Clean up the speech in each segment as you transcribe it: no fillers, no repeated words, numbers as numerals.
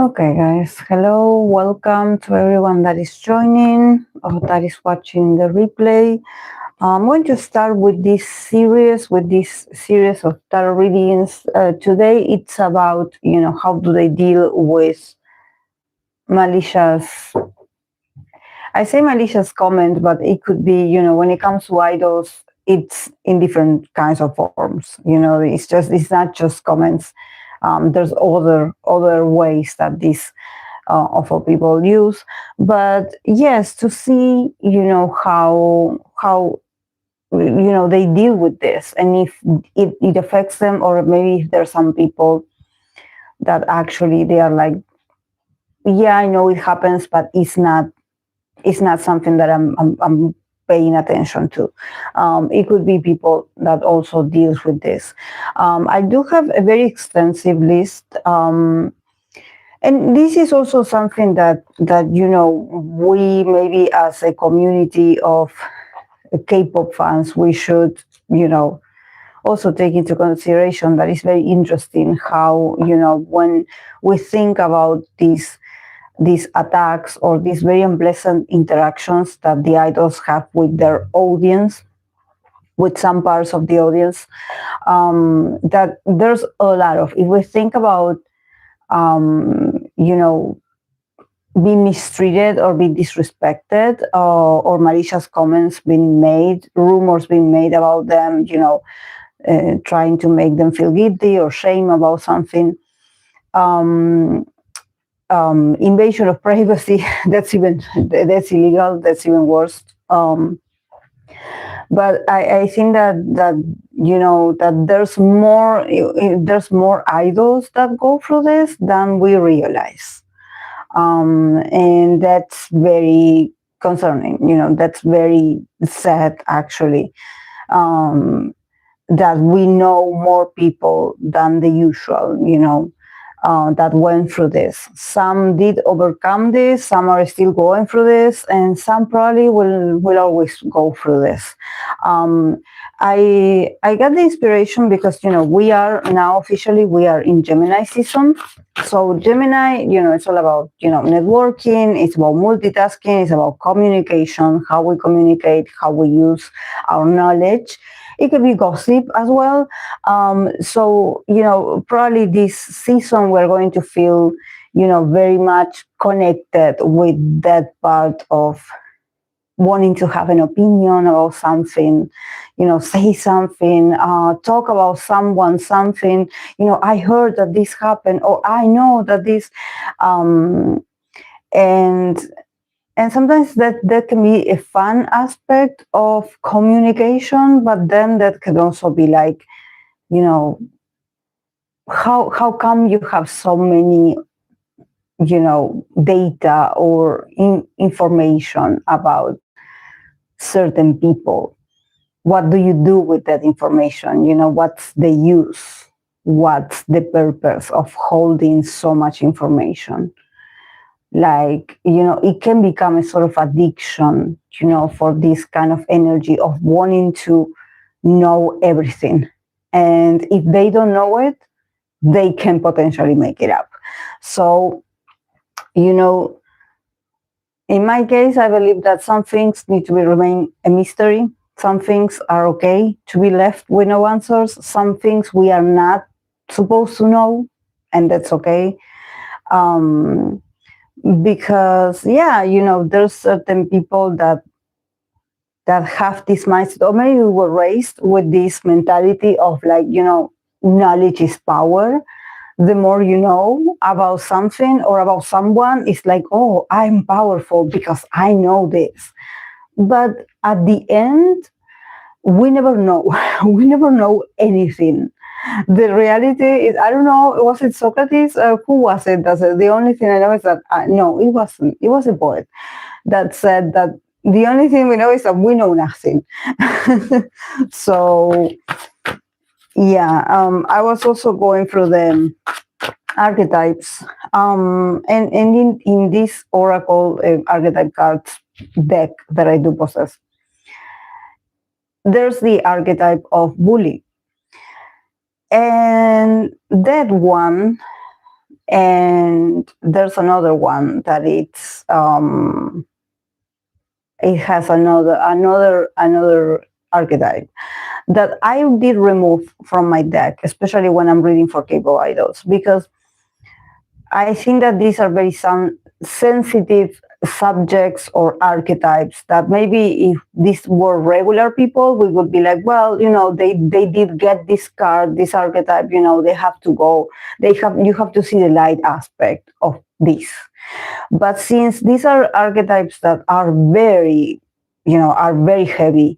Okay, guys. Hello, welcome to everyone that is joining or that is watching the replay. I'm going to start with this series of tarot readings. Today, it's about how do they deal with malicious. I say malicious comment, but it could be when it comes to idols, it's in different kinds of forms. It's not just comments. There's other ways that these awful people use. But yes, to see how they deal with this, and if it affects them, or maybe if there's some people that actually they are like, yeah, I know it happens, but it's not something that I'm paying attention to. It could be people that also deals with this. I do have a very extensive list. And this is also something that we maybe as a community of K-pop fans, we should also take into consideration. That is very interesting how when we think about these attacks or these very unpleasant interactions that the idols have with their audience, with some parts of the audience, that there's a lot of, if we think about being mistreated or being disrespected, or malicious comments being made, rumors being made about them, trying to make them feel guilty or shame about something. Invasion of privacy, that's illegal, that's even worse. But I think that there's more idols that go through this than we realize. And that's very concerning. That's very sad, actually, that we know more people than the usual, that went through this. Some did overcome this, some are still going through this, and some probably will always go through this. I got the inspiration because we are now officially in Gemini season. So Gemini, it's all about networking, it's about multitasking, it's about communication, how we communicate, how we use our knowledge. It could be gossip as well. So probably this season we're going to feel very much connected with that part of wanting to have an opinion about something, say something, talk about someone, something, I heard that this happened, or I know that this, and sometimes that can be a fun aspect of communication, but then that can also be like, how come you have so many data or information about certain people? What do you do with that information? What's the use? What's the purpose of holding so much information? Like, it can become a sort of addiction, for this kind of energy of wanting to know everything. And if they don't know it, they can potentially make it up. So, in my case, I believe that some things need to remain a mystery. Some things are okay to be left with no answers. Some things we are not supposed to know, and that's okay. Because there's certain people that have this mindset, or maybe we were raised with this mentality of like, knowledge is power. The more you know about something or about someone, it's like, oh, I'm powerful because I know this. But at the end, we never know. We never know anything. The reality is, I don't know, was it Socrates? Who was it? The only thing I know is that, no, it wasn't. It was a poet that said that the only thing we know is that we know nothing. So, yeah, I was also going through the archetypes. And in this Oracle archetype cards deck that I do possess, there's the archetype of bully. And that one, And there's another one that it has another archetype that I did remove from my deck, especially when I'm reading for K-pop idols, because I think that these are very sensitive subjects or archetypes that maybe if these were regular people, we would be like, well, they did get this card, this archetype, they have to go, you have to see the light aspect of this. But since these are archetypes that are very heavy,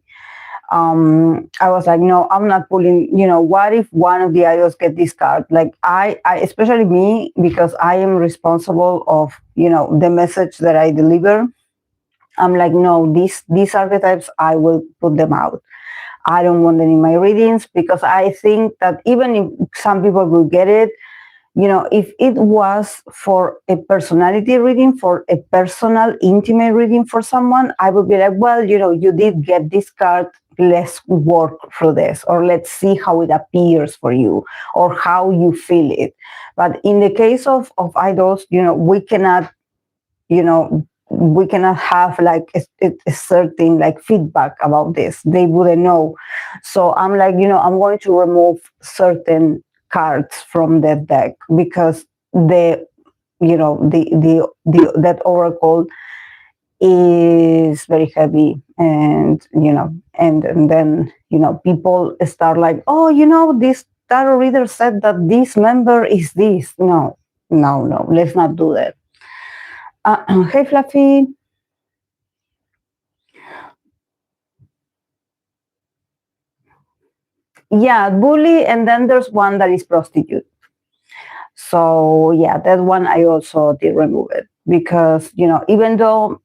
I was like, no, I'm not pulling, what if one of the idols get this card? Like I especially me, because I am responsible of, the message that I deliver. I'm like, no, these archetypes, I will put them out. I don't want them in my readings, because I think that even if some people will get it, if it was for a personality reading, for a personal, intimate reading for someone, I would be like, well, you did get this card. Let's work through this, or let's see how it appears for you, or how you feel it. But in the case of idols, we cannot, we cannot have like a certain like feedback about this. They wouldn't know. So I'm like, I'm going to remove certain cards from that deck, because that oracle is very heavy, and then people start like, oh, this tarot reader said that this member is this. No, let's not do that. Hey, Fluffy. Yeah, bully, and then there's one that is prostitute. So yeah, that one I also did remove it, because even though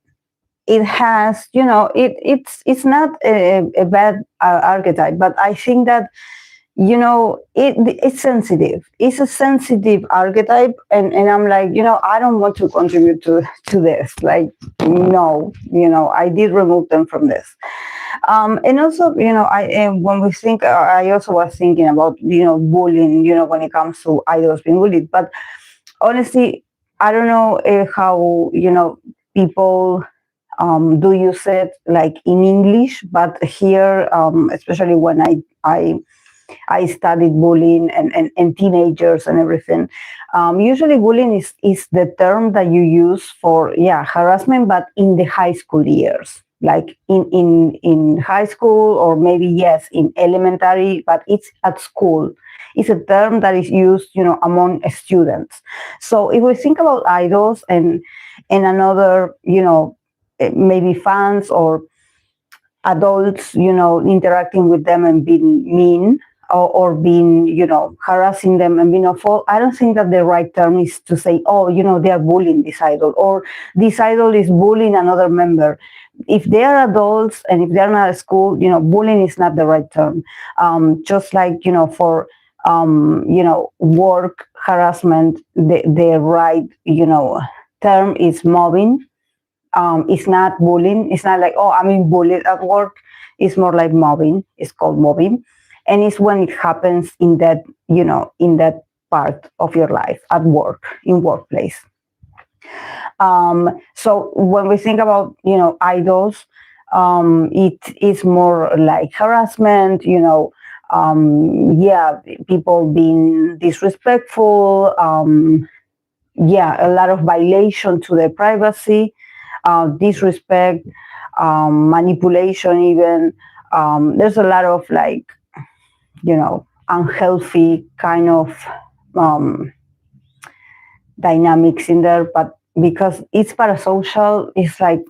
it has, it's not a bad archetype, but I think that it's sensitive. It's a sensitive archetype, and I'm like, I don't want to contribute to this. Like, no, I did remove them from this. And also, when we think, I also was thinking about, bullying, when it comes to idols being bullied. But honestly, I don't know how, people do use it like in English, but here, especially when I studied bullying and teenagers and everything. Usually bullying is the term that you use for, harassment, but in the high school years, like in high school, or maybe, yes, in elementary, but it's at school. It's a term that is used, among students. So if we think about idols and another, maybe fans or adults, interacting with them and being mean, or being, harassing them and being awful, I don't think that the right term is to say, oh, they are bullying this idol, or this idol is bullying another member. If they are adults and if they're not at school, bullying is not the right term. Just like, for, work harassment, the right, term is mobbing. It's not bullying. It's not like, oh, I'm being bullied at work. It's more like mobbing. It's called mobbing. And it's when it happens in that, in that part of your life, at work, in workplace. So when we think about, idols, it is more like harassment, people being disrespectful, a lot of violation to their privacy, disrespect, manipulation even. There's a lot of like, unhealthy kind of dynamics in there, but because it's parasocial, it's like,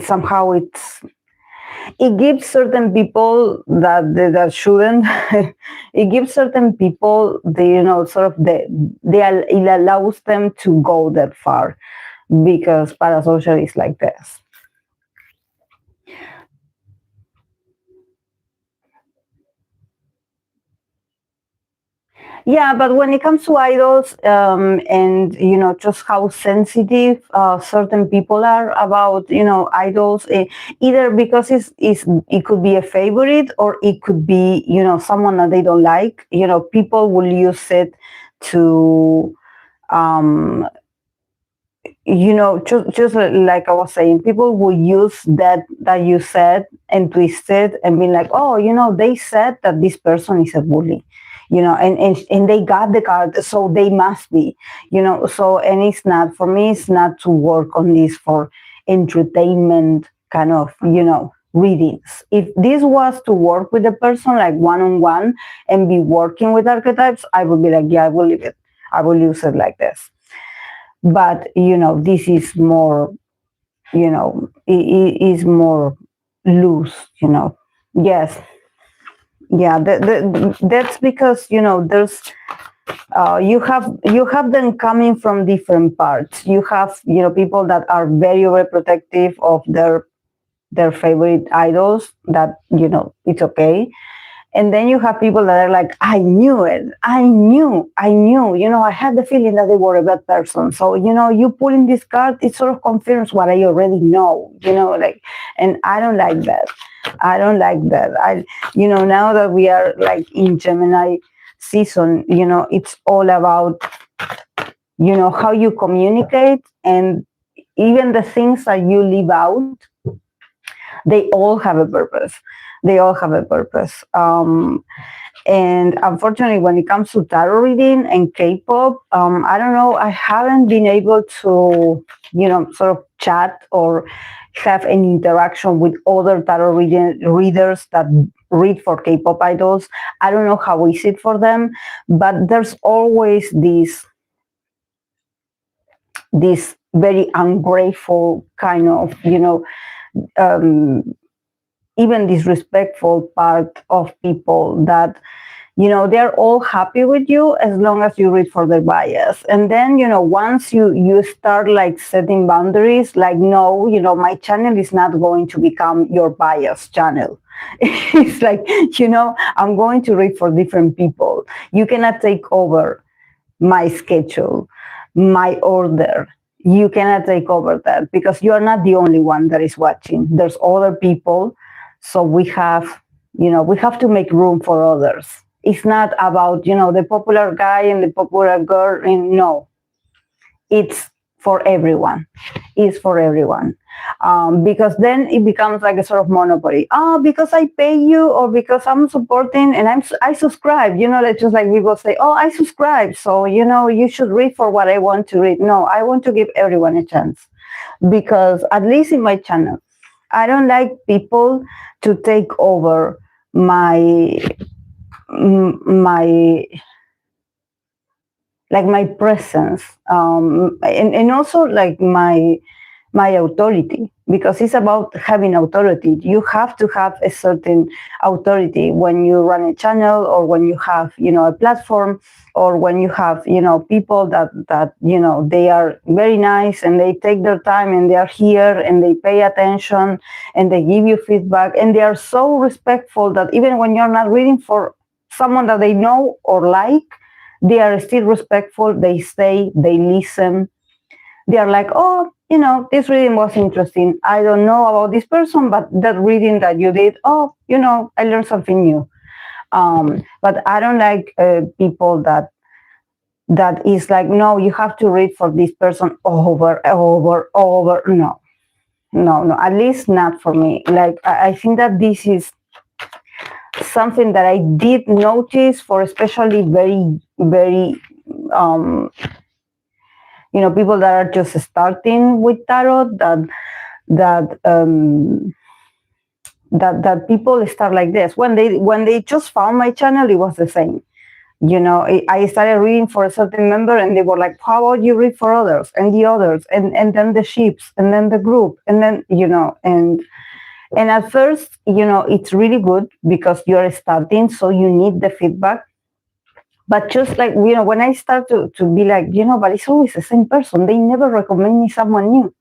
somehow it gives certain people that shouldn't. It gives certain people it allows them to go that far, because parasocial is like this. Yeah, but when it comes to idols, and just how sensitive certain people are about idols, either because it could be a favorite, or it could be someone that they don't like. People will use it to just like I was saying, people will use that you said and twist it and be like, oh, they said that this person is a bully, and they got the card, so they must be, so, and it's not, for me, it's not to work on this for entertainment kind of, readings. If this was to work with a person like one-on-one and be working with archetypes, I would be like, yeah, I will leave it. I will use it like this. But this is more, it is more loose. Yes, yeah. That's because there's you have them coming from different parts. You have people that are very overprotective of their favorite idols. That it's okay. And then you have people that are like, I knew it. I knew. I had the feeling that they were a bad person. So, you pulling this card, it sort of confirms what I already know, and I don't like that. Now that we are like in Gemini season, it's all about, how you communicate, and even the things that you leave out, they all have a purpose. And unfortunately, when it comes to tarot reading and K-pop, I don't know, I haven't been able to, sort of chat or have any interaction with other tarot readers that read for K-pop idols. I don't know how is it for them, but there's always this very ungrateful kind of, even disrespectful part of people that, they're all happy with you as long as you read for their bias. And then, once you start like setting boundaries, like, no, my channel is not going to become your bias channel. It's like, I'm going to read for different people. You cannot take over my schedule, my order. You cannot take over that, because you are not the only one that is watching. There's other people. So we have to make room for others. It's not about, the popular guy and the popular girl. No, it's for everyone. It's for everyone. Because then it becomes like a sort of monopoly. Oh, because I pay you, or because I'm supporting and I subscribe. It's just like we will say, oh, I subscribe, so you should read for what I want to read. No, I want to give everyone a chance, because at least in my channel, I don't like people to take over my presence, and also like my authority, because it's about having authority. You have to have a certain authority when you run a channel, or when you have a platform, or when you have people that they are very nice and they take their time and they are here and they pay attention and they give you feedback, and they are so respectful that even when you're not reading for someone that they know or like, they are still respectful. They stay, they listen. They are like, oh, this reading was interesting. I don't know about this person, but that reading that you did, oh, I learned something new. But I don't like people that is like, no, you have to read for this person over. No, at least not for me. Like, I think that this is something that I did notice for especially very, very, people that are just starting with tarot, that people start like this. When they just found my channel, it was the same. I started reading for a certain member, and they were like, how about you read for others and the others, and then the ships, and then the group, and then and at first, it's really good because you're starting, so you need the feedback. But just like, when I start to be like, but it's always the same person. They never recommend me someone new.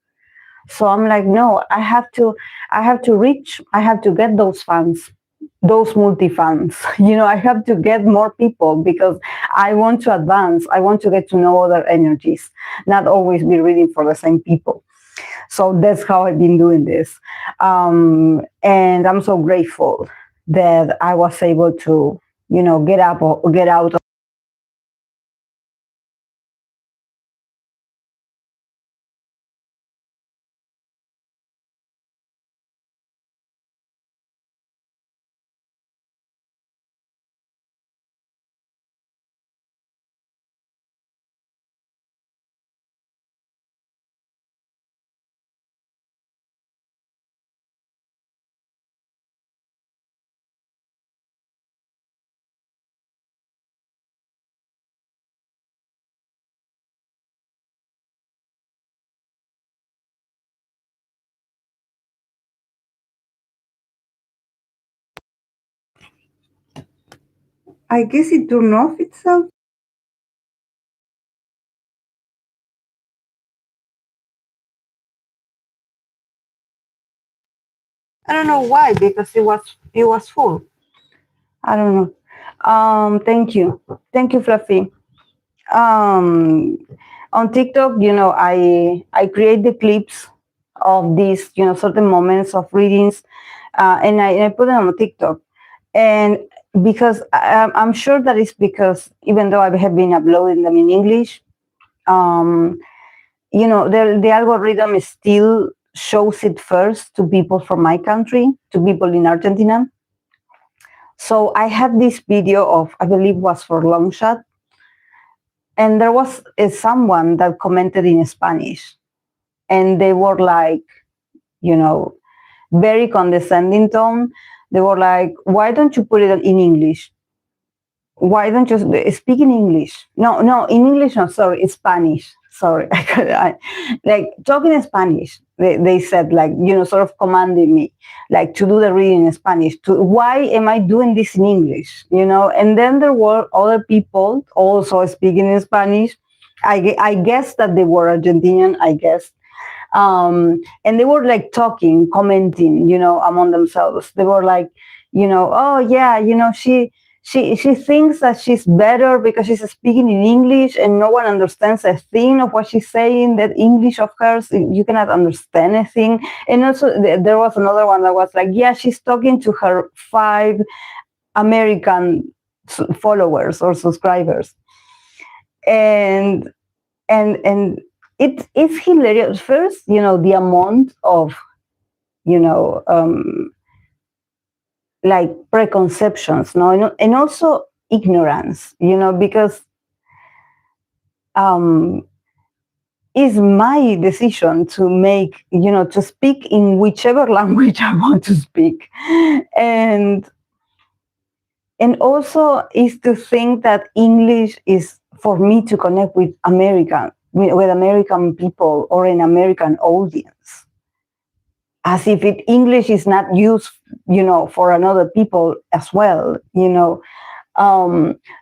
So I'm like, no, I have to reach, I have to get those fans, those multi-fans. I have to get more people, because I want to advance. I want to get to know other energies, not always be reading for the same people. So that's how I've been doing this. And I'm so grateful that I was able to, get out I guess it turned off itself. I don't know why, because it was full. I don't know. Thank you, Fluffy. Um, on TikTok, I create the clips of these, certain moments of readings, and I put them on TikTok. And because I'm sure that it's because even though I have been uploading them in English, um, the algorithm still shows it first to people from my country, to people in Argentina. So I had this video of, I believe was for long shot, and there was someone that commented in Spanish, and they were like, you know, very condescending tone. They were like, "Why don't you put it in English? Why don't you speak in English? No, in English. No, sorry, it's Spanish. Sorry, like talking in Spanish." They said, like, sort of commanding me, like, to do the reading in Spanish. Why am I doing this in English? And then there were other people also speaking in Spanish. I guess that they were Argentinian. I guess, and they were like talking, commenting, among themselves. They were like, "Oh yeah, she thinks that she's better because she's speaking in English, and no one understands a thing of what she's saying. That English of hers, you cannot understand a thing." And also, there was another one that was like, "Yeah, she's talking to her 5 American followers or subscribers," and and it's hilarious. First, the amount of, you know um, like, preconceptions, no, and also ignorance, because um, it's my decision to make, to speak in whichever language I want to speak, and also is to think that English is for me to connect with American people or an American audience, as if English is not used, for another people as well,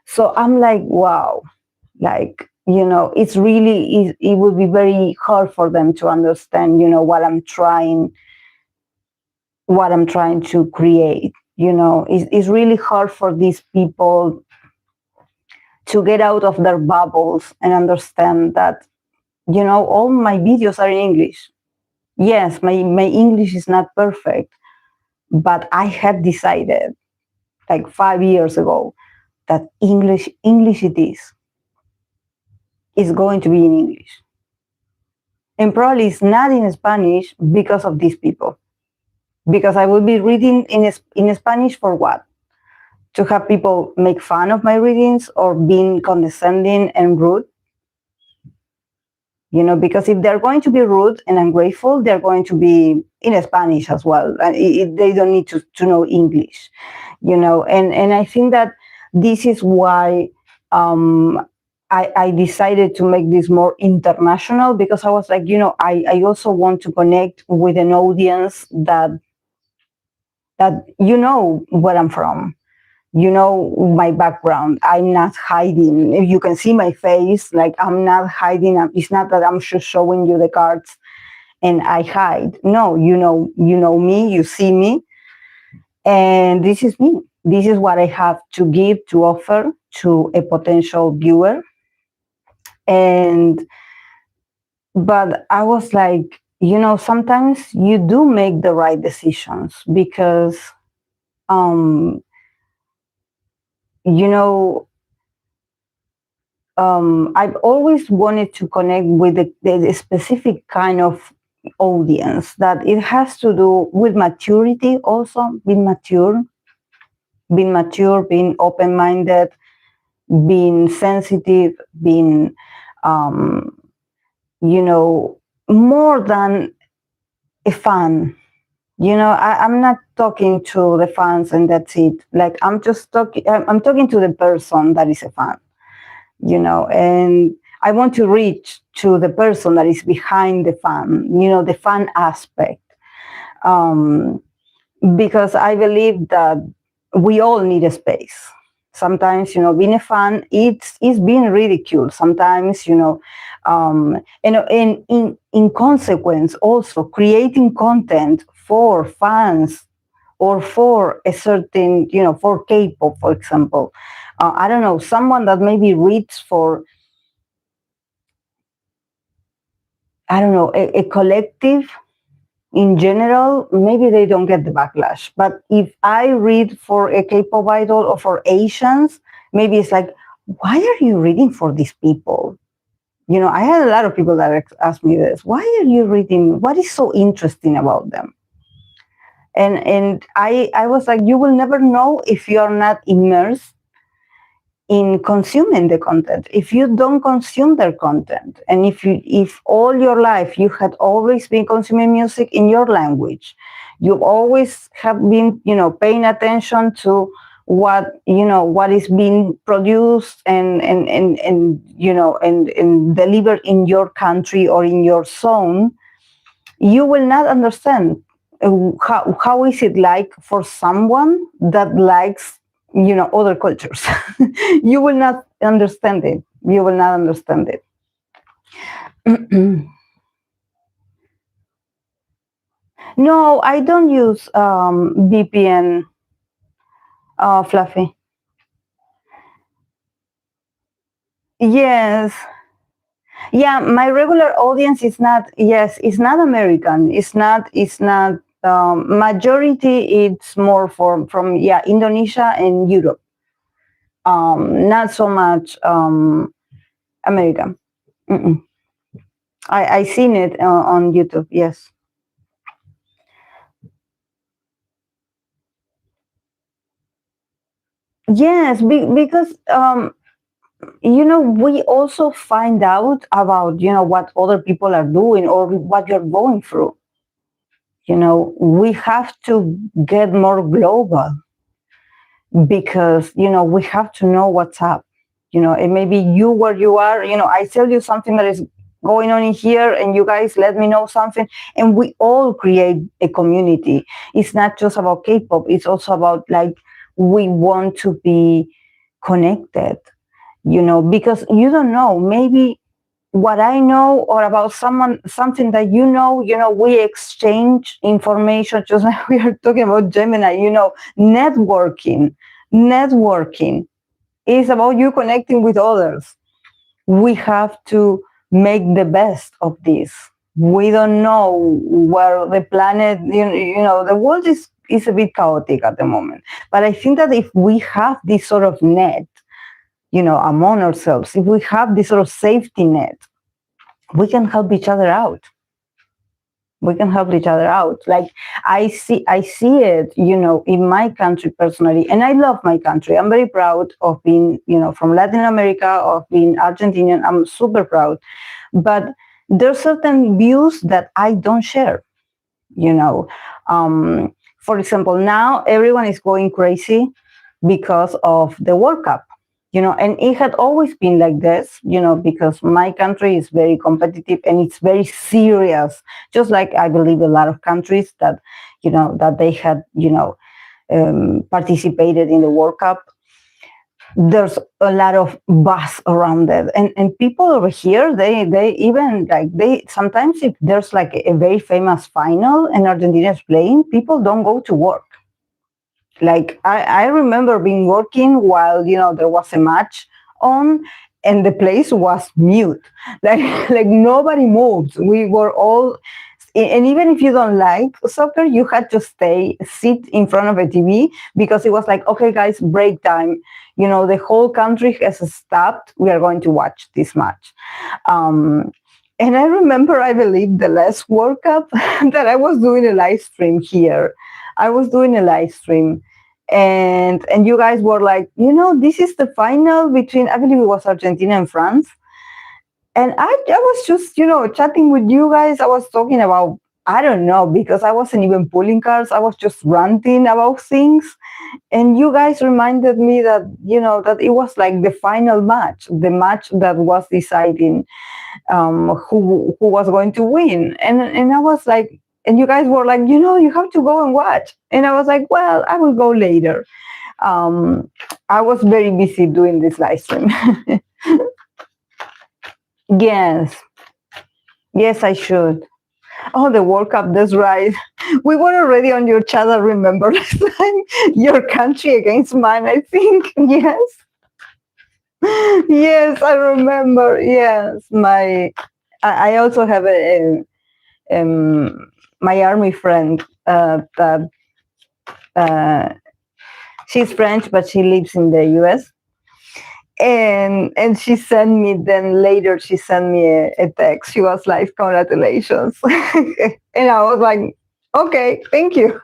so I'm like, wow, like, it's really, it would be very hard for them to understand, what I'm trying to create. It's really hard for these people to get out of their bubbles and understand that, all my videos are in English. Yes, my English is not perfect, but I had decided, like, 5 years ago, that English it is going to be in English. And probably it's not in Spanish because of these people. Because I will be reading in Spanish for what? To have people make fun of my readings or being condescending and rude? Because if they're going to be rude and ungrateful, they're going to be in Spanish as well. They don't need to know English, and I think that this is why I decided to make this more international, because I was like, I also want to connect with an audience that where I'm from, my background. I'm not hiding. If you can see my face, like, I'm not hiding. It's not that I'm just showing you the cards and I hide. No, you know me, you see me, and this is me. This is what I have to give, to offer to a potential viewer. And but I was like, sometimes you do make the right decisions, because you know I've always wanted to connect with the specific kind of audience, that it has to do with maturity, also being mature, being open-minded, being sensitive, being, more than a fan. I'm not talking to the fans and that's it. Like, I'm talking to the person that is a fan, and I want to reach to the person that is behind the fan, the fan aspect, because I believe that we all need a space. Sometimes, being a fan, it's being ridiculed. Sometimes, and in consequence, also creating content for fans or for a certain, for K-pop, for example. I don't know, someone that maybe reads for, I don't know, a collective in general, maybe they don't get the backlash. But if I read for a K-pop idol or for Asians, maybe it's like, why are you reading for these people? I had a lot of people that asked me this. Why are you reading? What is so interesting about them? And I was like, you will never know if you are not immersed in consuming the content. If you don't consume their content, and if all your life you had always been consuming music in your language, you always have been, paying attention to what is being produced and delivered in your country or in your zone, you will not understand how is it like for someone that likes other cultures. You will not understand it. You will not understand it. No, I don't use VPN, Fluffy. Yes. Yeah, my regular audience is not, yes, it's not American. It's not majority, it's more from Indonesia and Europe. Not so much American. Mm-mm. I seen it on YouTube. Yes. Yes, because we also find out about what other people are doing or what you're going through. We have to get more global because we have to know what's up. And maybe you where you are. I tell you something that is going on in here, and you guys let me know something, and we all create a community. It's not just about K-pop. It's also about, like, we want to be connected. Because you don't know, maybe what I know or about something that we exchange information, just like we are talking about Gemini. Networking is about you connecting with others. We have to make the best of this. We don't know where the planet, the world is a bit chaotic at the moment. But I think that if we have this sort of net, among ourselves, if we have this sort of safety net, we can help each other out. Like, I see it, in my country personally, and I love my country. I'm very proud of being, from Latin America, of being Argentinian. I'm super proud. But there's certain views that I don't share, For example, now everyone is going crazy because of the World Cup. And it had always been like this, because my country is very competitive and it's very serious, just like I believe a lot of countries that, that they had, participated in the World Cup. There's a lot of buzz around it. And people over here, they even, like, sometimes if there's like a very famous final and Argentina is playing, people don't go to work. Like, I remember being working while there was a match on, and the place was mute. Like nobody moved. We were all, and even if you don't like soccer, you had to sit in front of a TV, because it was like, okay, guys, break time. The whole country has stopped. We are going to watch this match. And I remember, I believe, the last World Cup that I was doing a live stream here. I was doing a live stream, and you guys were like, this is the final between, I believe it was Argentina and France. And I was just, chatting with you guys. I was talking about, I don't know, because I wasn't even pulling cards. I was just ranting about things. And you guys reminded me that, that it was like the final match, the match that was deciding who was going to win. And I was like, and you guys were like, you have to go and watch. And I was like, well, I will go later. I was very busy doing this live stream. Yes, yes, I should. Oh, the World Cup, that's right. We were already on your chat, I remember last time. Your country against mine, I think. Yes. Yes, I remember. Yes. I also have my army friend that she's French, but she lives in the US. And she sent me, then later she sent me a text. She was like, congratulations. And I was like, okay, thank you.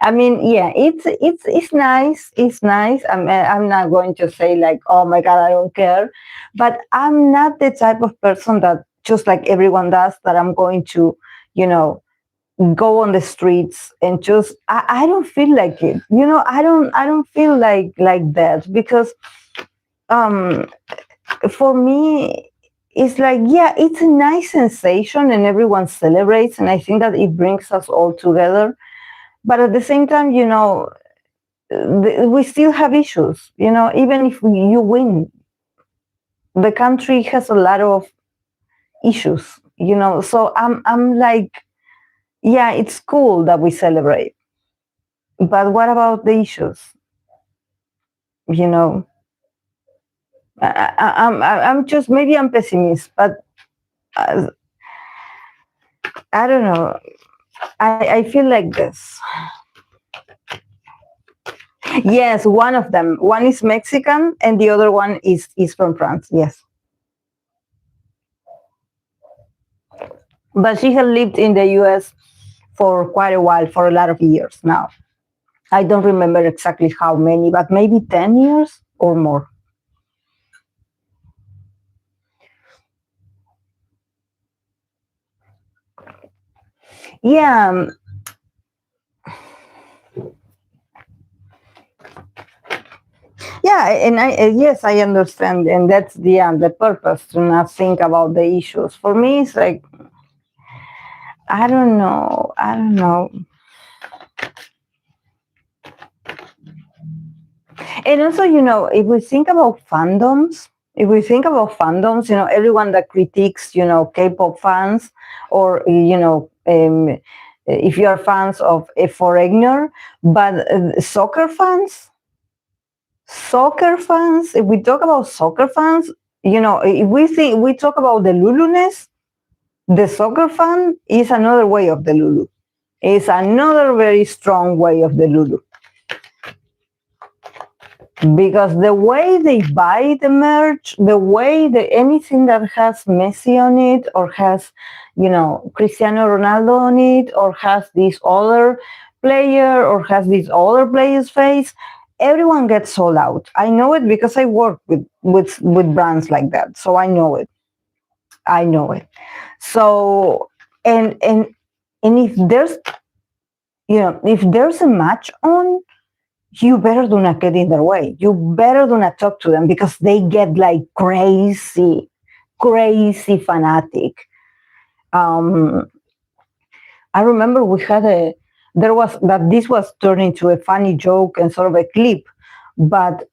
I mean, yeah, it's nice. It's nice. I'm not going to say like, oh my God, I don't care. But I'm not the type of person that, just like everyone does, that I'm going to, you know, go on the streets and just I don't feel like it. I don't feel like that, because um for me it's like, yeah, it's a nice sensation and everyone celebrates, and I think that it brings us all together. But at the same time, we still have issues. Even if you win, the country has a lot of issues. So I'm like, yeah, it's cool that we celebrate, but what about the issues? You know, I'm just, maybe I'm pessimist, but uh, I don't know. I feel like this. Yes, one of them. One is Mexican, and the other one is from France. Yes, but she has lived in the U.S. for quite a while, for a lot of years now. I don't remember exactly how many, but maybe 10 years or more. Yeah. Yeah, and yes, I understand, and that's the purpose, to not think about the issues. For me, it's like, I don't know. I don't know. And also, if we think about fandoms, everyone that critiques, K-pop fans, or if you are fans of a foreigner, but soccer fans. If we talk about soccer fans, if we talk about the Luluness, the soccer fan is another way of the Lulu. It's another very strong way of the Lulu. Because the way they buy the merch, the way anything that has Messi on it, or has, Cristiano Ronaldo on it, or has this other player, or has this other player's face, everyone gets sold out. I know it because I work with brands like that, so I know it. So, and if there's a match on, you better do not get in their way. You better do not talk to them, because they get like crazy fanatic. I remember this was turned into a funny joke and sort of a clip, but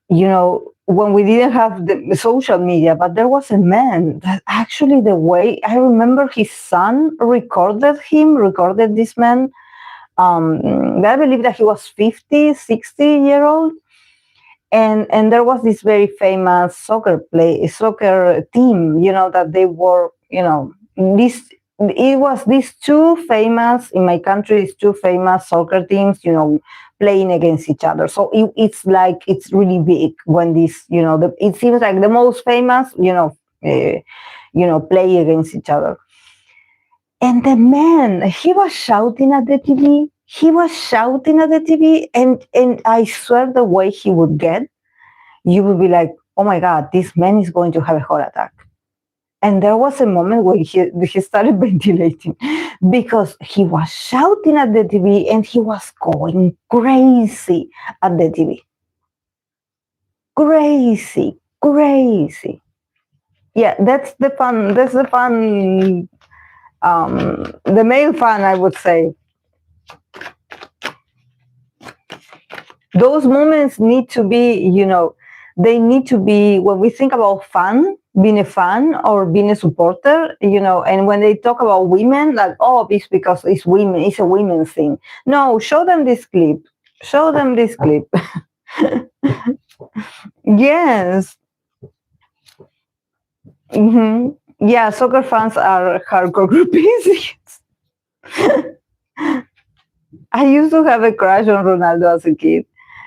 when we didn't have the social media, but there was a man that actually, the way I remember, his son recorded this man. I believe that he was 50, 60-year old. And there was this very famous soccer team, that they were, it was these two famous, in my country, these two famous soccer teams, playing against each other. So it's like, it's really big when this, it seems like the most famous, play against each other. And the man, he was shouting at the TV. And I swear, the way he would get, you would be like, oh my God, this man is going to have a heart attack. And there was a moment where he started ventilating, because he was shouting at the TV and he was going crazy at the TV. Crazy. Yeah, that's the fun. The male fan, I would say. Those moments need to be, they need to be, when we think about fun, being a fan or being a supporter, and when they talk about women, like, oh, it's because it's women, it's a women's thing. No, show them this clip. Show them this clip. Yes. Hmm. Yeah, soccer fans are hardcore groupies. I used to have a crush on Ronaldo as a kid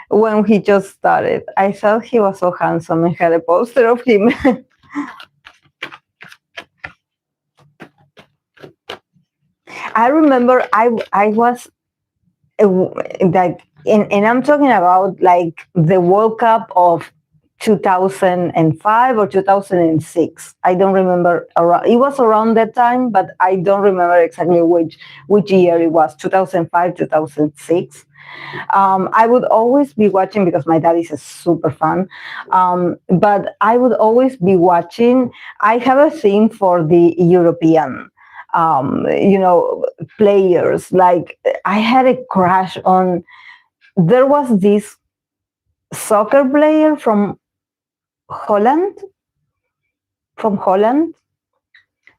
when he just started. I thought he was so handsome and had a poster of him. I remember I was like, and I'm talking about like the World Cup of 2005 or 2006. I don't remember. It was around that time, but I don't remember exactly which year it was. 2005, 2006. I would always be watching because my dad is a super fan. But I would always be watching. I have a thing for the European, players. Like I had a crush on. There was this soccer player Holland, from Holland,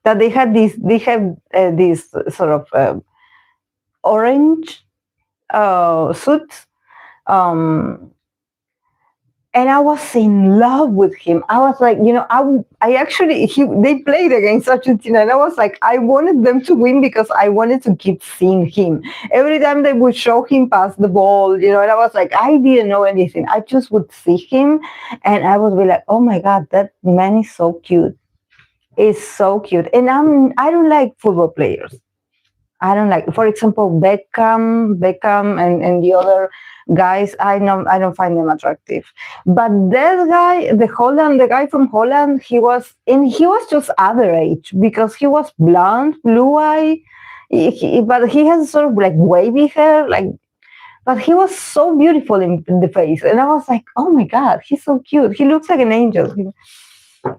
that they had this. They have this sort of orange suits. Um, and I was in love with him. I was like, I actually, they played against Argentina, and I was like, I wanted them to win because I wanted to keep seeing him. Every time they would show him pass the ball, and I was like, I didn't know anything. I just would see him, and I would be like, oh my God, that man is so cute. Is so cute. And I don't like football players. I don't like, for example, Beckham, and the other guys. I don't find them attractive. But that guy, the guy from Holland, he was just average because he was blonde, blue eye, but he has sort of like wavy hair, like. But he was so beautiful in the face, and I was like, oh my God, he's so cute. He looks like an angel.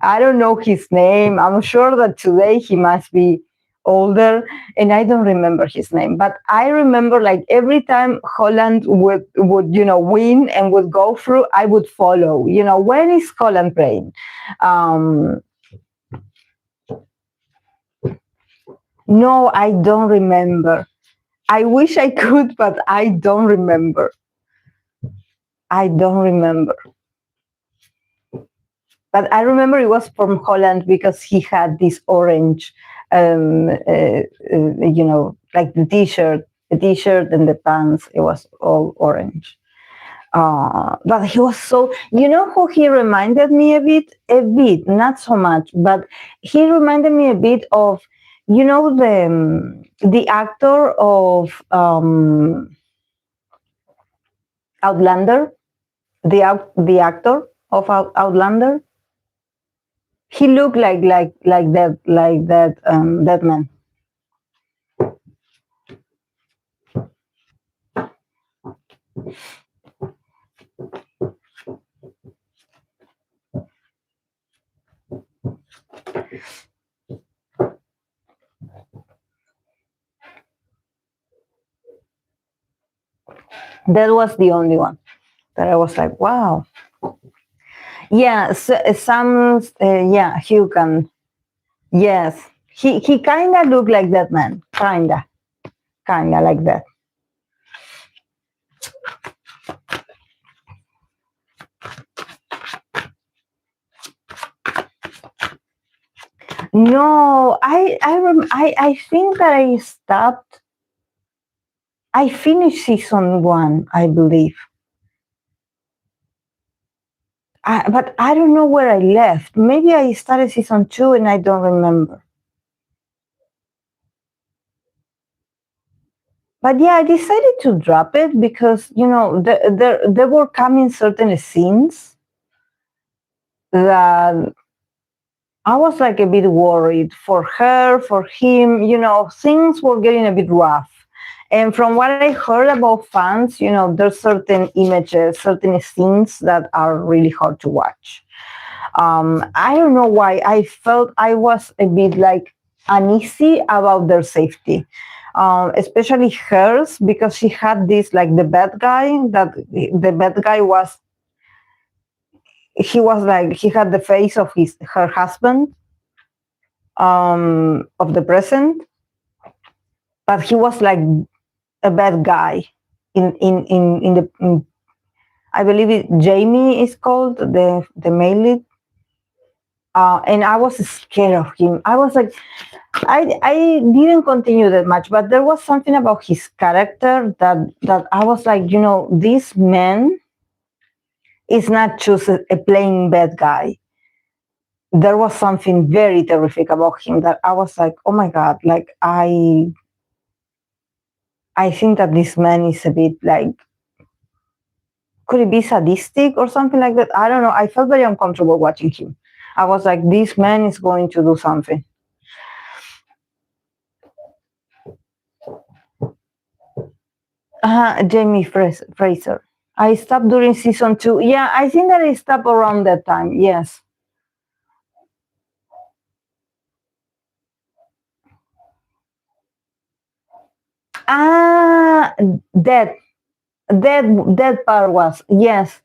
I don't know his name. I'm sure that today he must be older, and I don't remember his name. But I remember, like, every time Holland would win and would go through, I would follow. When is Holland playing? No, I don't remember. I wish I could, but I don't remember. I don't remember. But I remember it was from Holland because he had this orange, like the t-shirt and the pants. It was all orange. But he was so, who he reminded me a bit, not so much, but he reminded me a bit of, the actor of Outlander, the actor of Outlander. He looked like that man. That was the only one that I was like, wow. Yeah, some, yeah, Hugh can. Yes, he kind of looked like that man, kind of like that. No, I think that I stopped. I finished season 1, I believe. But I don't know where I left. Maybe I started season 2 and I don't remember. But yeah, I decided to drop it because, there were coming certain scenes that I was like a bit worried for her, for him. Things were getting a bit rough. And from what I heard about fans, there's certain images, certain scenes that are really hard to watch. I don't know why. I felt I was a bit like, uneasy about their safety, especially hers, because she had this, like, the bad guy, that the bad guy was, he was like, he had the face of her husband, of the present, but he was like a bad guy in the I believe Jamie is called the male lead. And I was scared of him. I was like, I didn't continue that much, but there was something about his character that I was like, this man is not just a plain bad guy. There was something very terrific about him that I was like, oh my God, like I think that this man is a bit like, could it be sadistic or something like that? I don't know. I felt very uncomfortable watching him. I was like, this man is going to do something. Jamie Fraser. I stopped during season 2. Yeah, I think that I stopped around that time. Yes. That part was, yes,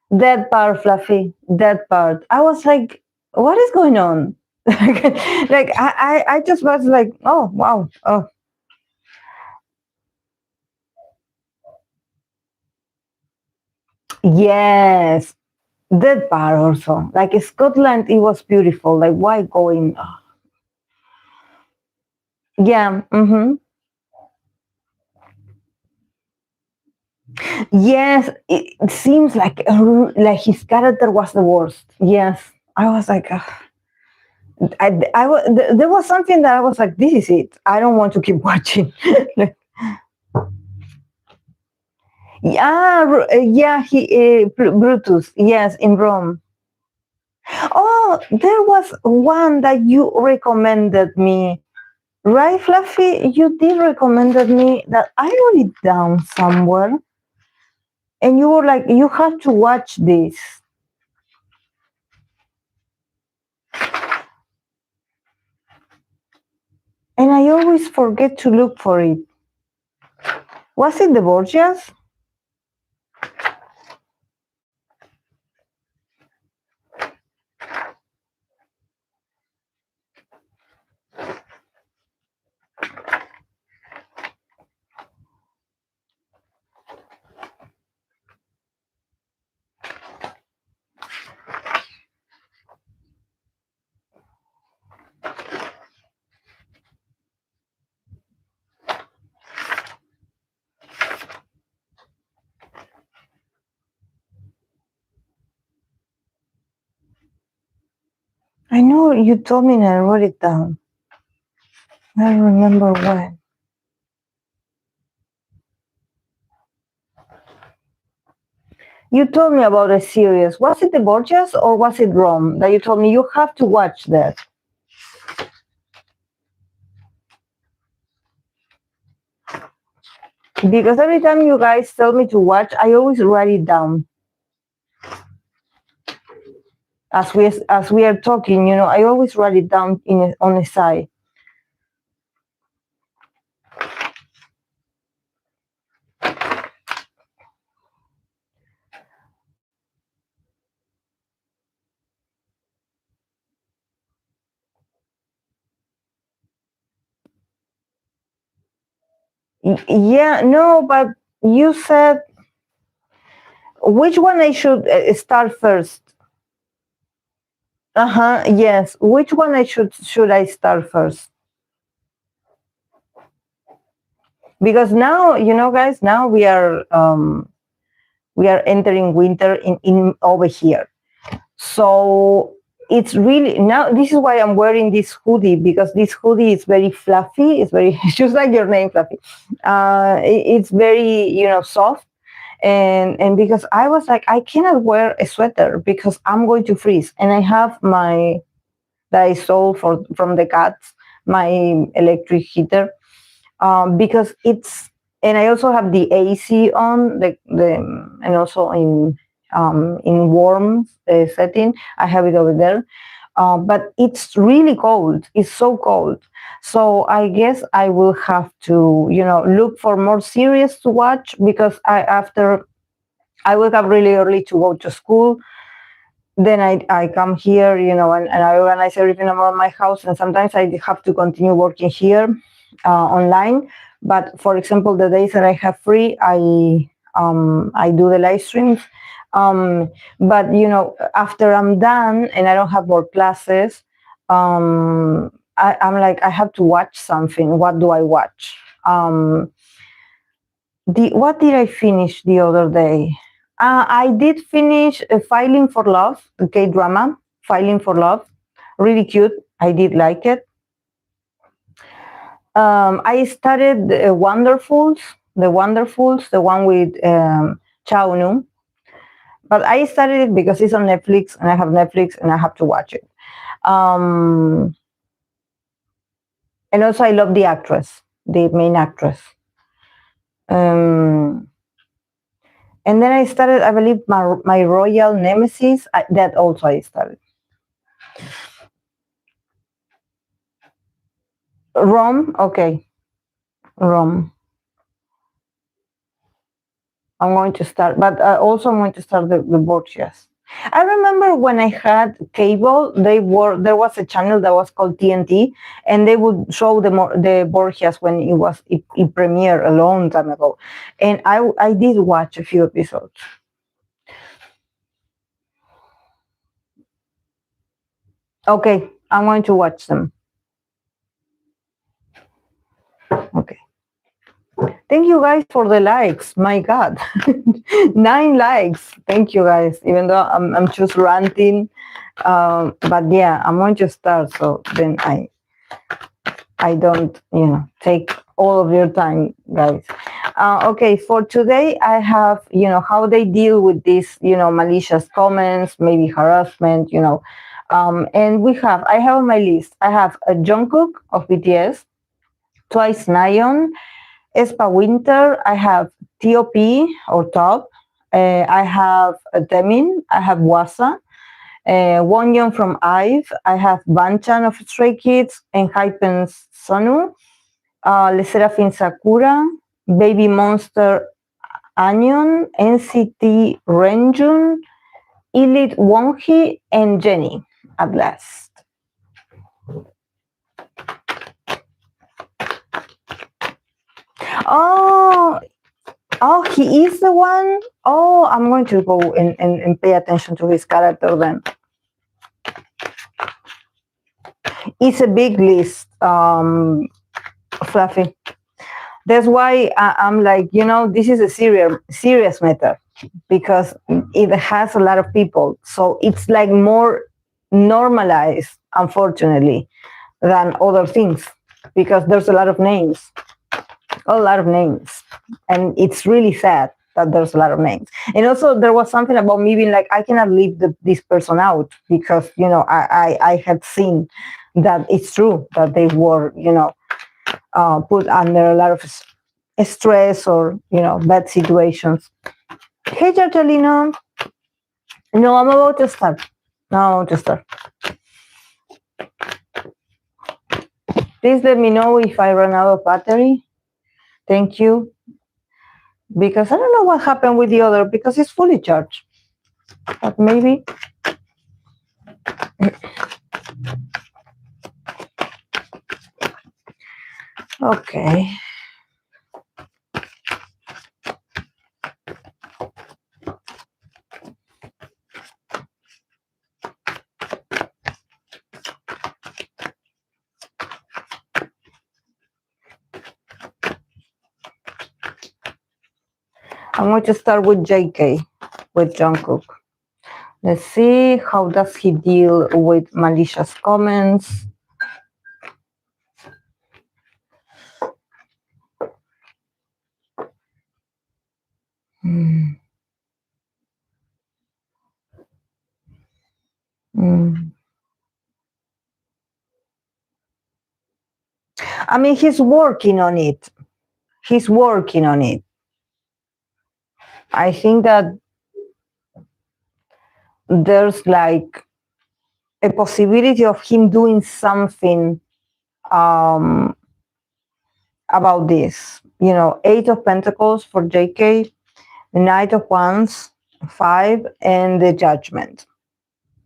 that part, Fluffy, that part. I was like, what is going on? Like I just was like, oh wow, oh. Yes, that part also. Like Scotland, it was beautiful. Like why going? Oh. Yeah. Mm-hmm. Yes, it seems like his character was the worst. Yes, I was like, there was something that I was like, this is it. I don't want to keep watching. Yeah, he Brutus. Yes, in Rome. Oh, there was one that you recommended me, right, Fluffy? You did recommended me that I wrote it down somewhere, and you were like, you have to watch this. And I always forget to look for it. Was it the Borgias? I know you told me and I wrote it down. I don't remember when. You told me about a series. Was it the Borgias or was it Rome? That you told me you have to watch that. Because every time you guys tell me to watch, I always write it down. As we are talking, I always write it down on the side. Yeah, no, but you said which one I should start first. Yes. Which one I should I start first? Because now, guys, now we are entering winter in over here. So it's really, now this is why I'm wearing this hoodie, because this hoodie is very fluffy. It's very just like your name, Fluffy. It's very, soft. And because I was like, I cannot wear a sweater because I'm going to freeze. And I have that I sold from the cats, my electric heater, because it's, and I also have the AC on and also in warm setting. I have it over there. but it's really cold. It's so cold. So I guess I will have to, look for more series to watch, because after I wake up really early to go to school. Then I come here, and I organize everything around my house. And sometimes I have to continue working here online. But for example, the days that I have free, I do the live streams. But after I'm done and I don't have more classes, I'm like, I have to watch something. What do I watch? What did I finish the other day? I did finish Filing for Love, the K-drama, Filing for Love. Really cute. I did like it. I started Wonderfuls, the one with Chao Nu. But I started it because it's on Netflix, and I have Netflix, and I have to watch it. And also, I love the actress, the main actress. And then I started, I believe, my Royal Nemesis. That also I started. Rome, okay. Rome. I'm going to start, but also I'm going to start the Borgias. I remember when I had cable, there was a channel that was called TNT, and they would show the Borgias when it premiered a long time ago, and I did watch a few episodes. Okay, I'm going to watch them. Okay. Thank you guys for the likes. My God, 9 likes. Thank you guys. Even though I'm just ranting, but yeah, I'm going to start. So then I don't, take all of your time, guys. Okay, for today, I have, how they deal with this, malicious comments, maybe harassment, and I have on my list, I have a Jungkook of BTS, twice Nayeon, aespa Winter, I have T.O.P or T.O.P, I have Taemin, I have Hwasa, Wonyoung from Ive, I have Bangchan of Stray Kids, Enhypen Sunoo, Sserafim Sakura, Babymonster Ahyeon, NCT Renjun, Illit Wonhee, and Jennie at last. Oh, he is the one? Oh, I'm going to go and pay attention to his character then. It's a big list, Fluffy. That's why I'm like, this is a serious matter, because it has a lot of people. So it's like more normalized, unfortunately, than other things, because there's a lot of names. And it's really sad that there's a lot of names. And also there was something about me being like, I cannot leave this person out, because, I had seen that it's true that they were, put under a lot of stress or, bad situations. Hey, Georgelino. No, I'm about to start. Please let me know if I run out of battery. Thank you. Because I don't know what happened with the other, because it's fully charged. But maybe. Okay. I'm going to start with JK, with Jungkook. Let's see, how does he deal with malicious comments? I mean, he's working on it. I think that there's like a possibility of him doing something about this. Eight of Pentacles for JK, the Knight of Wands, 5, and the Judgment,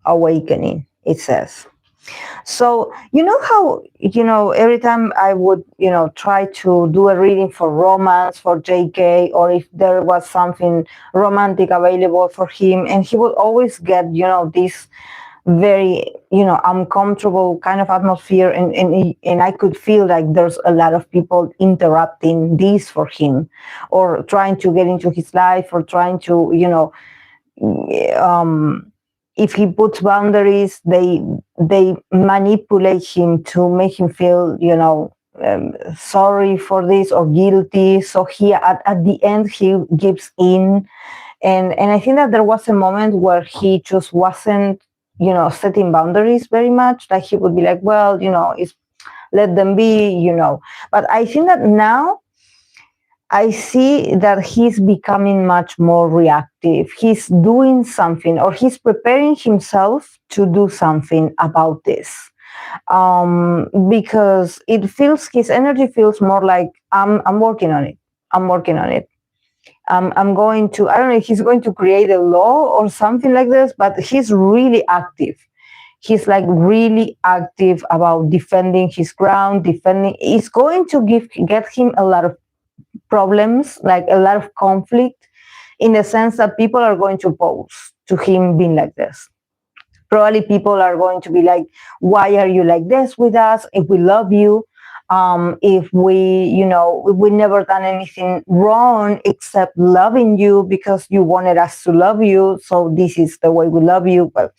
awakening, it says. So how every time I would try to do a reading for romance for JK, or if there was something romantic available for him, and he would always get this very uncomfortable kind of atmosphere, and I could feel like there's a lot of people interrupting this for him, or trying to get into his life, or trying to if he puts boundaries, they manipulate him to make him feel sorry for this or guilty. So he at the end he gives in, and I think that there was a moment where he just wasn't setting boundaries very much. Like he would be like, well, it's let them be, but I think that now I see that he's becoming much more reactive. He's doing something, or he's preparing himself to do something about this. Because his energy feels more like, I'm working on it. I'm working on it. I'm going to, I don't know if he's going to create a law or something like this, but he's really active. He's like really active about defending his ground, it's going to get him a lot of problems, like a lot of conflict, in the sense that people are going to oppose to him being like this. Probably people are going to be like, why are you like this with us if we love you? If we never done anything wrong except loving you because you wanted us to love you, so this is the way we love you. But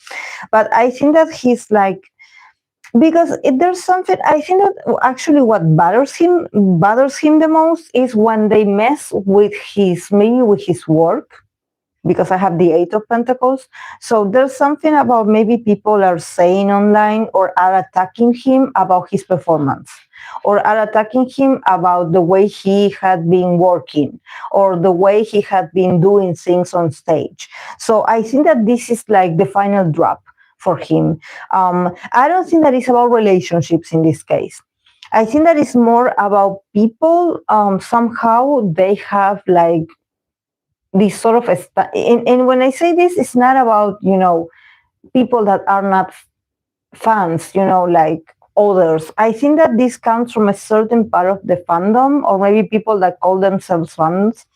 I think that he's like, because there's something, I think that actually what bothers him the most is when they mess with his work, because I have the Eight of Pentacles. So there's something about maybe people are saying online, or are attacking him about his performance, or are attacking him about the way he had been working, or the way he had been doing things on stage. So I think that this is like the final drop for him. I don't think that it's about relationships in this case. I think that it's more about people, somehow they have like this sort of, and when I say this, it's not about, people that are not fans, like others. I think that this comes from a certain part of the fandom, or maybe people that call themselves fans,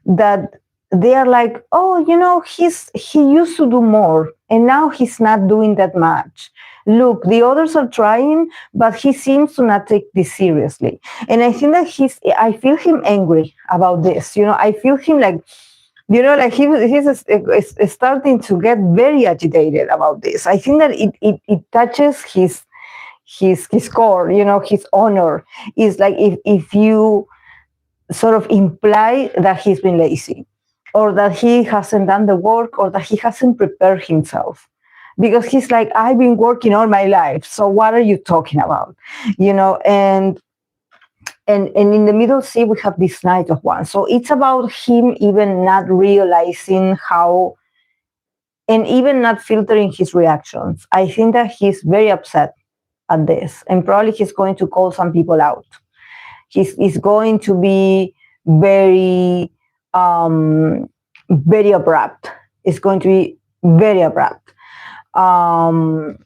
that they are like, oh, he used to do more, and now he's not doing that much. Look, the others are trying, but he seems to not take this seriously. And I think that I feel him angry about this. I feel him like, like he's starting to get very agitated about this. I think that it touches his core, his honor. Is like if you sort of imply that he's been lazy, or that he hasn't done the work, or that he hasn't prepared himself. Because he's like, I've been working all my life, so what are you talking about? And in the middle C, we have this Knight of Wands. So it's about him even not realizing how, and even not filtering his reactions. I think that he's very upset at this, and probably he's going to call some people out. He's going to be very, very abrupt. It's going to be very abrupt. And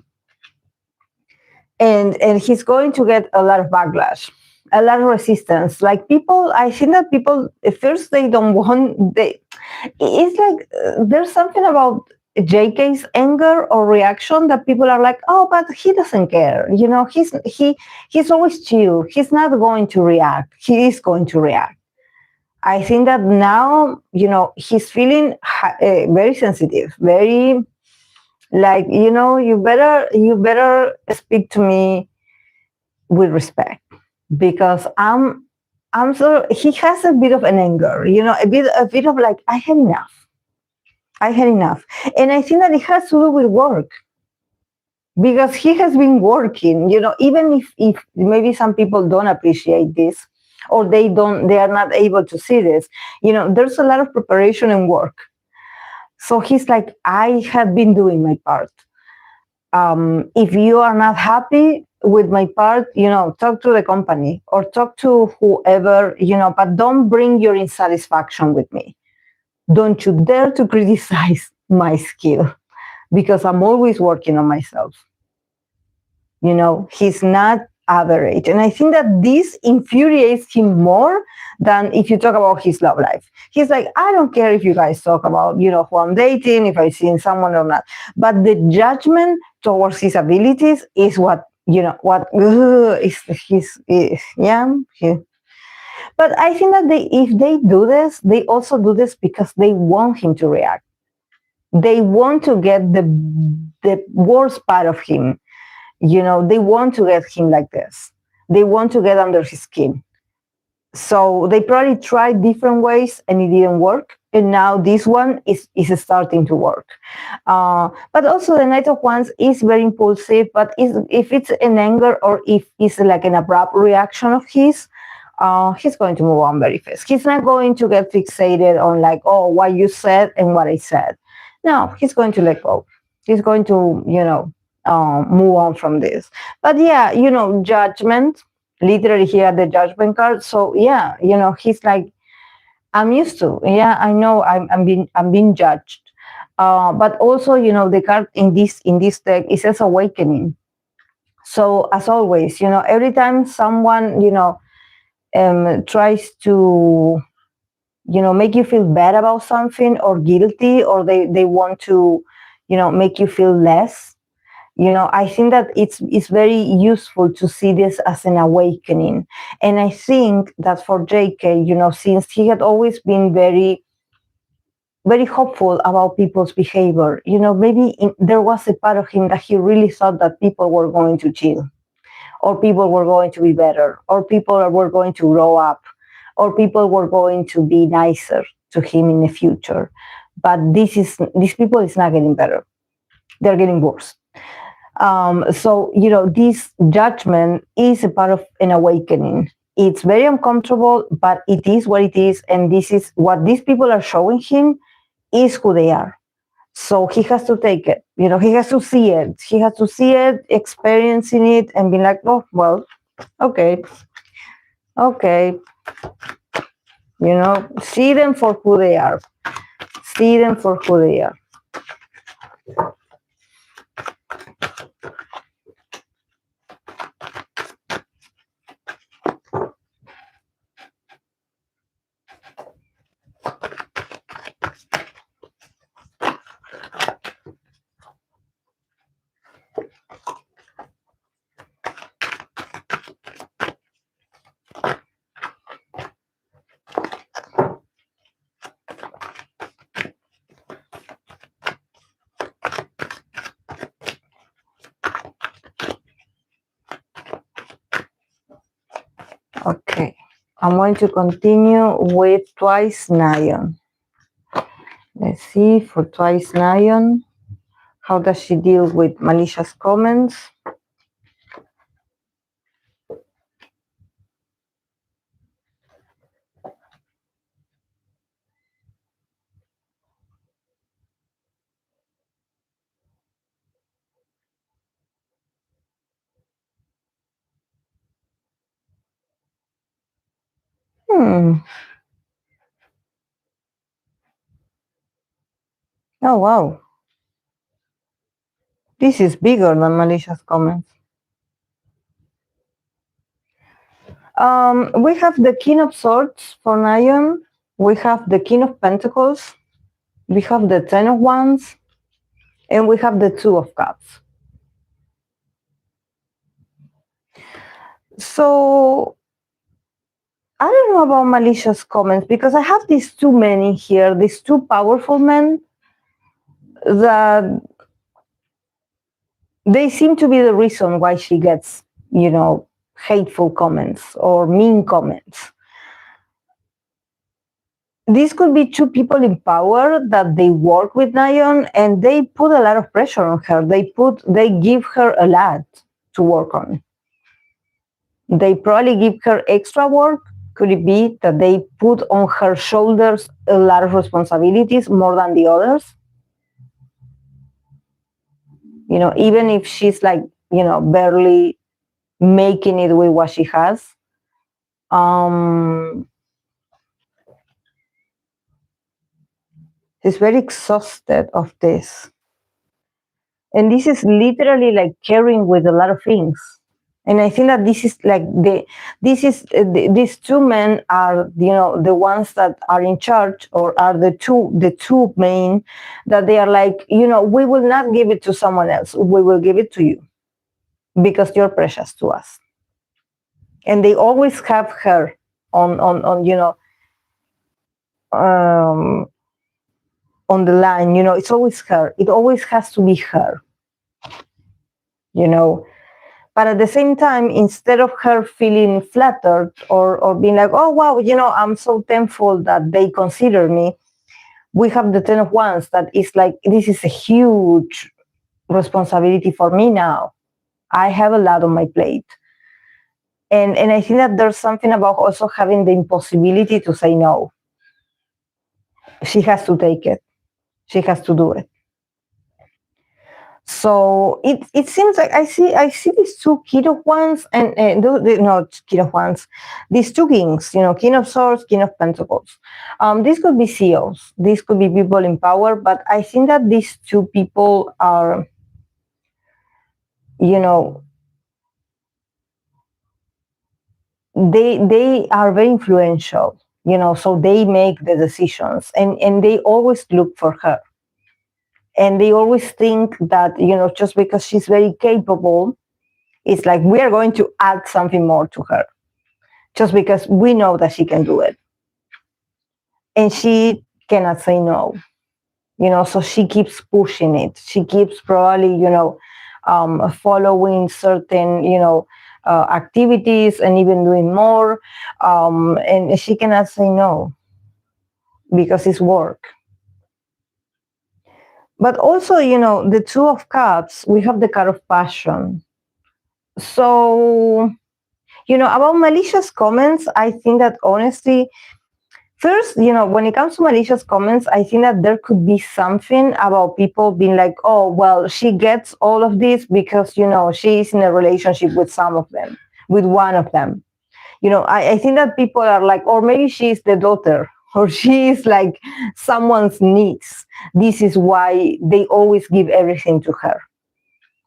he's going to get a lot of backlash, a lot of resistance. Like people, I think that people, at first they don't want, it's like there's something about JK's anger or reaction that people are like, oh, but he doesn't care. He's always chill. He's not going to react. He is going to react. I think that now, he's feeling very sensitive, very like, you better speak to me with respect, because he has a bit of an anger, a bit of like, I had enough. And I think that it has to do with work, because he has been working, even if maybe some people don't appreciate this, or they are not able to see this, there's a lot of preparation and work. So he's like, I have been doing my part. if you are not happy with my part, talk to the company or talk to whoever, but don't bring your insatisfaction with me. Don't you dare to criticize my skill because I'm always working on myself. He's not average. And I think that this infuriates him more than if you talk about his love life. He's like, I don't care if you guys talk about, who I'm dating, if I've seen someone or not. But the judgment towards his abilities is what, is his, yeah. But I think that if they do this, they also do this because they want him to react. They want to get the worst part of him. They want to get him like this. They want to get under his skin. So they probably tried different ways and it didn't work. And now this one is starting to work. But also the Knight of Wands is very impulsive, but if it's an anger or if it's like an abrupt reaction of his, he's going to move on very fast. He's not going to get fixated on like, oh, what you said and what I said. No, he's going to let go. He's going to, move on from this. But yeah, judgment. Literally, he had the judgment card. So yeah, he's like, I'm used to. Yeah, I know I'm being judged. But also, the card in this deck, it says awakening. So as always, every time someone, tries to, make you feel bad about something or guilty, or they want to, make you feel less. I think that it's very useful to see this as an awakening. And I think that for JK, since he had always been very, very hopeful about people's behavior, maybe there was a part of him that he really thought that people were going to chill, or people were going to be better, or people were going to grow up, or people were going to be nicer to him in the future. But these people is not getting better. They're getting worse. So, this judgment is a part of an awakening. It's very uncomfortable, but it is what it is. And this is what these people are showing him is who they are. So he has to take it. He has to see it. He has to see it, experiencing it, and be like, oh, well, okay. See them for who they are. See them for who they are. Okay, I'm going to continue with Twice Nayeon. Let's see, for Twice Nayeon, how does she deal with malicious comments? Oh, wow. This is bigger than malicious comments. We have the King of Swords for Nayeon. We have the King of Pentacles. We have the Ten of Wands. And we have the Two of Cups. So, I don't know about malicious comments because I have these two men in here, these two powerful men that they seem to be the reason why she gets, hateful comments or mean comments. These could be two people in power that they work with Nayeon and they put a lot of pressure on her. They give her a lot to work on. They probably give her extra work. Could it be that they put on her shoulders a lot of responsibilities more than the others? even if she's like, barely making it with what she has. She's very exhausted of this. And this is literally like carrying with a lot of things. And I think that this is like these two men are, the ones that are in charge, or are the two main, that they are like, we will not give it to someone else. We will give it to you because you're precious to us. And they always have her on on the line. It's always her. It always has to be her. But at the same time, instead of her feeling flattered or being like, oh wow, I'm so thankful that they consider me, we have the 10 of Wands that is like, this is a huge responsibility for me now. I have a lot on my plate. And I think that there's something about also having the impossibility to say no. She has to take it. She has to do it. So it seems like I see these two King of Wands and not King of Wands, these two kings, King of Swords, King of Pentacles. These could be CEOs, these could be people in power, but I think that these two people are, they are very influential, so they make the decisions, and they always look for her. And they always think that, just because she's very capable, it's like we are going to add something more to her, just because we know that she can do it. And she cannot say no, so she keeps pushing it. She keeps probably, following certain, activities and even doing more. And she cannot say no because it's work. But also, the Two of Cups, we have the card of passion. So, about malicious comments, I think that honestly, first, when it comes to malicious comments, I think that there could be something about people being like, oh, well, she gets all of this because, she's in a relationship with some of them, with one of them. I think that people are like, or maybe she's the daughter, or she is like someone's niece. This is why they always give everything to her.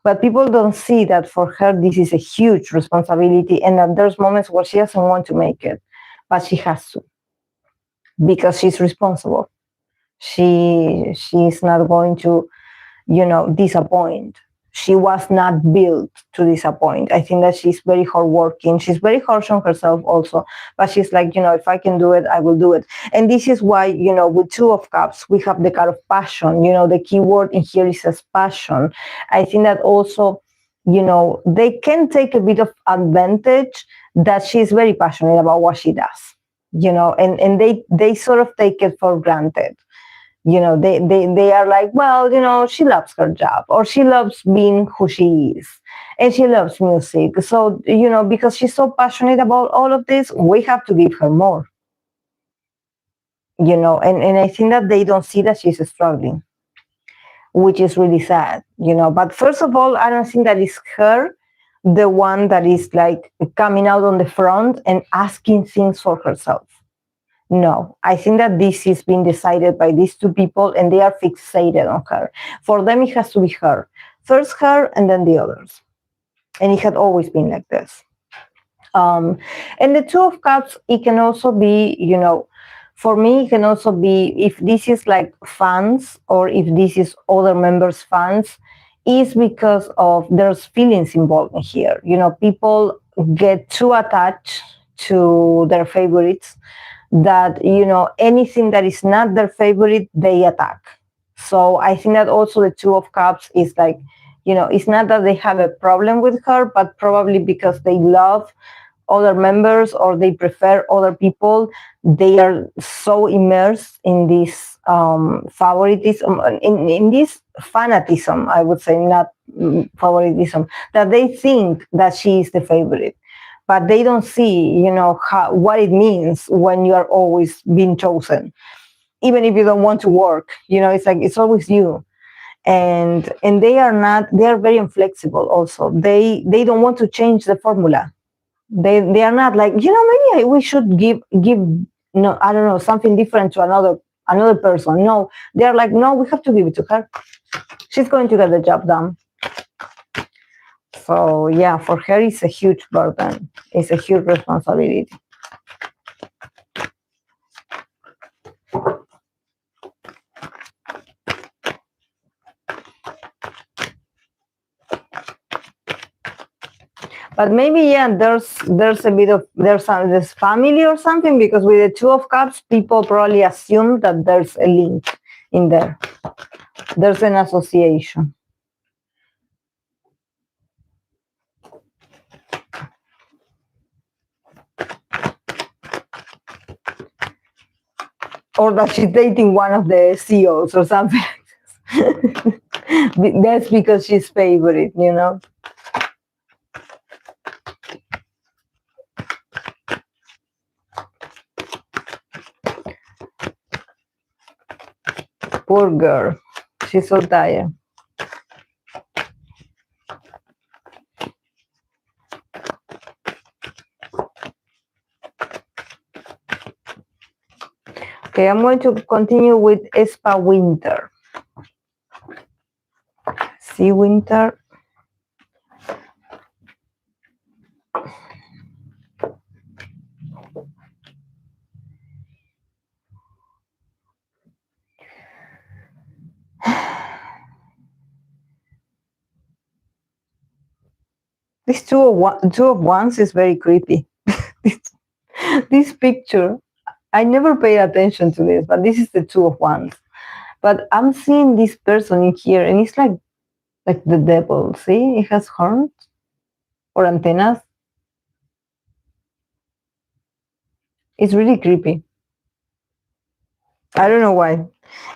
But people don't see that for her, this is a huge responsibility, and that there's moments where she doesn't want to make it, but she has to, because she's responsible. She's not going to, disappoint. She was not built to disappoint. I think that she's very hardworking. She's very harsh on herself also, but she's like, if I can do it, I will do it. And this is why, with Two of Cups, we have the card of passion. The key word in here is says passion. I think that also, they can take a bit of advantage that she's very passionate about what she does, and they sort of take it for granted. They are like, well, she loves her job, or she loves being who she is, and she loves music. So, because she's so passionate about all of this, we have to give her more. And I think that they don't see that she's struggling, which is really sad, But first of all, I don't think that it's her, the one that is like coming out on the front and asking things for herself. No, I think that this is being decided by these two people, and they are fixated on her. For them, it has to be her. First her, and then the others. And it had always been like this. And the Two of Cups, it can also be, for me, it can also be, if this is like fans, or if this is other members' fans, is because of there's feelings involved in here. People get too attached to their favorites, that anything that is not their favorite, they attack. So I think that also the Two of Cups is like, it's not that they have a problem with her, but probably because they love other members, or they prefer other people, they are so immersed in this favoritism, in this fanatism, I would say, not favoritism, that they think that she is the favorite. But they don't see, what it means when you are always being chosen, even if you don't want to work. It's like, it's always you. and they are very inflexible also. They don't want to change the formula. They are not like, maybe we should give no, I don't know, something different to another person. No, they are like, no, we have to give it to her. She's going to get the job done. So yeah, for her it's a huge burden. It's a huge responsibility. But maybe, yeah, there's a bit of this family or something, because with the Two of Cups, people probably assume that there's a link in there. There's an association. Or that she's dating one of the CEOs or something. That's because she's favorite, Poor girl. She's so tired. Okay, I'm going to continue with aespa Winter. See Winter. This two of wands is very creepy. This picture, I never paid attention to this, but this is the Two of Wands. But I'm seeing this person in here, and it's like the devil. See, it has horns or antennas. It's really creepy. I don't know why.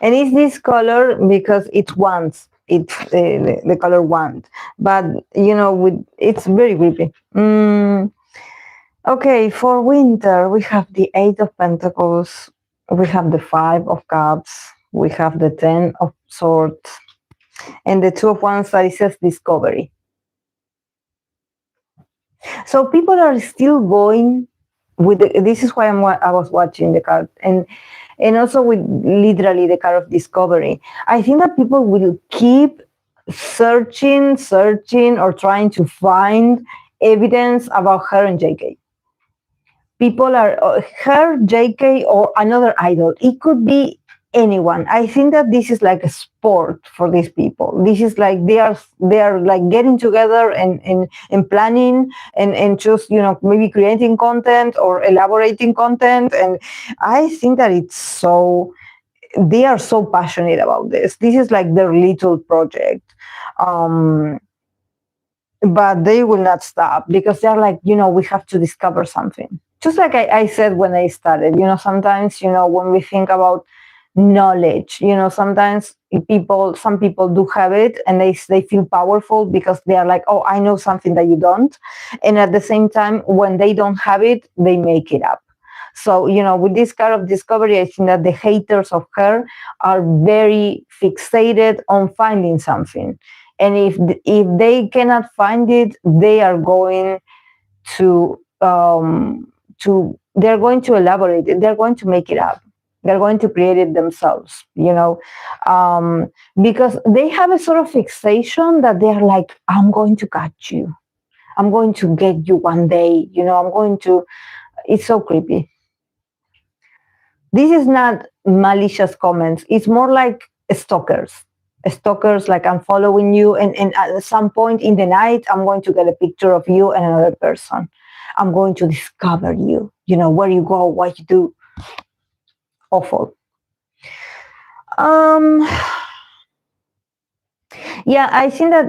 And it's this color because it's wands. It's the color wand. But it's very creepy. Okay, for Winter, we have the Eight of Pentacles, we have the Five of Cups, we have the Ten of Swords, and the Two of Wands that it says discovery. So people are still going with this is why I was watching the card, and also with literally the card of discovery. I think that people will keep searching, or trying to find evidence about her and JK. People are her, JK, or another idol. It could be anyone. I think that this is like a sport for these people. This is like they are like getting together and planning and just maybe creating content or elaborating content. And I think that they are so passionate about this. This is like their little project. But they will not stop because they're like, we have to discover something. Just like I said when I started, sometimes, when we think about knowledge, sometimes some people do have it and they feel powerful because they are like, oh, I know something that you don't. And at the same time, when they don't have it, they make it up. So, with this kind of discovery, I think that the haters of her are very fixated on finding something. And if they cannot find it, they are going to they're going to elaborate it. They're going to make it up. They're going to create it themselves, because they have a sort of fixation that they're like, I'm going to catch you. I'm going to get you one day. It's so creepy. This is not malicious comments. It's more like stalkers. Stalkers, like, I'm following you, and at some point in the night, I'm going to get a picture of you and another person. I'm going to discover you, where you go, what you do. Awful. Yeah, I think that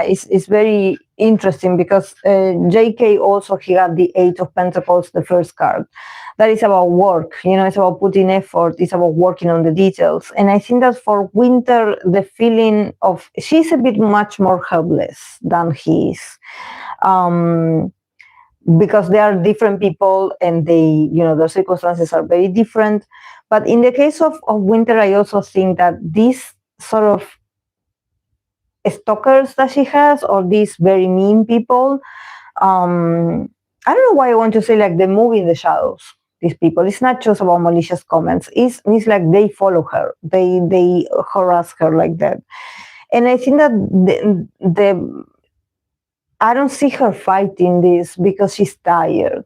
it's very interesting because JK also, he got the Eight of Pentacles, the first card. That is about work, it's about putting effort, it's about working on the details. And I think that for Winter, the feeling of she's a bit much more helpless than he is. Because they are different people and they, their circumstances are very different. But in the case of Winter, I also think that this sort of stalkers that she has, or these very mean people. I don't know why I want to say like they move in the shadows. These people. It's not just about malicious comments. It's like they follow her. They harass her like that. And I think that the I don't see her fighting this because she's tired.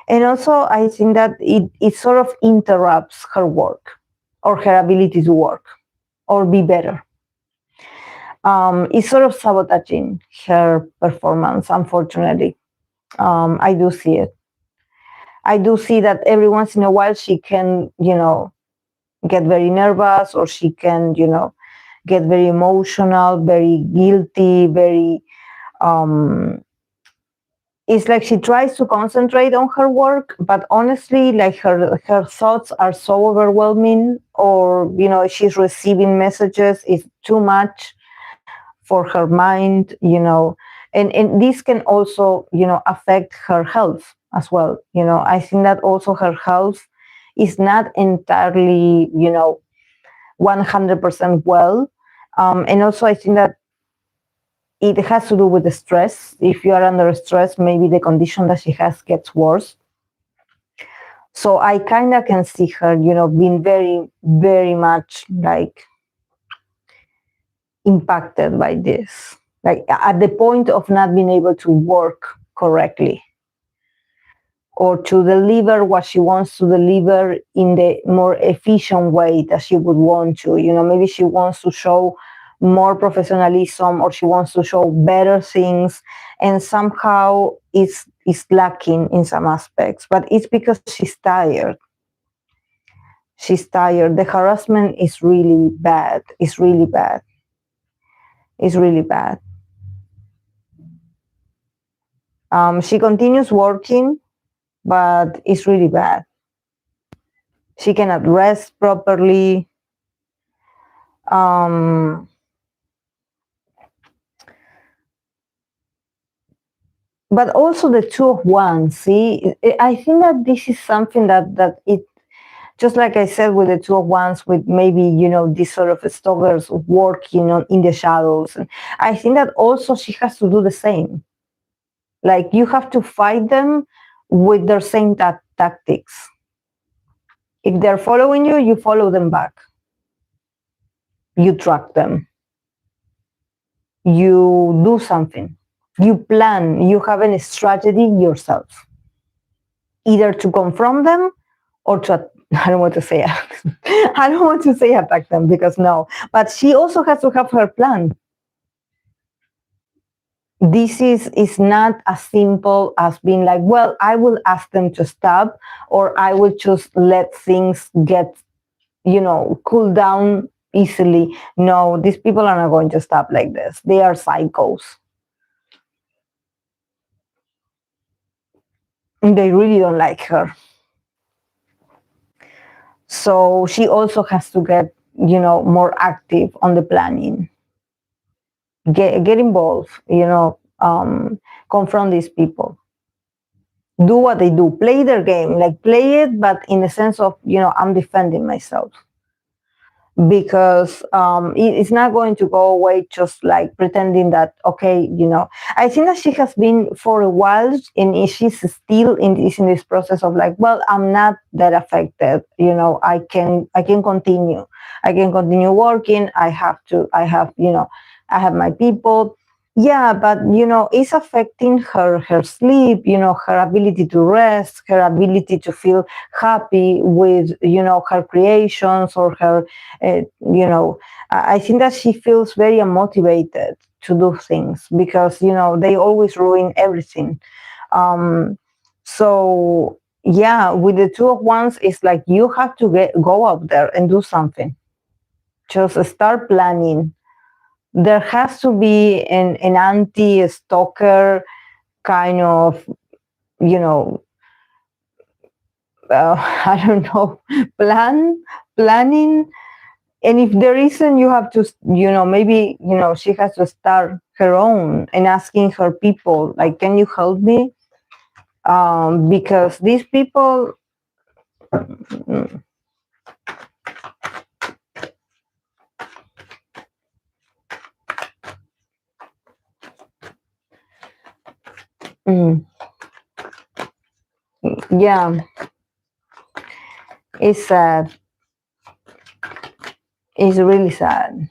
And also I think that it sort of interrupts her work or her ability to work or be better. It's sort of sabotaging her performance, unfortunately. I do see it. I do see that every once in a while she can, get very nervous, or she can, get very emotional, very guilty, very it's like she tries to concentrate on her work, but honestly, like her thoughts are so overwhelming, or she's receiving messages, it's too much for her mind, and this can also, affect her health as well. I think that also her health is not entirely, 100% well. And also I think that it has to do with the stress. If you are under stress, maybe the condition that she has gets worse. So I kind of can see her, being very, very much like impacted by this, like at the point of not being able to work correctly or to deliver what she wants to deliver in the more efficient way that she would want to. Maybe she wants to show more professionalism, or she wants to show better things, and somehow it's lacking in some aspects, but it's because she's tired. She's tired. The harassment is really bad. It's really bad. It's really bad. She continues working, but it's really bad. She cannot rest properly. But also the two of wands. See, I think that this is something that it, just like I said with the two of wands, with maybe these sort of stalkers working on in the shadows. And I think that also she has to do the same. Like you have to fight them with their same tactics. If they're following you, you follow them back. You track them. You do something. You plan. You have a strategy yourself. Either to confront them or to, I don't want to say I don't want to say attack them, because no. But she also has to have her plan. This is not as simple as being like, well, I will ask them to stop, or I will just let things get, cool down easily. No, these people are not going to stop like this. They are psychos. They really don't like her. So she also has to get, more active on the planning. Get involved, confront these people. Do what they do. Play their game, like play it, but in the sense of, I'm defending myself. Because it's not going to go away just like pretending that, okay, I think that she has been for a while, and she's still in this process of like, well, I'm not that affected, I can continue working. I have I have my people. Yeah, but it's affecting her sleep, her ability to rest, her ability to feel happy with her creations, or her I think that she feels very unmotivated to do things, because they always ruin everything. So yeah, with the two of wands, it's like you have to go out there and do something. Just start planning. There has to be an anti-stalker kind of, I don't know, planning. And if there isn't, you have to, maybe, she has to start her own and asking her people, like, can you help me? Because these people, Mm. Yeah, it's sad. It's really sad.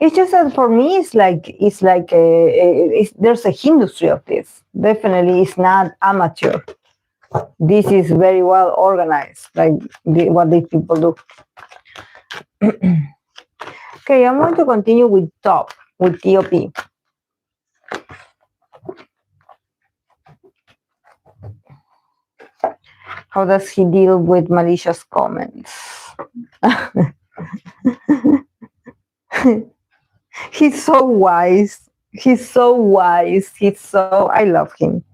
It's just that for me, there's a industry of this. Definitely, it's not amateur. This is very well organized, like what these people do. Okay, I'm going to continue with T.O.P, with T.O.P. How does he deal with malicious comments? He's so wise. He's so wise. I love him.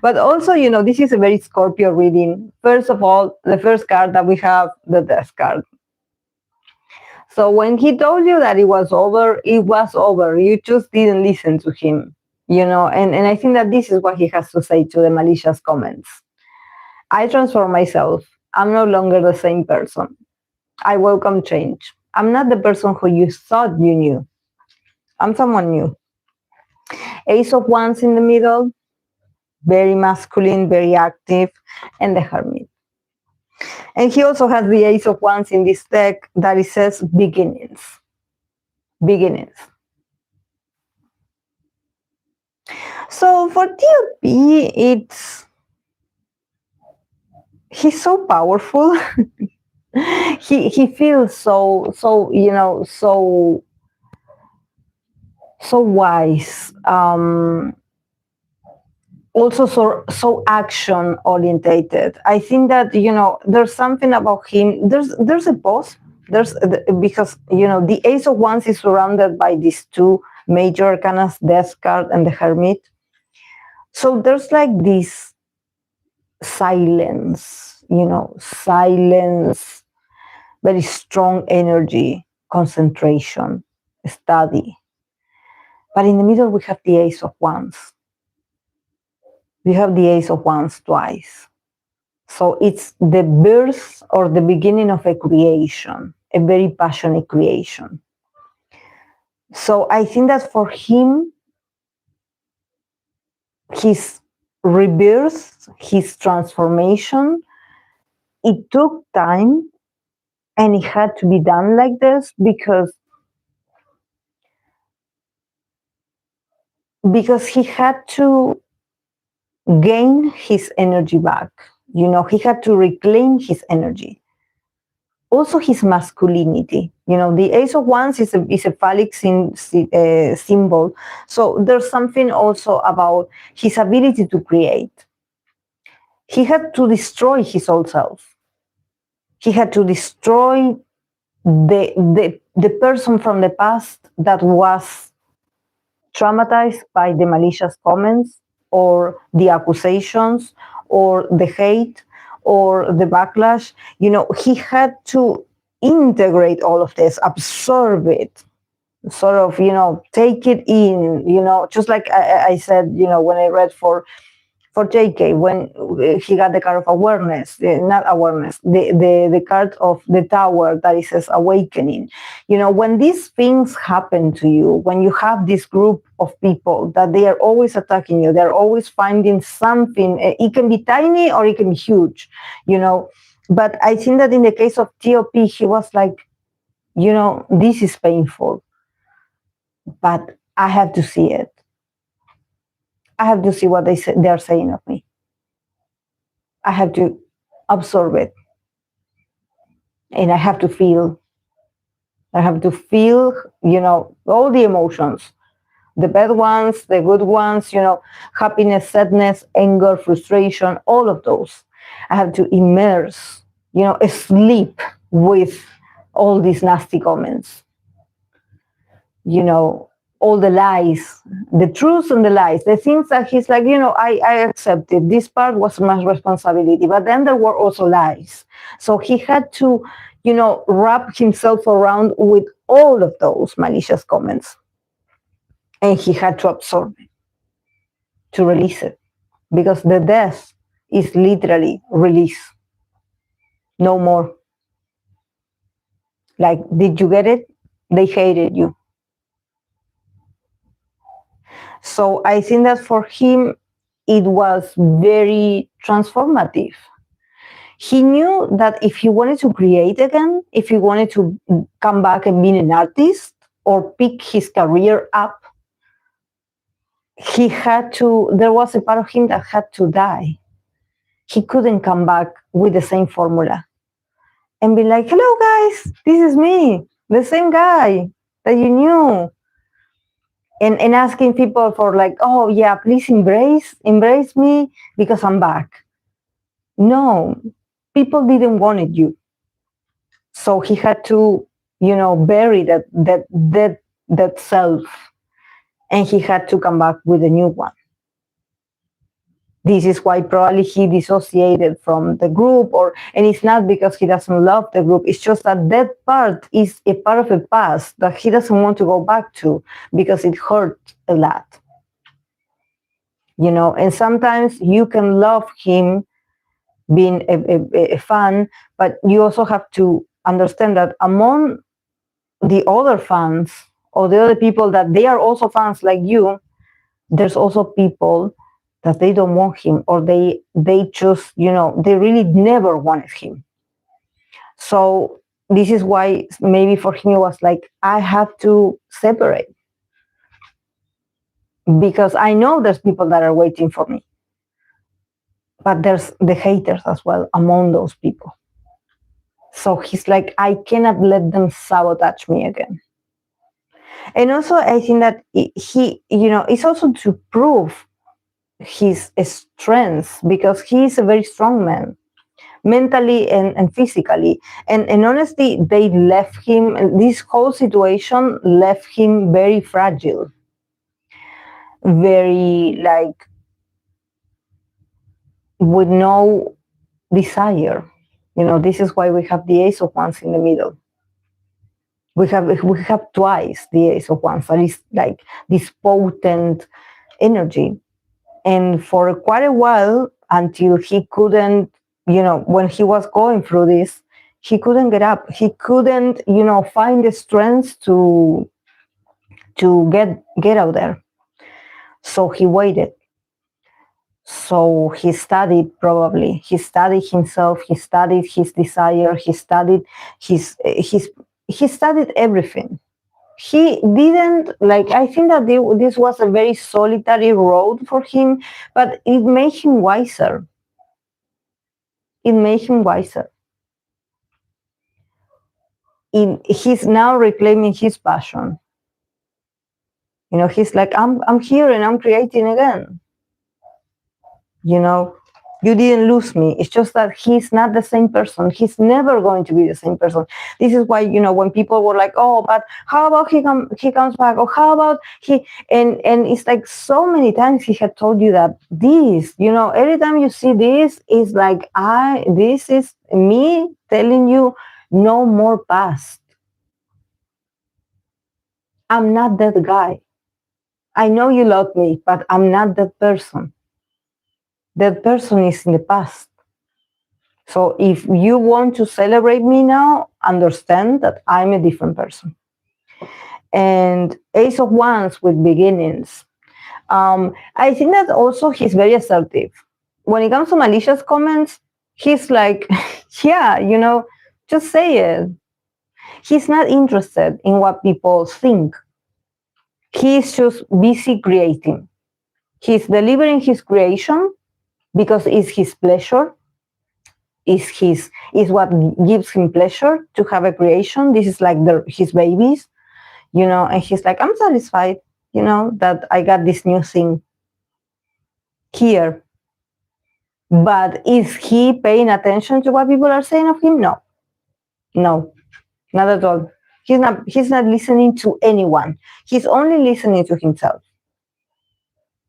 But also, this is a very Scorpio reading. First of all, the first card that we have, the Death card. So when he told you that it was over, it was over. You just didn't listen to him, and I think that this is what he has to say to the malicious comments. I transform myself. I'm no longer the same person. I welcome change. I'm not the person who you thought you knew. I'm someone new. Ace of Wands in the middle, very masculine, very active, and the Hermit. And he also has the Ace of Wands in this deck that it says beginnings. Beginnings. So for T.O.P, he's so powerful. he feels so wise. Also so action orientated. I think that there's something about him. There's a pause. Because the Ace of Wands is surrounded by these two major arcanas, Death card and the Hermit. So there's like this silence, very strong energy, concentration, study. But in the middle, we have the Ace of Wands. We have the Ace of Wands twice. So it's the birth or the beginning of a creation, a very passionate creation. So I think that for him, his rebirth, his transformation, it took time and it had to be done like this because he had to gain his energy back. He had to reclaim his energy. Also his masculinity. The Ace of Wands is a phallic symbol. So there's something also about his ability to create. He had to destroy his old self. He had to destroy the person from the past that was traumatized by the malicious comments or the accusations or the hate or the backlash. He had to integrate all of this, absorb it, sort of, take it in, just like I said, when I read for JK, when he got the card of awareness, not awareness, the card of the tower that it says awakening. When these things happen to you, when you have this group of people that they are always attacking you, they're always finding something, it can be tiny or it can be huge, But I think that in the case of T.O.P, he was like, this is painful, but I have to see it. I have to see what they are saying of me. I have to absorb it. And I have to feel. I have to feel, all the emotions, the bad ones, the good ones, happiness, sadness, anger, frustration, all of those. I have to immerse, sleep with all these nasty comments. All the lies, the truths and the lies, the things that he's like, I accepted. This part was my responsibility, but then there were also lies. So he had to, wrap himself around with all of those malicious comments. And he had to absorb it, to release it. Because the death is literally release. No more. Like, did you get it? They hated you. So I think that for him, it was very transformative. He knew that if he wanted to create again, if he wanted to come back and be an artist or pick his career up, he had to, there was a part of him that had to die. He couldn't come back with the same formula and be like, hello guys, this is me, the same guy that you knew. And asking people for like, oh yeah, please embrace me because I'm back. No, people didn't want you. So he had to, bury that self, and he had to come back with a new one. This is why probably he dissociated from the group, and it's not because he doesn't love the group. It's just that that part is a part of the past that he doesn't want to go back to because it hurt a lot. And sometimes you can love him being a fan, but you also have to understand that among the other fans or the other people that they are also fans like you, there's also people that they don't want him, or they just, they really never wanted him. So this is why maybe for him it was like, I have to separate because I know there's people that are waiting for me, but there's the haters as well among those people. So he's like, I cannot let them sabotage me again. And also I think that he, it's also to prove his strengths, because he is a very strong man, mentally and physically. And honestly, they left him, this whole situation left him very fragile, very like with no desire. This is why we have the Ace of Wands in the middle. We have twice the Ace of Wands, that is like this potent energy. And for quite a while, until he couldn't, when he was going through this, he couldn't get up. He couldn't, find the strength to get out there. So he waited. So he studied, probably. He studied himself. He studied his desire. He studied he studied everything. He didn't, like, I think that this was a very solitary road for him, but it made him wiser. It made him wiser. He's now reclaiming his passion. He's like, I'm here and I'm creating again. You didn't lose me. It's just that he's not the same person. He's never going to be the same person. This is why, when people were like, oh, but how about he comes back? Or how about and it's like so many times he had told you that this, every time you see this, is like, this is me telling you no more past. I'm not that guy. I know you love me, but I'm not that person. That person is in the past. So if you want to celebrate me now, understand that I'm a different person. And Ace of Wands with beginnings. I think that also he's very assertive. When it comes to malicious comments, he's like, yeah, just say it. He's not interested in what people think. He's just busy creating. He's delivering his creation because it's his pleasure. Is what gives him pleasure to have a creation. This is like his babies, and he's like, I'm satisfied, that I got this new thing here. But is he paying attention to what people are saying of him? No, not at all. He's not listening to anyone. He's only listening to himself.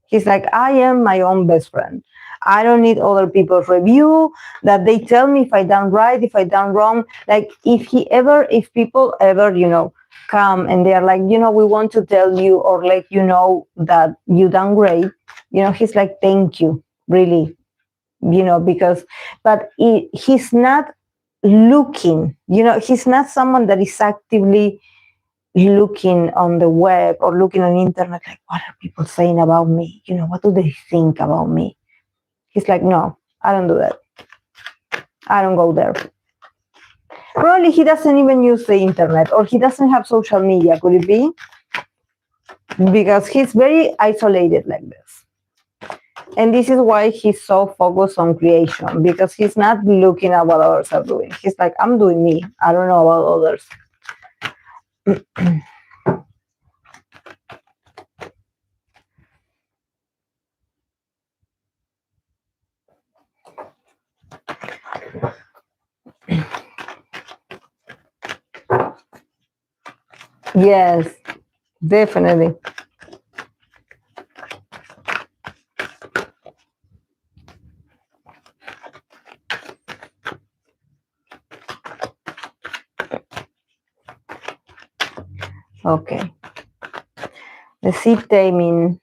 He's like, I am my own best friend. I don't need other people's review, that they tell me if I done right, if I done wrong. Like, if people ever, come and they're like, we want to tell you or let you know that you done great, he's like, thank you, really, because, but he's not looking, he's not someone that is actively looking on the web or looking on internet, like, what are people saying about me? What do they think about me? He's like, no, I don't do that. I don't go there. Probably he doesn't even use the internet, or he doesn't have social media. Could it be? Because he's very isolated like this. And this is why he's so focused on creation, because he's not looking at what others are doing. He's like, I'm doing me. I don't know about others. Yes, definitely. Okay. Let's see Taemin.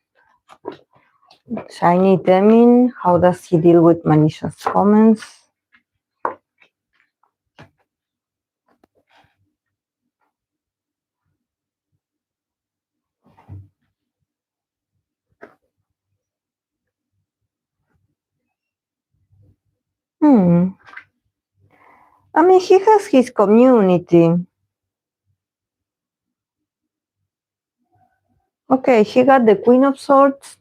Shinee Taemin, how does he deal with Manisha's comments? I mean, he has his community. Okay, he got the Queen of Swords,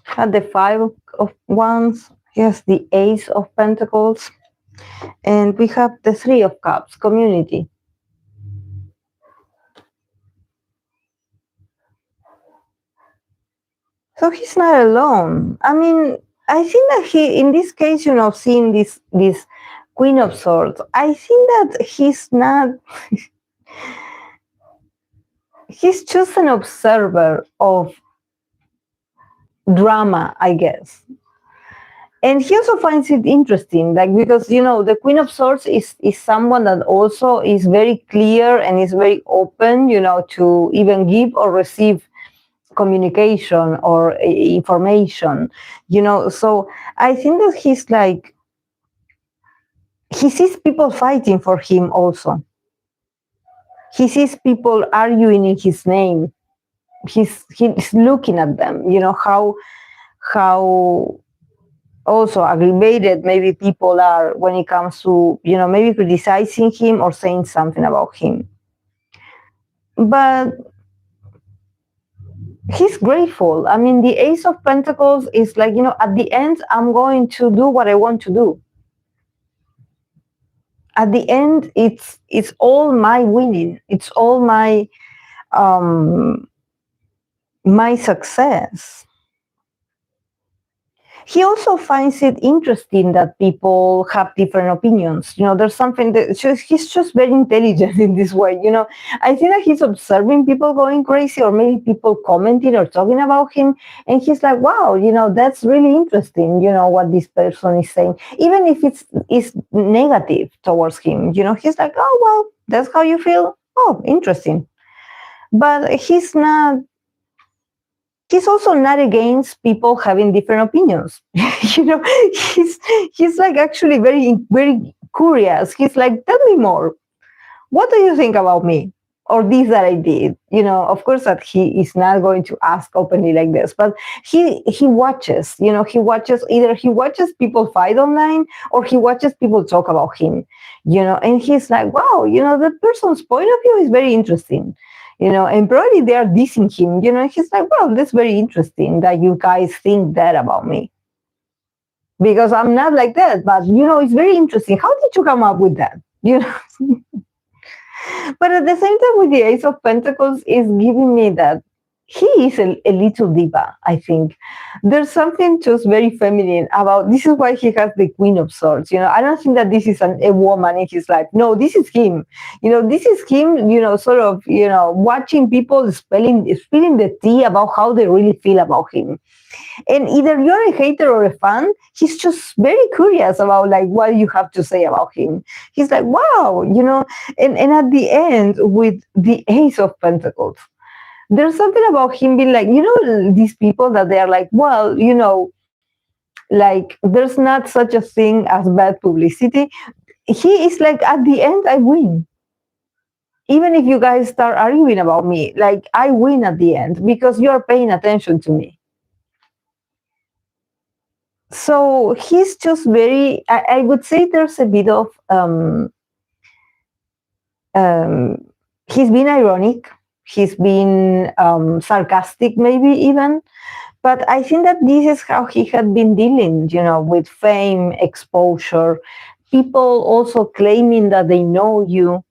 had the Five of Wands, he has the Ace of Pentacles, and we have the Three of Cups, community. So he's not alone. I mean, I think that he, in this case, seeing this Queen of Swords, I think that he's not, he's just an observer of drama, I guess. And he also finds it interesting, like, because, the Queen of Swords is someone that also is very clear and is very open, to even give or receive communication or information, so I think that he's like, he sees people fighting for him also. He sees people arguing in his name. He's looking at them, how also aggravated maybe people are when it comes to, maybe criticizing him or saying something about him. But he's grateful. I mean, the Ace of Pentacles is like, at the end, I'm going to do what I want to do. At the end, it's all my winning. It's all my my success. He also finds it interesting that people have different opinions. There's something that he's just very intelligent in this way. I think that he's observing people going crazy, or maybe people commenting or talking about him. And he's like, wow, that's really interesting, what this person is saying. Even if it's negative towards him, he's like, oh, well, that's how you feel. Oh, interesting. But he's also not against people having different opinions. He's like actually very, very curious. He's like, tell me more. What do you think about me? Or this that I did? Of course that he is not going to ask openly like this, but he watches, he watches, either he watches people fight online or he watches people talk about him, and he's like, wow, that person's point of view is very interesting. And probably they are dissing him, and he's like, well, that's very interesting that you guys think that about me. Because I'm not like that, but, it's very interesting. How did you come up with that? But at the same time, with the Ace of Pentacles is giving me that he is a little diva, I think. There's something just very feminine about, this is why he has the Queen of Swords. I don't think that this is a woman in his life. No, this is him. This is him, sort of, watching people spilling the tea about how they really feel about him. And either you're a hater or a fan, he's just very curious about like what you have to say about him. He's like, wow, and at the end with the Ace of Pentacles, there's something about him being like, these people that they are like, well, like there's not such a thing as bad publicity. he is like, at the end, I win. Even if you guys start arguing about me, like, I win at the end because you are paying attention to me. So he's just very, I would say there's a bit of, um, he's been ironic, he's been sarcastic, maybe even. But I think that this is how he had been dealing, with fame, exposure, people also claiming that they know you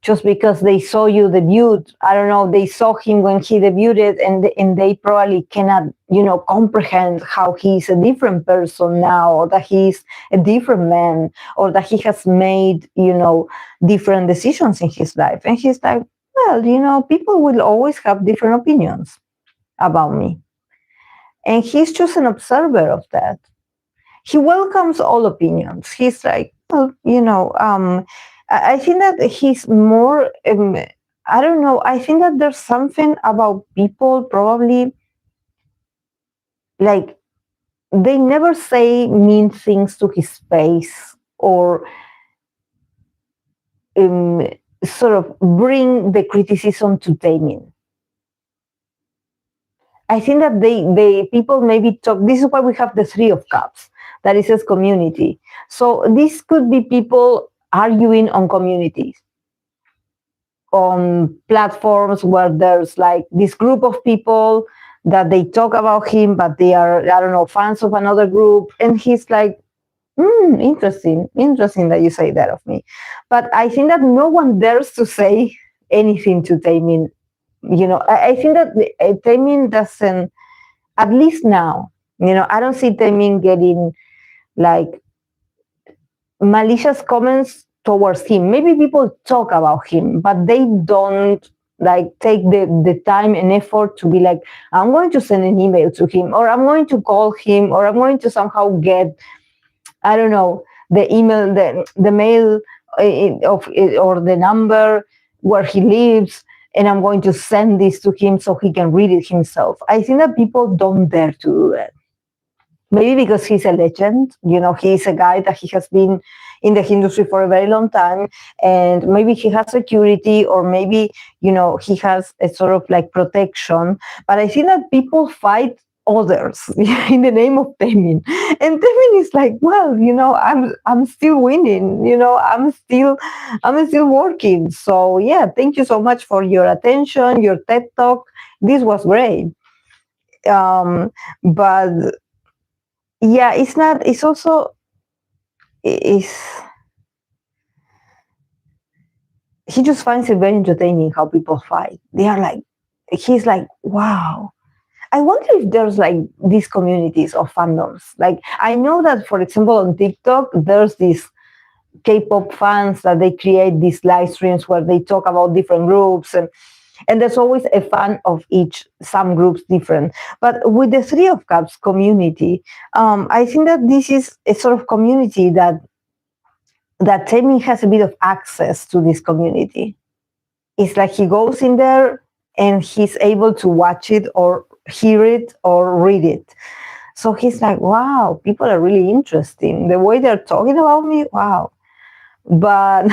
just because they saw you debut. I don't know, they saw him when he debuted, and they probably cannot, comprehend how he's a different person now, or that he's a different man, or that he has made, different decisions in his life. And he's like, well, people will always have different opinions about me. And he's just an observer of that. He welcomes all opinions. He's like, well, I think that he's more, I don't know, I think that there's something about people probably, like, they never say mean things to his face, or sort of bring the criticism to Taemin. I think that they people maybe talk. This is why we have the Three of Cups, that is his community. So this could be people arguing on communities, on platforms where there's like this group of people that they talk about him, but they are, I don't know, fans of another group. And he's like, interesting that you say that of me. But I think that no one dares to say anything to Taemin. I think that Taemin doesn't, at least now, I don't see Taemin getting like malicious comments towards him. Maybe people talk about him, but they don't like take the time and effort to be like, I'm going to send an email to him, or I'm going to call him, or I'm going to somehow get, I don't know, the email, the mail of or the number where he lives, and I'm going to send this to him so he can read it himself. I think that people don't dare to do that. Maybe because he's a legend, he's a guy that he has been in the industry for a very long time, and maybe he has security, or maybe, he has a sort of like protection. But I think that people fight others in the name of Taemin. And Taemin is like, well, I'm still winning, I'm still working. So yeah, thank you so much for your attention, your TED Talk. This was great. But yeah, it's also, he just finds it very entertaining how people fight. They are like, he's like, wow. I wonder if there's like these communities of fandoms. Like, I know that, for example, on TikTok, there's these K-pop fans that they create these live streams where they talk about different groups, and there's always a fan of each, some groups different. But with the Three of Cups community, I think that this is a sort of community that Taemin has a bit of access to this community. It's like he goes in there and he's able to watch it, or hear it, or read it. So he's like, wow, people are really interesting. The way they're talking about me, wow. But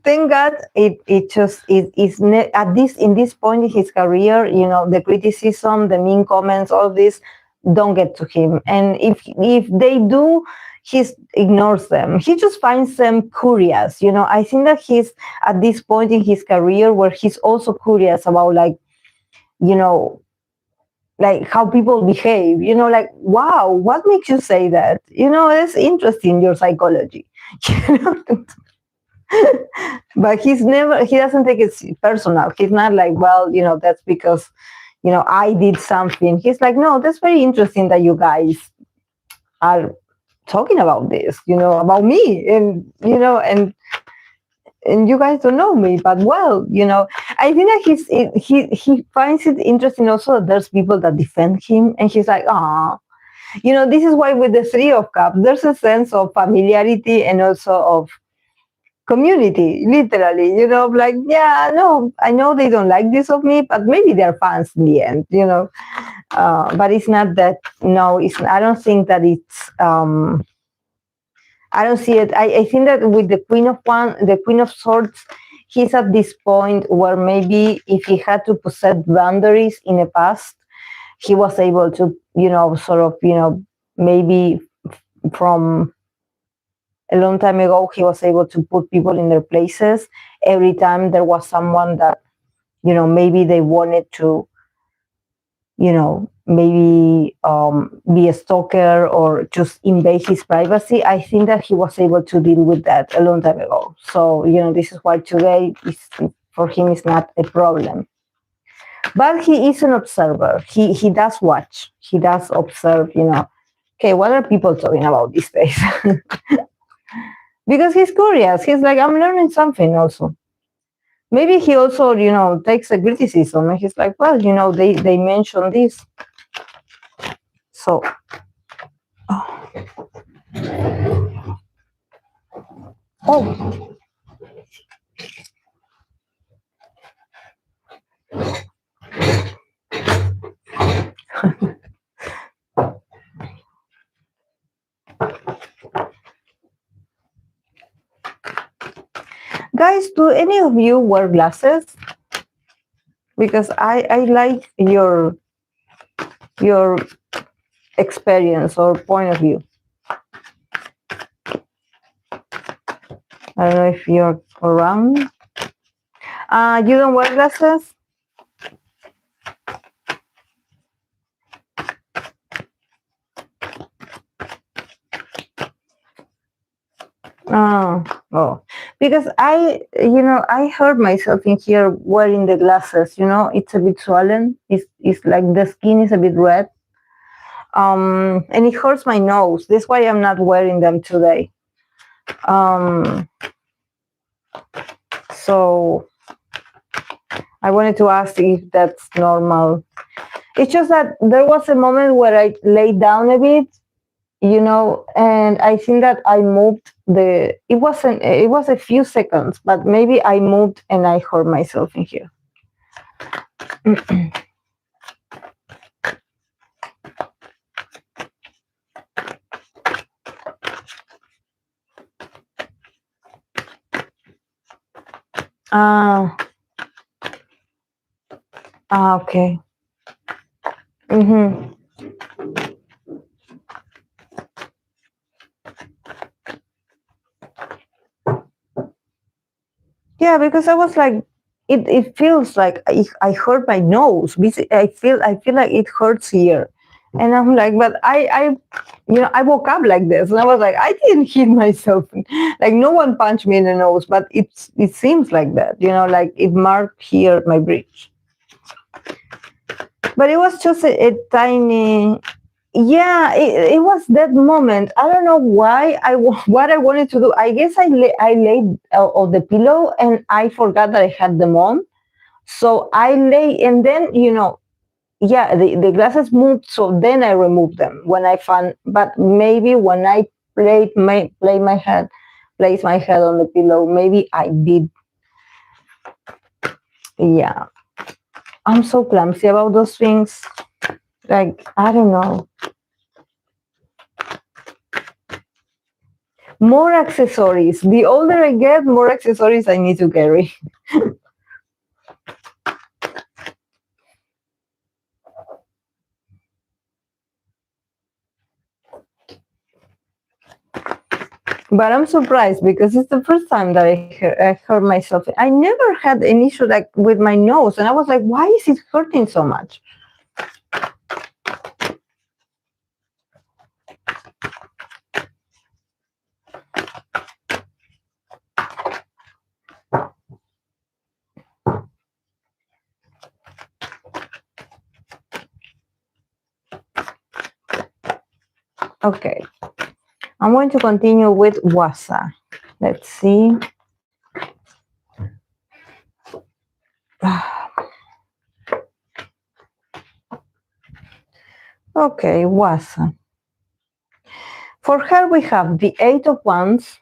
thank God it just is in this point in his career, the criticism, the mean comments, all this don't get to him. And if they do, he ignores them. He just finds them curious. I think that he's at this point in his career where he's also curious about, like, like how people behave, like, wow, what makes you say that? It's interesting, your psychology. But he doesn't take it personal. He's not like, well, that's because, I did something. He's like, no, that's very interesting that you guys are talking about this, about me, and, and you guys don't know me, but well, I think that he finds it interesting also that there's people that defend him, and he's like, ah, this is why with the Three of Cups, there's a sense of familiarity and also of community, literally, like, yeah, no, I know they don't like this of me, but maybe they're fans in the end, but it's not that, no, I don't think that it's, I don't see it. I think that with the Queen of Swords, he's at this point where maybe if he had to set boundaries in the past, he was able to, sort of, maybe from a long time ago, he was able to put people in their places. Every time there was someone that, maybe they wanted to, maybe be a stalker or just invade his privacy. I think that he was able to deal with that a long time ago. So, this is why today for him is not a problem. But he is an observer. He does watch. He does observe, okay, what are people talking about these days? Because he's curious. He's like, I'm learning something also. Maybe he also, takes a criticism and he's like, well, they mentioned this. So, oh. Guys, do any of you wear glasses? Because I like your experience or point of view. I don't know if you're around. You don't wear glasses? Oh, because I heard myself in here wearing the glasses. It's a bit swollen. It's like the skin is a bit red. And it hurts my nose. That's why I'm not wearing them today. So I wanted to ask if that's normal. It's just that there was a moment where I laid down a bit, and I think that I moved it was a few seconds, but maybe I moved and I hurt myself in here. Okay. Mm-hmm. Yeah, because I was like, it feels like I hurt my nose. I feel like it hurts here, and I'm like, but I woke up like this, and I was like, I didn't hit myself. Like no one punched me in the nose, but it seems like that, like it marked here my bridge. But it was just a tiny. Yeah, it was that moment. I don't know why what I wanted to do. I guess I laid on the pillow and I forgot that I had them on. So I lay and then yeah, the glasses moved. So then I removed them when I found. But maybe when I placed my head on the pillow, maybe I did. Yeah, I'm so clumsy about those things. Like I don't know. More accessories. The older I get, more accessories I need to carry. But I'm surprised because it's the first time that I hurt myself. I never had an issue like with my nose, and I was like, why is it hurting so much? Okay, I'm going to continue with Hwasa. Let's see. Okay, Hwasa. For her, we have the 8 of Wands,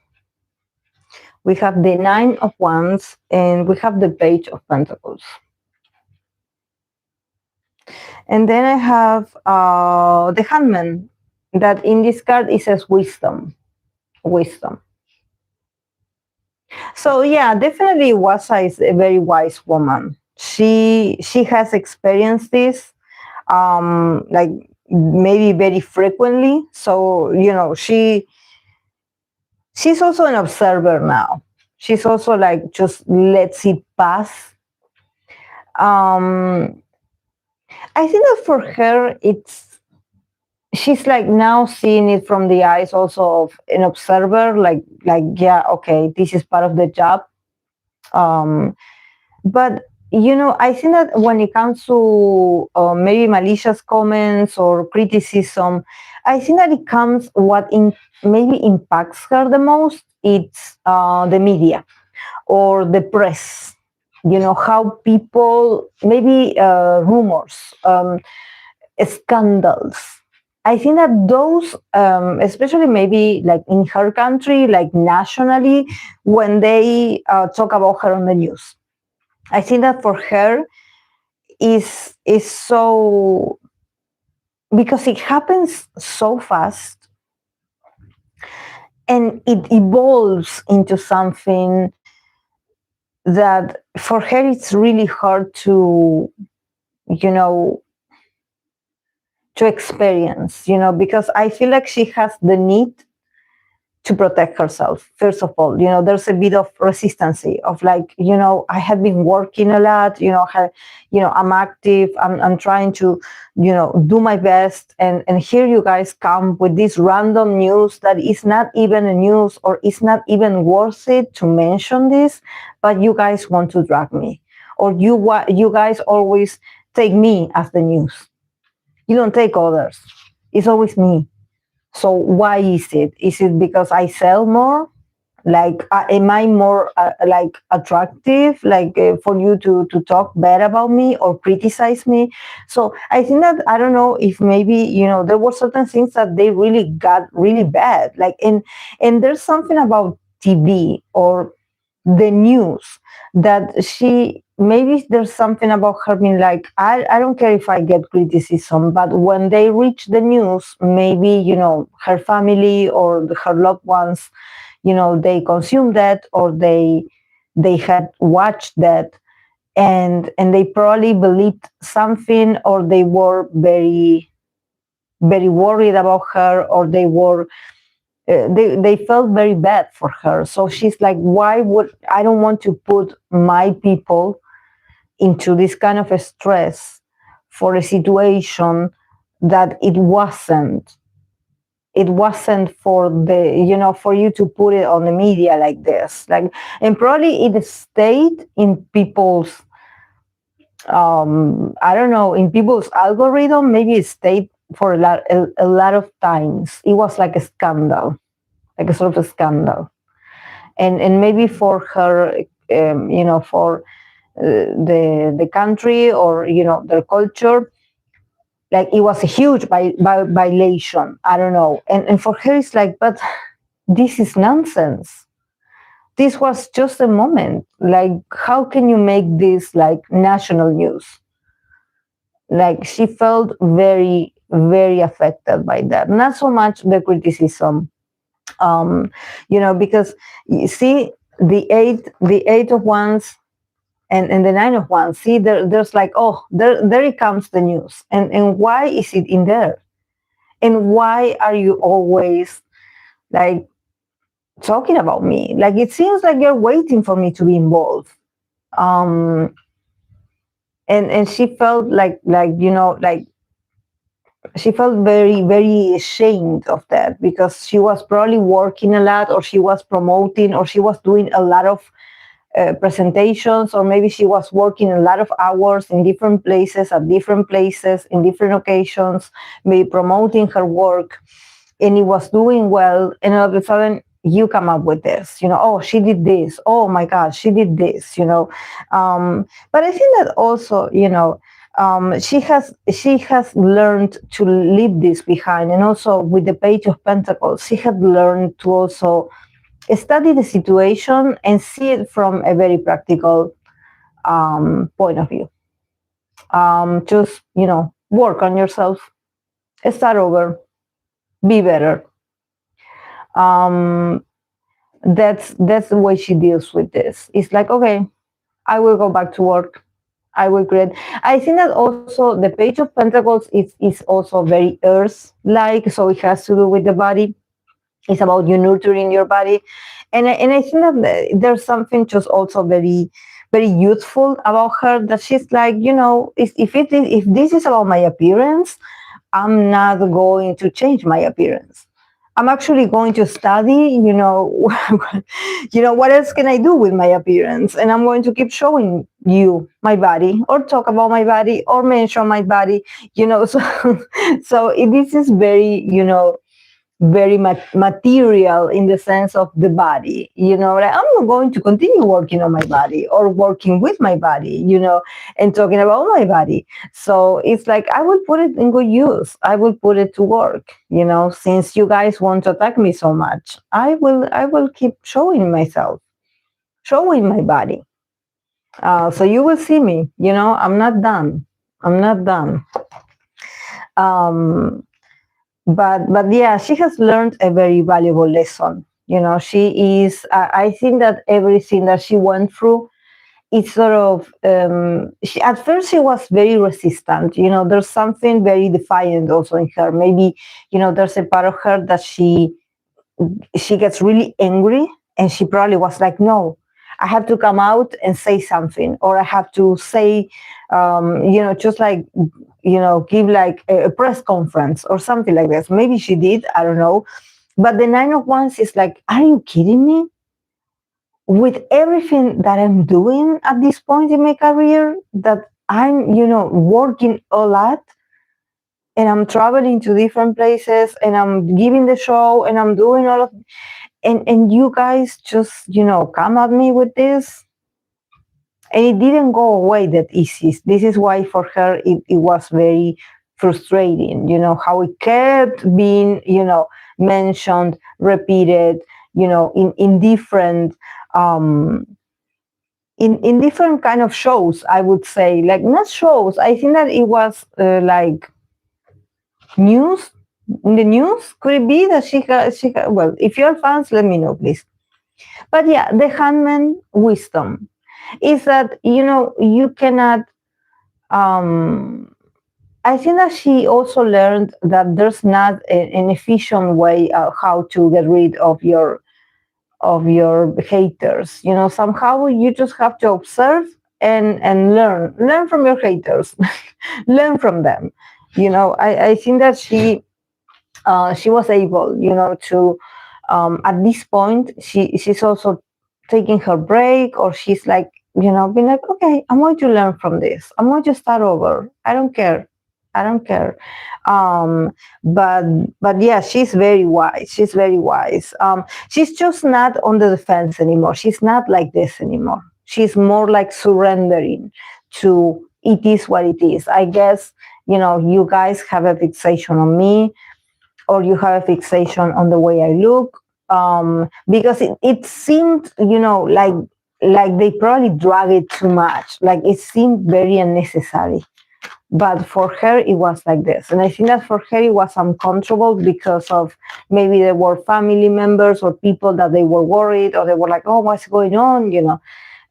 we have the 9 of Wands, and we have the Page of Pentacles. And then I have the Hangman, that in this card it says wisdom. wisdom. So yeah, definitely Hwasa is a very wise woman. She has experienced this, like maybe very frequently. So she's also an observer now. She's also like just lets it pass. Um, I think that for her, she's like now seeing it from the eyes also of an observer. Like yeah, okay, this is part of the job. Um, but I think that when it comes to maybe malicious comments or criticism, I think that it comes maybe impacts her the most. It's the media or the press. How people, maybe rumors, scandals. I think that those, especially maybe like in her country, like nationally, when they talk about her on the news, I think that for her is so, because it happens so fast and it evolves into something that for her it's really hard you know to experience, because I feel like she has the need to protect herself. First of all, there's a bit of resistance of like, I have been working a lot, I'm active, I'm trying to, do my best. And here you guys come with this random news that is not even a news, or it's not even worth it to mention this, but you guys want to drag me, or you guys always take me as the news. You don't take others. It's always me. So why is it? Is it because I sell more? Like, am I more like attractive? Like for you to talk bad about me or criticize me? So I think that, I don't know if maybe there were certain things that they really got really bad. Like, and there's something about TV or the news that maybe there's something about her being like, I don't care if I get criticism, but when they reach the news, maybe her family or her loved ones, they consume that, or they had watched that, and they probably believed something, or they were very very worried about her, or they felt very bad for her. So she's like, why would I don't want to put my people into this kind of a stress for a situation that it wasn't for for you to put it on the media like this. Like, and probably it stayed in people's I don't know, in people's algorithm. Maybe it stayed for a lot of times. It was like a scandal, like a sort of a scandal. And maybe for her, for the country, or their culture, like it was a huge violation. I don't know. And for her, it's like, but this is nonsense. This was just a moment. Like, how can you make this like national news? Like, she felt very, very affected by that. Not so much the criticism, because you see the eight of wands and the nine of wands. See, there's like, oh, there it comes the news, and why is it in there, and why are you always like talking about me? Like, it seems like you're waiting for me to be involved. um and she felt like like she felt very, very ashamed of that, because she was probably working a lot, or she was promoting, or she was doing a lot of presentations, or maybe she was working a lot of hours in different places, at different places, in different occasions, maybe promoting her work, and it was doing well, and all of a sudden you come up with this, oh, she did this, oh my god, she did this, but I think that also, she has learned to leave this behind, and also with the Page of Pentacles, she had learned to also study the situation and see it from a very practical point of view. Just work on yourself, start over, be better. That's the way she deals with this. It's like, okay, I will go back to work. I will create. I think that also the Page of Pentacles is also very Earth-like, so it has to do with the body. It's about you nurturing your body, and I think that there's something just also very youthful about her. That she's like, if this is about my appearance, I'm not going to change my appearance. I'm actually going to study, what else can I do with my appearance? And I'm going to keep showing you my body or talk about my body or mention my body, so, this is very, very material in the sense of the body, like I'm not going to continue working on my body or working with my body, and talking about my body. So it's like I will put it in good use. I will put it to work, since you guys want to attack me so much. I will keep showing myself, showing my body. So you will see me, I'm not done. I'm not done. But yeah, she has learned a very valuable lesson. She is. I think that everything that she went through, it's sort of. At first, she was very resistant. There's something very defiant also in her. Maybe there's a part of her that she gets really angry, and she probably was like, no, I have to come out and say something, or I have to say, just like, give like a press conference or something like this. Maybe she did, I don't know. But the Nine of Wands is like, are you kidding me? With everything that I'm doing at this point in my career, that I'm, working a lot, and I'm traveling to different places, and I'm giving the show, and I'm doing all of, and you guys just, come at me with this. And it didn't go away that easy. This is why for her it was very frustrating, how it kept being, mentioned, repeated, in different in different kind of shows, I would say. Like, not shows, I think that it was like news. In the news, could it be that well, if you're fans, let me know, please. But yeah, the Handman wisdom is that, you cannot, I think that she also learned that there's not an efficient way how to get rid of your haters. Somehow you just have to observe and learn from your haters, learn from them. I think that she was able, to, at this point, she's also taking her break, or she's like, being like, okay, I'm going to learn from this. I'm going to start over. I don't care. I don't care. But yeah, she's very wise. She's very wise. She's just not on the defense anymore. She's not like this anymore. She's more like surrendering to it is what it is. I guess, you guys have a fixation on me, or you have a fixation on the way I look, because it seemed, like they probably drag it too much. Like, it seemed very unnecessary. But for her, it was like this. And I think that for her, it was uncomfortable because of maybe there were family members or people that they were worried, or they were like, oh, what's going on,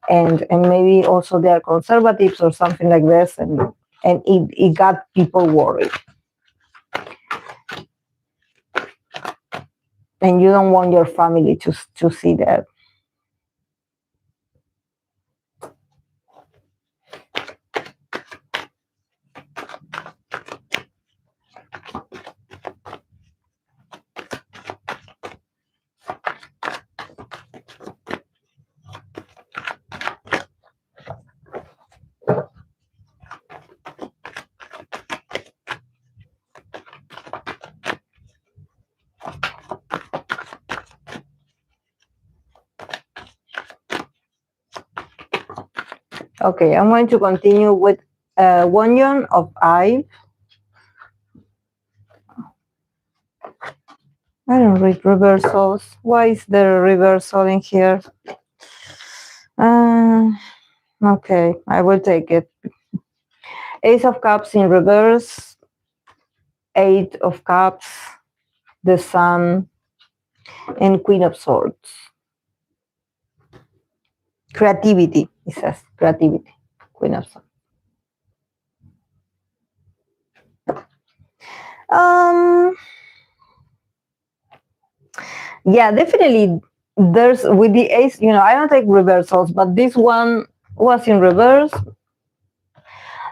and maybe also they are conservatives or something like this. And it got people worried. And you don't want your family to see that. Okay, I'm going to continue with Wonyoung of Ive. I don't read reversals. Why is there a reversal in here? Okay, I will take it. Ace of Cups in reverse, Eight of Cups, the Sun, And Queen of Swords. Creativity, it says. Creativity. Queen of Swords. Yeah, definitely. There's with the ace, I don't take reversals, but this one was in reverse,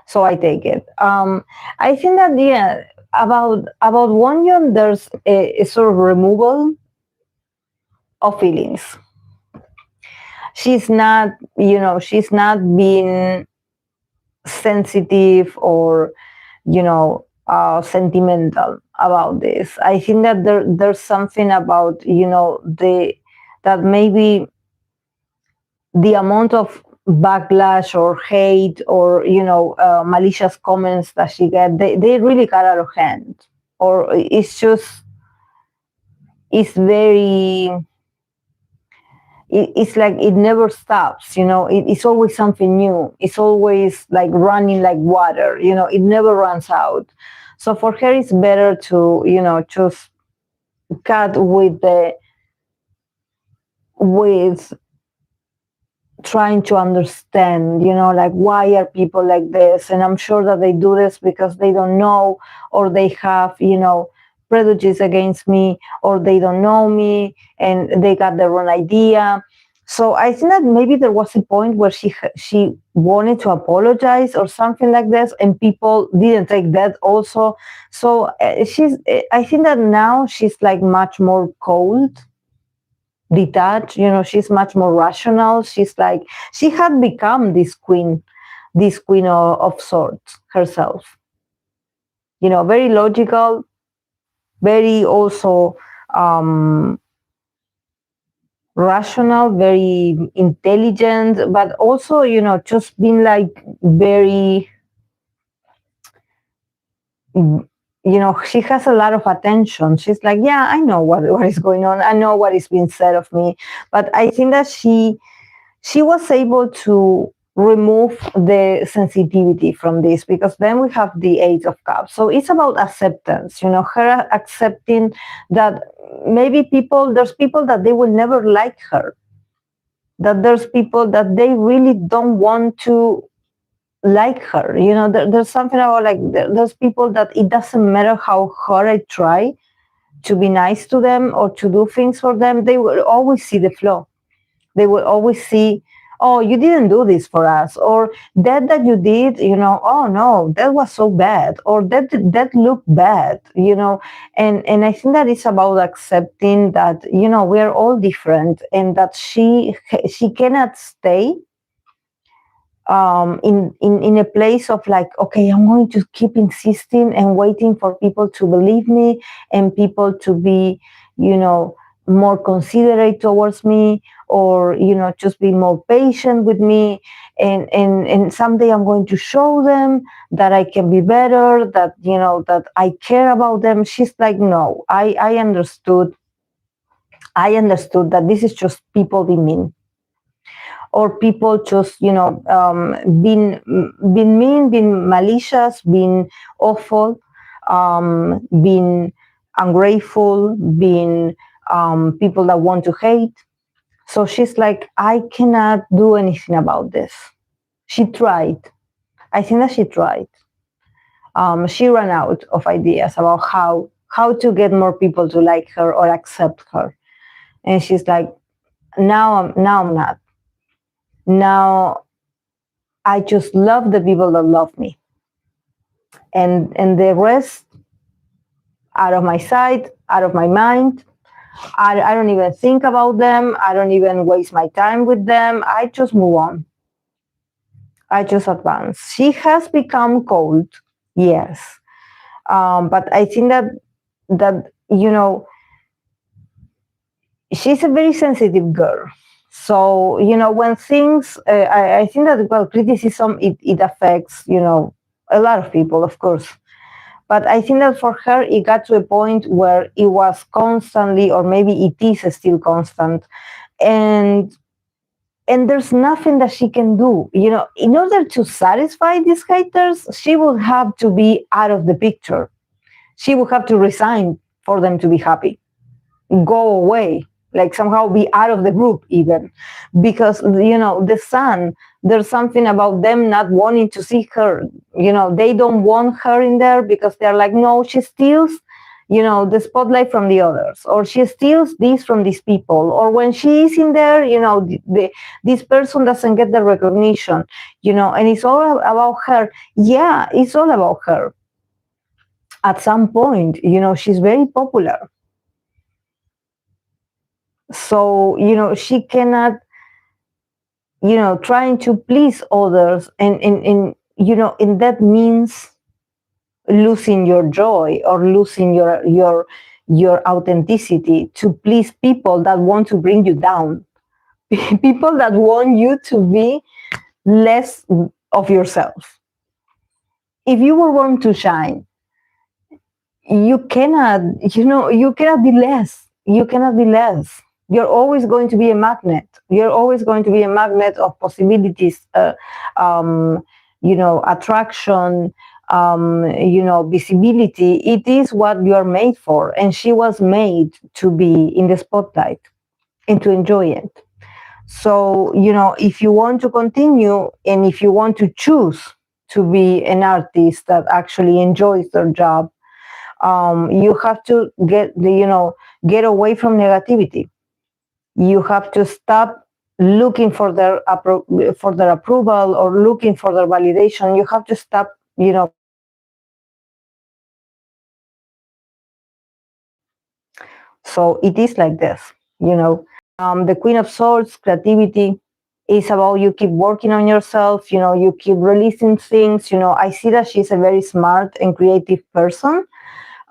so I take it. I think that about Wonyoung, there's a sort of removal of feelings. She's not, she's not being sensitive or, sentimental about this. I think that there's something about, that maybe the amount of backlash or hate or, malicious comments that she get, they really got out of hand. Or it's very, it's like it never stops, it's always something new. It's always like running like water, it never runs out. So for her, it's better to, just cut with trying to understand, like why are people like this? And I'm sure that they do this because they don't know, or they have, prejudice against me, or they don't know me and they got the wrong idea. So I think that maybe there was a point where she wanted to apologize or something like this, and people didn't take that also. So I think that now she's like much more cold, detached, she's much more rational. She's like, she had become this queen of sorts herself, very logical, very also rational, very intelligent, but also, just being like very, she has a lot of attention. She's like, yeah, I know what is going on. I know what is being said of me. But I think that she was able to remove the sensitivity from this, because then we have the Eight of Cups. So it's about acceptance, her accepting that maybe there's people that they will never like her, that there's people that they really don't want to like her. There's something about like there's people that it doesn't matter how hard I try to be nice to them or to do things for them, they will always see the flaw. They will always see, oh, you didn't do this for us, or that you did, oh no, that was so bad, or that looked bad, and I think that it's about accepting that, we are all different, and that she cannot stay in a place of like, okay, I'm going to keep insisting and waiting for people to believe me and people to be, more considerate towards me, or just be more patient with me, and someday I'm going to show them that I can be better, that that I care about them. She's like, no, I understood that this is just people being mean, or people just being mean, being malicious, being awful, being ungrateful, being people that want to hate. So she's like, I cannot do anything about this. She tried. I think that she tried. She ran out of ideas about how to get more people to like her or accept her, and she's like, now I'm not. Now I just love the people that love me, and the rest, out of my sight, out of my mind. I don't even think about them. I don't even waste my time with them. I just move on. I just advance. She has become cold, yes, but I think that she's a very sensitive girl. So when things, I think that, well, criticism, it affects a lot of people, of course. But I think that for her, it got to a point where it was constantly, or maybe it is still constant, and there's nothing that she can do. In order to satisfy these haters, she would have to be out of the picture. She would have to resign for them to be happy. go away, like somehow be out of the group even, because the son, there's something about them not wanting to see her. They don't want her in there because they're like, no, she steals the spotlight from the others, or she steals this from these people, or when she is in there, this person doesn't get the recognition, and it's all about her. Yeah, it's all about her. At some point, she's very popular, so she cannot, trying to please others, and that means losing your joy or losing your authenticity to please people that want to bring you down, people that want you to be less of yourself. If you were born to shine, you cannot, you cannot be less. You cannot be less. You're always going to be a magnet. You're always going to be a magnet of possibilities, attraction, visibility. It is what you are made for. And she was made to be in the spotlight and to enjoy it. So, if you want to continue and if you want to choose to be an artist that actually enjoys their job, you have to get away from negativity. You have to stop looking for their approval or looking for their validation. You have to stop, so it is like this, the Queen of Swords, creativity, is about you keep working on yourself, you keep releasing things. I see that she's a very smart and creative person.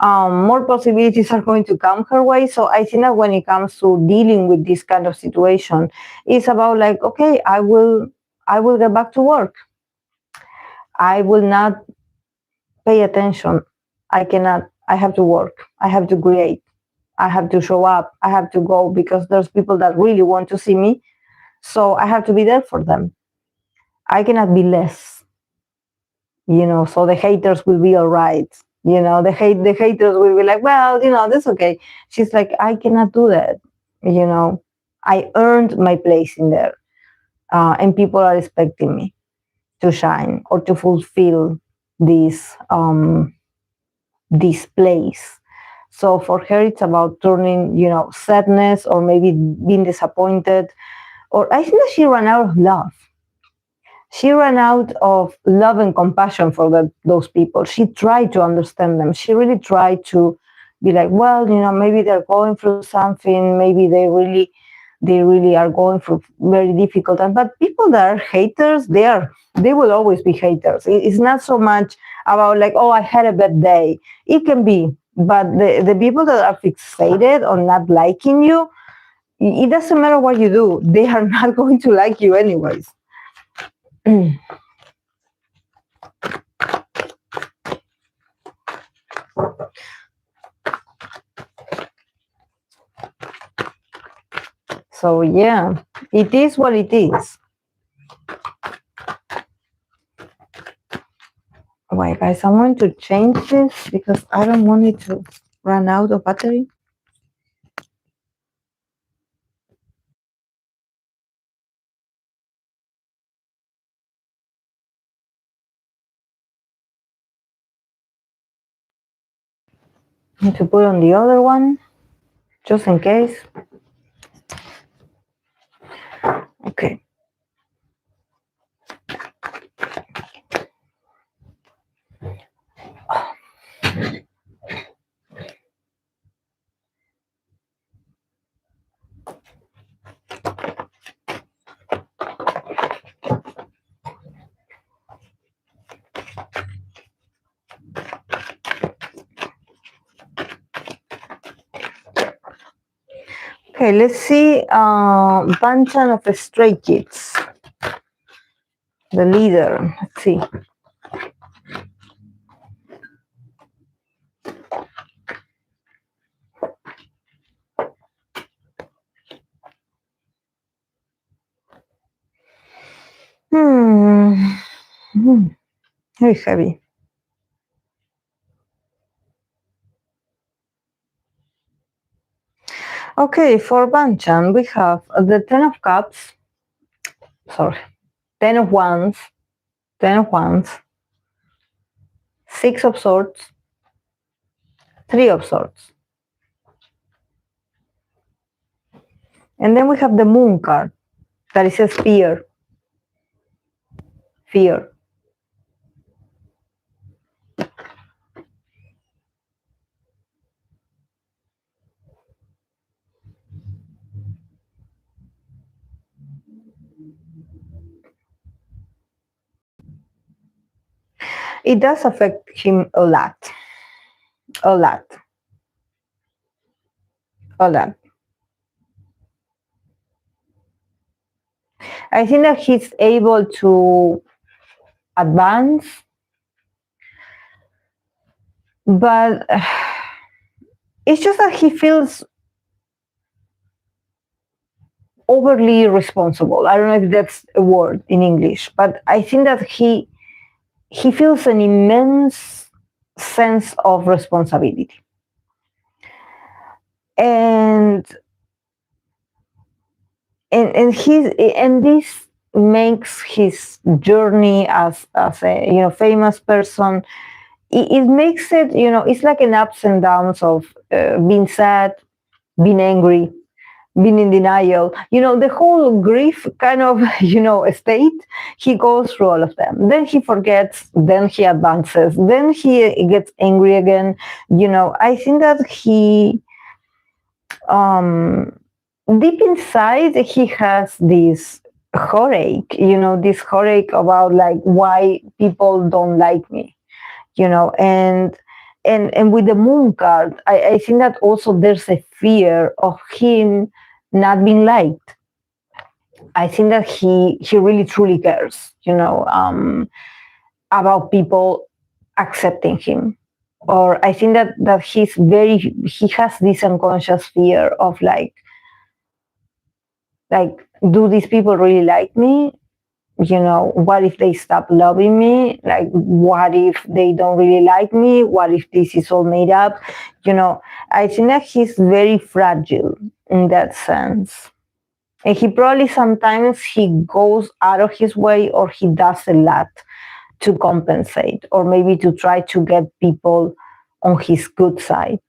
More possibilities are going to come her way. So I think that when it comes to dealing with this kind of situation, it's about like, okay, I will get back to work. I will not pay attention. I have to work. I have to create. I have to show up. I have to go because there's people that really want to see me. So I have to be there for them. I cannot be less, so the haters will be all right. The haters will be like, well, that's okay. She's like, I cannot do that. I earned my place in there, and people are expecting me to shine or to fulfill this place. So for her, it's about turning, sadness or maybe being disappointed, or I think that she ran out of love. She ran out of love and compassion for those people. She tried to understand them. She really tried to be like, well, maybe they're going through something. Maybe they really are going through very difficult times. But people that are haters, they will always be haters. It's not so much about like, oh, I had a bad day. It can be, but the people that are fixated on not liking you, it doesn't matter what you do. They are not going to like you anyways. So yeah, it is what it is. Wait, guys, I'm going to change this because I don't want it to run out of battery. I need to put on the other one, just in case. Okay. Okay, let's see. Bangchan of the Stray Kids, the leader. Let's see. Very heavy. Okay, for Bangchan, we have the Ten of Cups, sorry, Ten of Wands, Ten of Wands, Six of Swords, Three of Swords. And then we have the Moon card, that it says fear. Fear. It does affect him a lot. A lot. A lot. I think that he's able to advance, but it's just that he feels overly responsible. I don't know if that's a word in English, but I think that he feels an immense sense of responsibility. And this makes his journey as a famous person, it makes it, it's like an ups and downs of being sad, being angry, being in denial, the whole grief kind of state. He goes through all of them, then he forgets, then he advances, then he gets angry again. I think that he deep inside he has this heartache, this heartache about like why people don't like me, and with the Moon card, I think that also there's a fear of him not being liked. I think that he really truly cares, about people accepting him. Or I think that he has this unconscious fear of like, do these people really like me? What if they stop loving me? Like, what if they don't really like me? What if this is all made up? I think that he's very fragile in that sense. And he probably sometimes he goes out of his way, or he does a lot to compensate, or maybe to try to get people on his good side.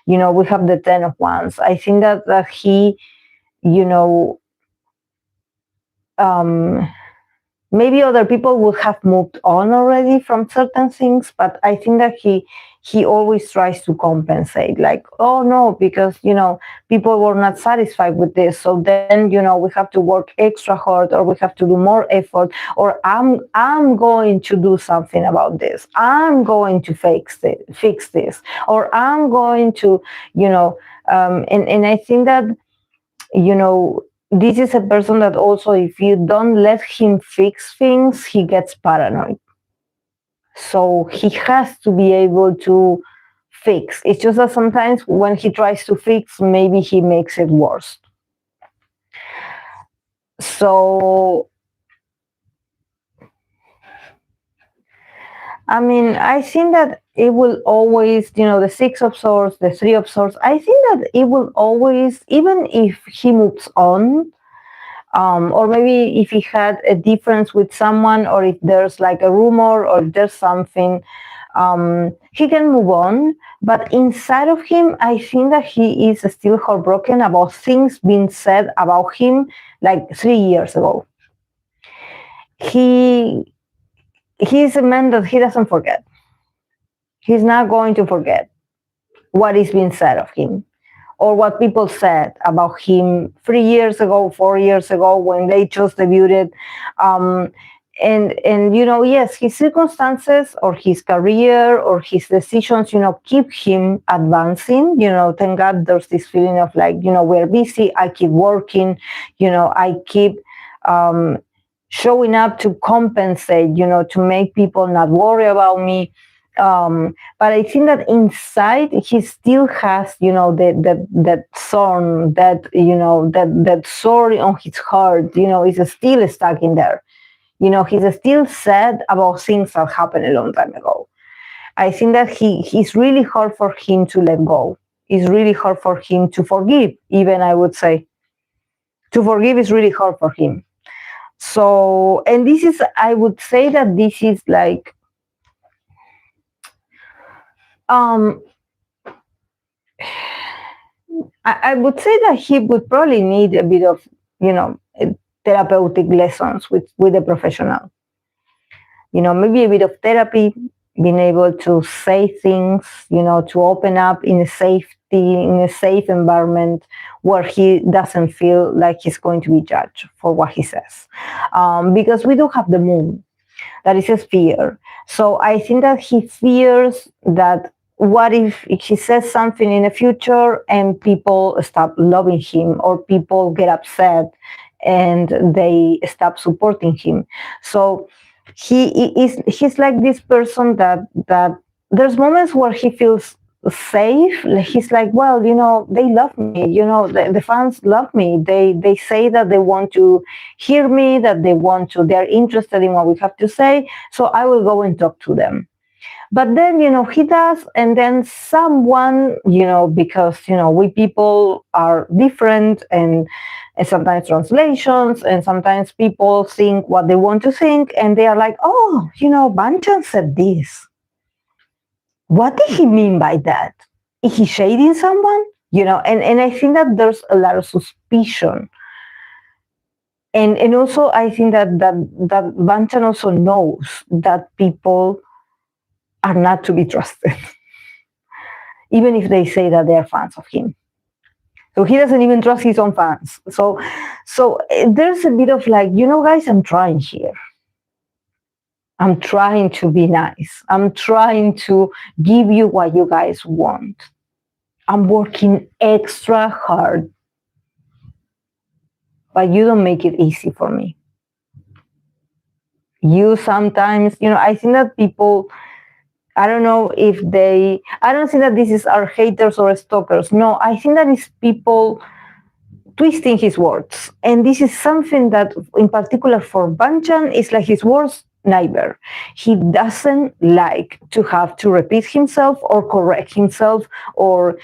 We have the Ten of Wands. I think that he, maybe other people would have moved on already from certain things, but I think that he always tries to compensate, like, oh no, because people were not satisfied with this, so then we have to work extra hard, or we have to do more effort, or I'm going to do something about this, I'm going to fix this, or I'm going to and I think that this is a person that also, if you don't let him fix things, he gets paranoid. So he has to be able to fix. It's just that sometimes when he tries to fix, maybe he makes it worse. So, I mean, I think that it will always, the Six of Swords, the Three of Swords, I think that it will always, even if he moves on, or maybe if he had a difference with someone, or if there's like a rumor, or if there's something, he can move on. But inside of him, I think that he is still heartbroken about things being said about him like 3 years ago. He's a man that he doesn't forget. He's not going to forget what is being said of him, or what people said about him 3 years ago, 4 years ago, when they just debuted. And yes, his circumstances, or his career, or his decisions, keep him advancing. Thank God there's this feeling of like, we're busy, I keep working, I keep showing up to compensate, to make people not worry about me. But I think that inside he still has, that thorn, that sword on his heart, is still stuck in there. He's still sad about things that happened a long time ago. I think that he's really hard for him to let go. it's really hard for him to forgive. Even I would say to forgive is really hard for him. So, and this is, I would say that this is like, I would say that he would probably need a bit of, therapeutic lessons with a professional. Maybe a bit of therapy, being able to say things, to open up in a safe environment where he doesn't feel like he's going to be judged for what he says. Because we do have the moon, that is a fear. So I think that he fears that what if he says something in the future and people stop loving him, or people get upset and they stop supporting him. So he's like this person that there's moments where he feels safe. He's like, well, they love me, the fans love me, they say that they want to hear me, that they're interested in what we have to say, so I will go and talk to them. But then, he does, and then someone, because, we people are different, and sometimes translations, and sometimes people think what they want to think, and they are like, oh, Bangchan said this. What did he mean by that? Is he shading someone? And I think that there's a lot of suspicion. And also I think that Bangchan also knows that people are not to be trusted, even if they say that they are fans of him. So he doesn't even trust his own fans. So there's a bit of like, guys, I'm trying here. I'm trying to be nice. I'm trying to give you what you guys want. I'm working extra hard, but you don't make it easy for me. You sometimes, I think that people, I don't know if I don't think that this is our haters or stalkers. No, I think that it's people twisting his words. And this is something that, in particular for Bangchan, is like his worst nightmare. He doesn't like to have to repeat himself or correct himself, or,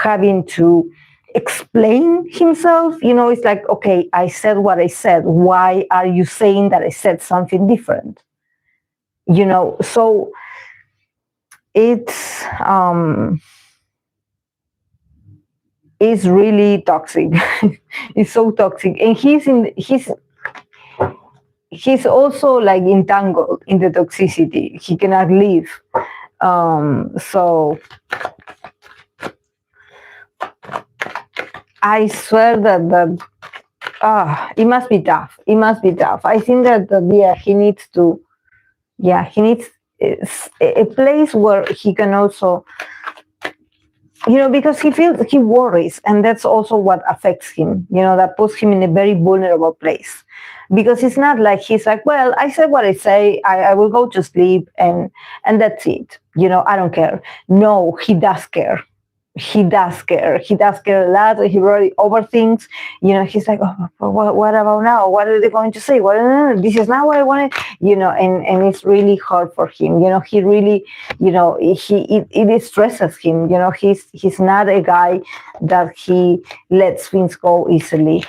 having to explain himself. It's like, okay, I said what I said. Why are you saying that I said something different? So it's really toxic. It's so toxic, and he's also like entangled in the toxicity. He cannot leave. So I swear that it must be tough. It must be tough. I think that he needs a place where he can also, because he worries, and that's also what affects him, that puts him in a very vulnerable place. Because it's not like he's like, well, I said what I say, I will go to sleep, and that's it. I don't care. No, he does care. He does care. He does care a lot. He really overthinks. He's like, oh, what about now? What are they going to say? This is not what I wanted. And it's really hard for him. He really, it stresses him. He's not a guy that he lets things go easily.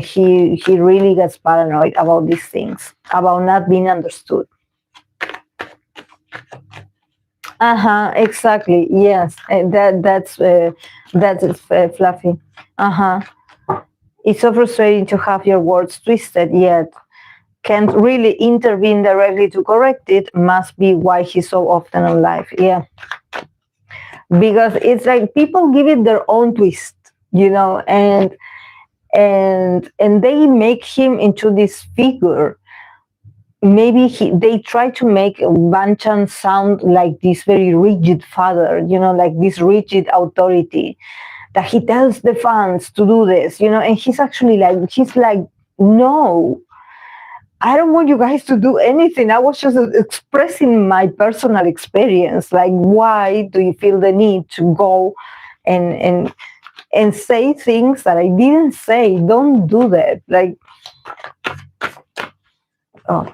He really gets paranoid about these things, about not being understood. Exactly. Yes, that's fluffy. It's so frustrating to have your words twisted, yet can't really intervene directly to correct it. Must be why he's so often on live. Yeah, because it's like people give it their own twist, and they make him into this figure. Maybe they try to make Bangchan sound like this very rigid father, like this rigid authority, that he tells the fans to do this, and he's actually like, no, I don't want you guys to do anything. I was just expressing my personal experience. Like, why do you feel the need to go and say things that I didn't say? Don't do that. Like, oh.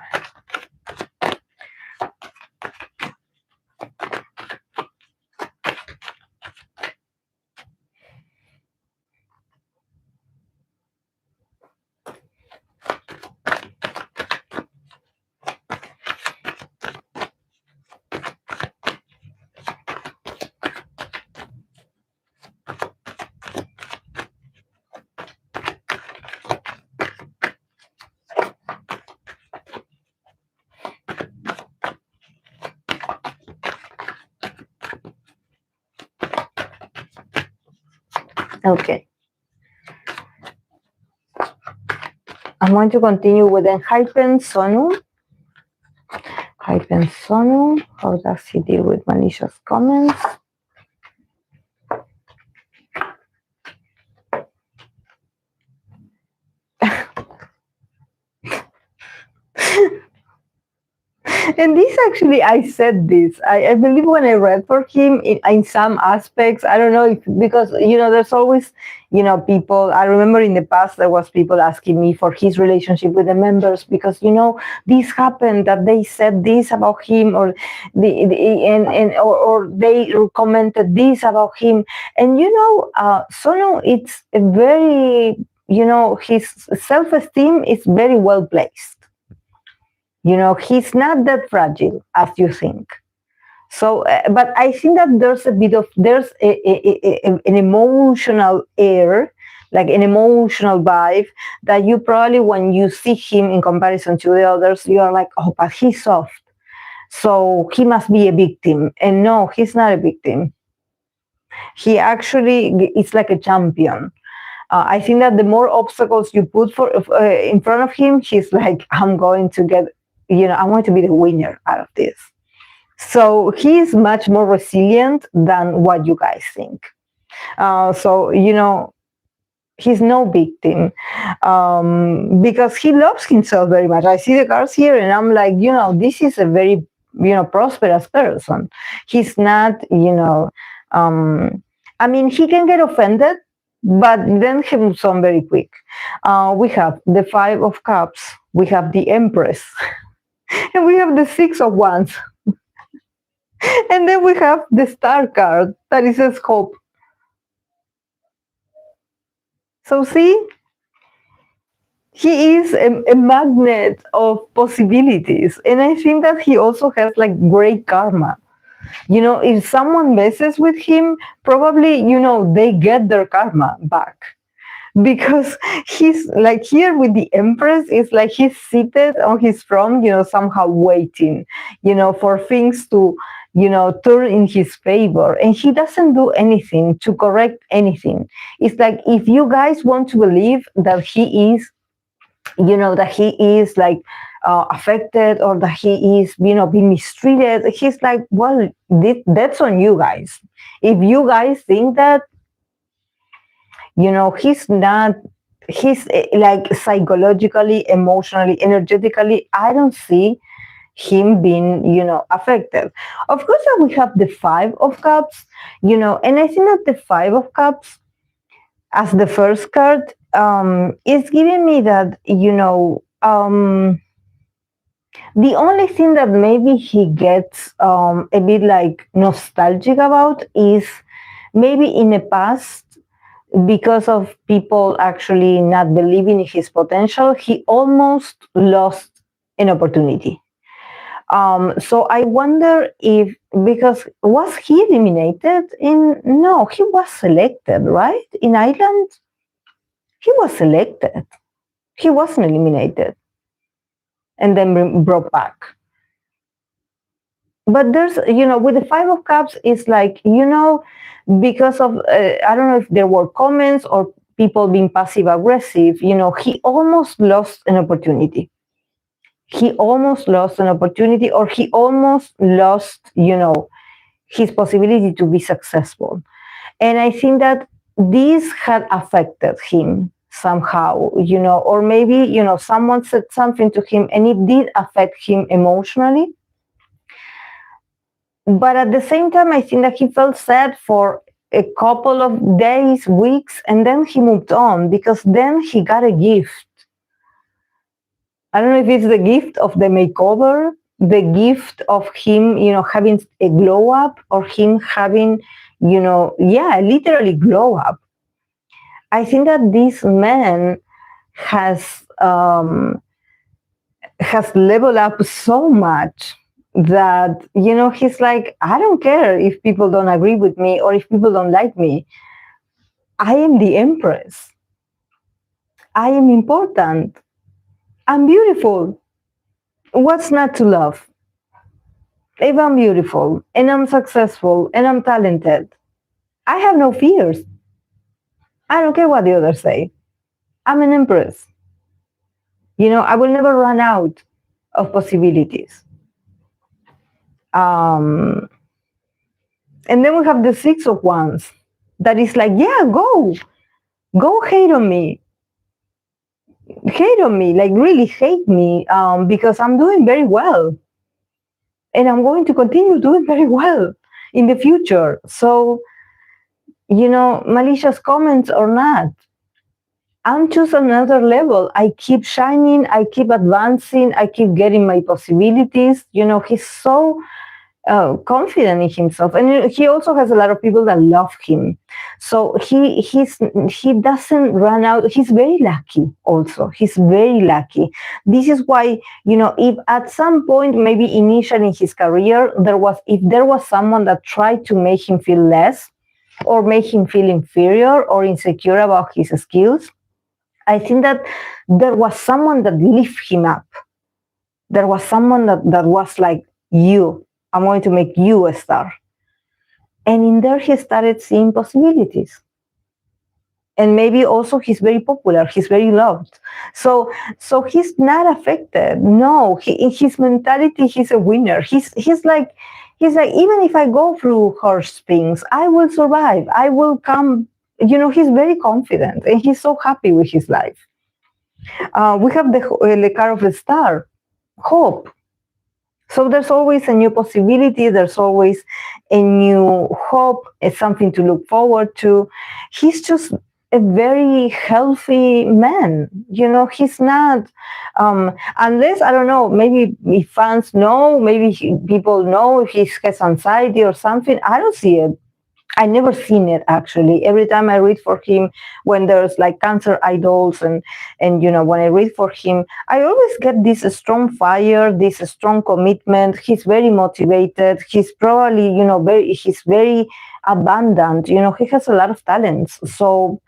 Okay. I'm going to continue with Enhypen Sunoo. Enhypen Sunoo. How does he deal with malicious comments? And this actually, I said this. I believe when I read for him in some aspects, I don't know if, because, there's always, people, I remember in the past there was people asking me for his relationship with the members because, this happened that they said this about him or or they commented this about him. And, Sono, it's a very, his self-esteem is very well placed. He's not that fragile as you think. So, but I think that there's an emotional air, like an emotional vibe that you probably, when you see him in comparison to the others, you are like, oh, but he's soft. So he must be a victim. And no, he's not a victim. He actually is like a champion. I think that the more obstacles you put in front of him, he's like, I'm going to get, I want to be the winner out of this. So he's much more resilient than what you guys think. So, he's no victim because he loves himself very much. I see the cards here and I'm like, this is a very, prosperous person. He's not, I mean, he can get offended, but then he moves on very quick. We have the 5 of Cups. We have the Empress. And we have the 6 of Wands. And then we have the Star card that is says hope. So see, he is a magnet of possibilities. And I think that he also has like great karma. If someone messes with him, probably, they get their karma back. Because he's like here with the Empress, it's like he's seated on his throne, somehow waiting, for things to, turn in his favor. And he doesn't do anything to correct anything. It's like if you guys want to believe that he is, that he is like affected or that he is, being mistreated, he's like, well, that's on you guys. If you guys think that, he's not, he's like psychologically, emotionally, energetically, I don't see him being, affected. Of course, we have the 5 of Cups, and I think that the 5 of Cups as the first card is giving me that, the only thing that maybe he gets a bit like nostalgic about is maybe in the past, because of people actually not believing in his potential, he almost lost an opportunity. So I wonder if, because was he eliminated no, he was selected, right? In Ireland, he was selected. He wasn't eliminated and then brought back. But there's, with the 5 of Cups, it's like, because of, I don't know if there were comments or people being passive aggressive, he almost lost an opportunity. He almost lost an opportunity, or he almost lost, his possibility to be successful. And I think that this had affected him somehow, or maybe, someone said something to him and it did affect him emotionally. But at the same time, I think that he felt sad for a couple of days, weeks, and then he moved on because then he got a gift. I don't know if it's the gift of the makeover, the gift of him, having a glow up, or him having, literally glow up. I think that this man has leveled up so much that, he's like, I don't care if people don't agree with me or if people don't like me. I am the Empress. I am important. I'm beautiful. What's not to love? If I'm beautiful and I'm successful and I'm talented, I have no fears. I don't care what the others say. I'm an empress. I will never run out of possibilities. And then we have the Six of Wands. That is like, yeah, go hate on me. Hate on me, like really hate me, because I'm doing very well. And I'm going to continue doing very well in the future. So, malicious comments or not, I'm just another level. I keep shining, I keep advancing, I keep getting my possibilities. He's so confident in himself, and he also has a lot of people that love him. So he doesn't run out. He's very lucky. Also, he's very lucky. This is why, if at some point, maybe initially in his career, if there was someone that tried to make him feel less, or make him feel inferior or insecure about his skills, I think that there was someone that lifted him up. There was someone that was like, I'm going to make you a star. And in there, he started seeing possibilities. And maybe also he's very popular, he's very loved. So he's not affected. No, in his mentality, he's a winner. He's like, even if I go through harsh things, I will survive. I will come. He's very confident and he's so happy with his life. We have the card of the star, hope. So there's always a new possibility. There's always a new hope. It's something to look forward to. He's just a very healthy man. He's not, unless, I don't know, maybe if fans know, maybe people know if he has anxiety or something. I don't see it. I never seen it, actually. Every time I read for him, when there's like cancer idols and when I read for him, I always get this strong fire, this strong commitment. He's very motivated. He's probably, he's very abundant. He has a lot of talents. So,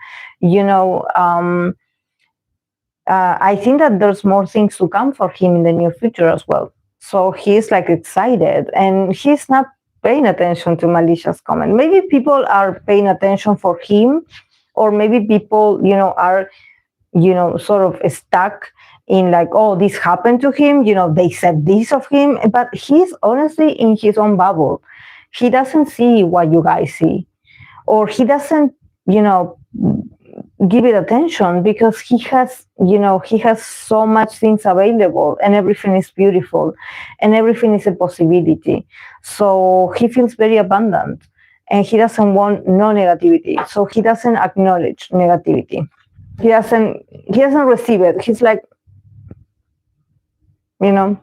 I think that there's more things to come for him in the near future as well. So he's like excited, and he's not paying attention to malicious comment. Maybe people are paying attention for him, or maybe people, are, sort of stuck in like, oh, this happened to him. They said this of him, but he's honestly in his own bubble. He doesn't see what you guys see, or he doesn't, give it attention, because he has so much things available, and everything is beautiful, and everything is a possibility. So he feels very abundant, and he doesn't want no negativity. So he doesn't acknowledge negativity. He doesn't receive it. He's like, yeah.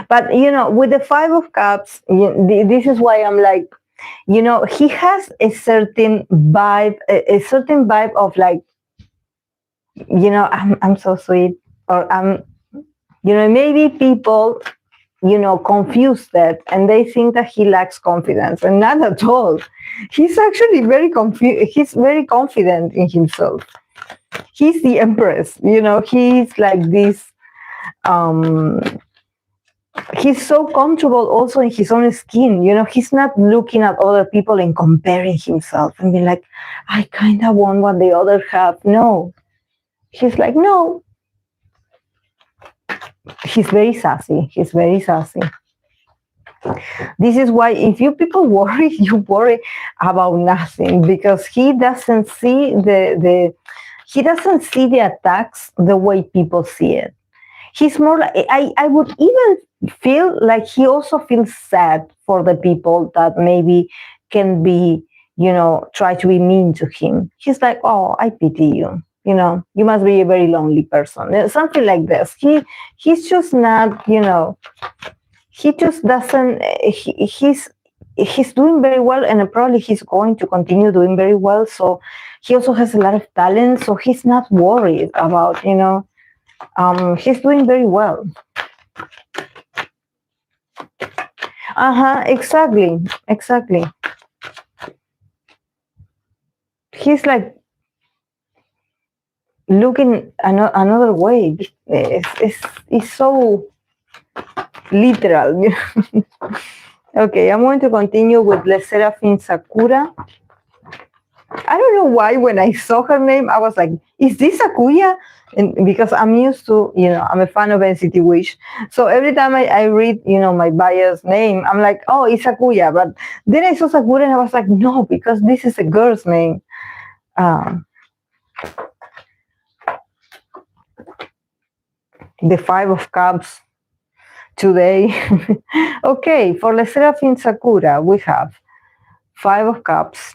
But with the Five of Cups, this is why I'm like, he has a certain vibe, of like, I'm so sweet, or maybe people, confuse that, and they think that he lacks confidence, and not at all. He's actually very he's very confident in himself. He's the Empress, he's like this. He's so comfortable also in his own skin. He's not looking at other people and comparing himself and being like, I kind of want what the others have. No. He's like, no. He's very sassy. This is why if you people worry, you worry about nothing, because he doesn't see the attacks the way people see it. He's more like, I would even feel like he also feels sad for the people that maybe can be, try to be mean to him. He's like, oh, I pity you. You must be a very lonely person. Something like this. He's just not, he just doesn't, he's doing very well, and probably he's going to continue doing very well. So he also has a lot of talent. So he's not worried about, he's doing very well. Exactly. He's like looking another way. It's so literal. Okay, I'm going to continue with Sserafim Sakura. I don't know why when I saw her name, I was like, is this Sakuya? And because I'm used to, I'm a fan of NCT Wish. So every time I read, my buyer's name, I'm like, oh, it's Sakuya. But then I saw Sakura and I was like, no, because this is a girl's name. The Five of Cups today. Okay, for Sserafim Sakura, we have Five of Cups,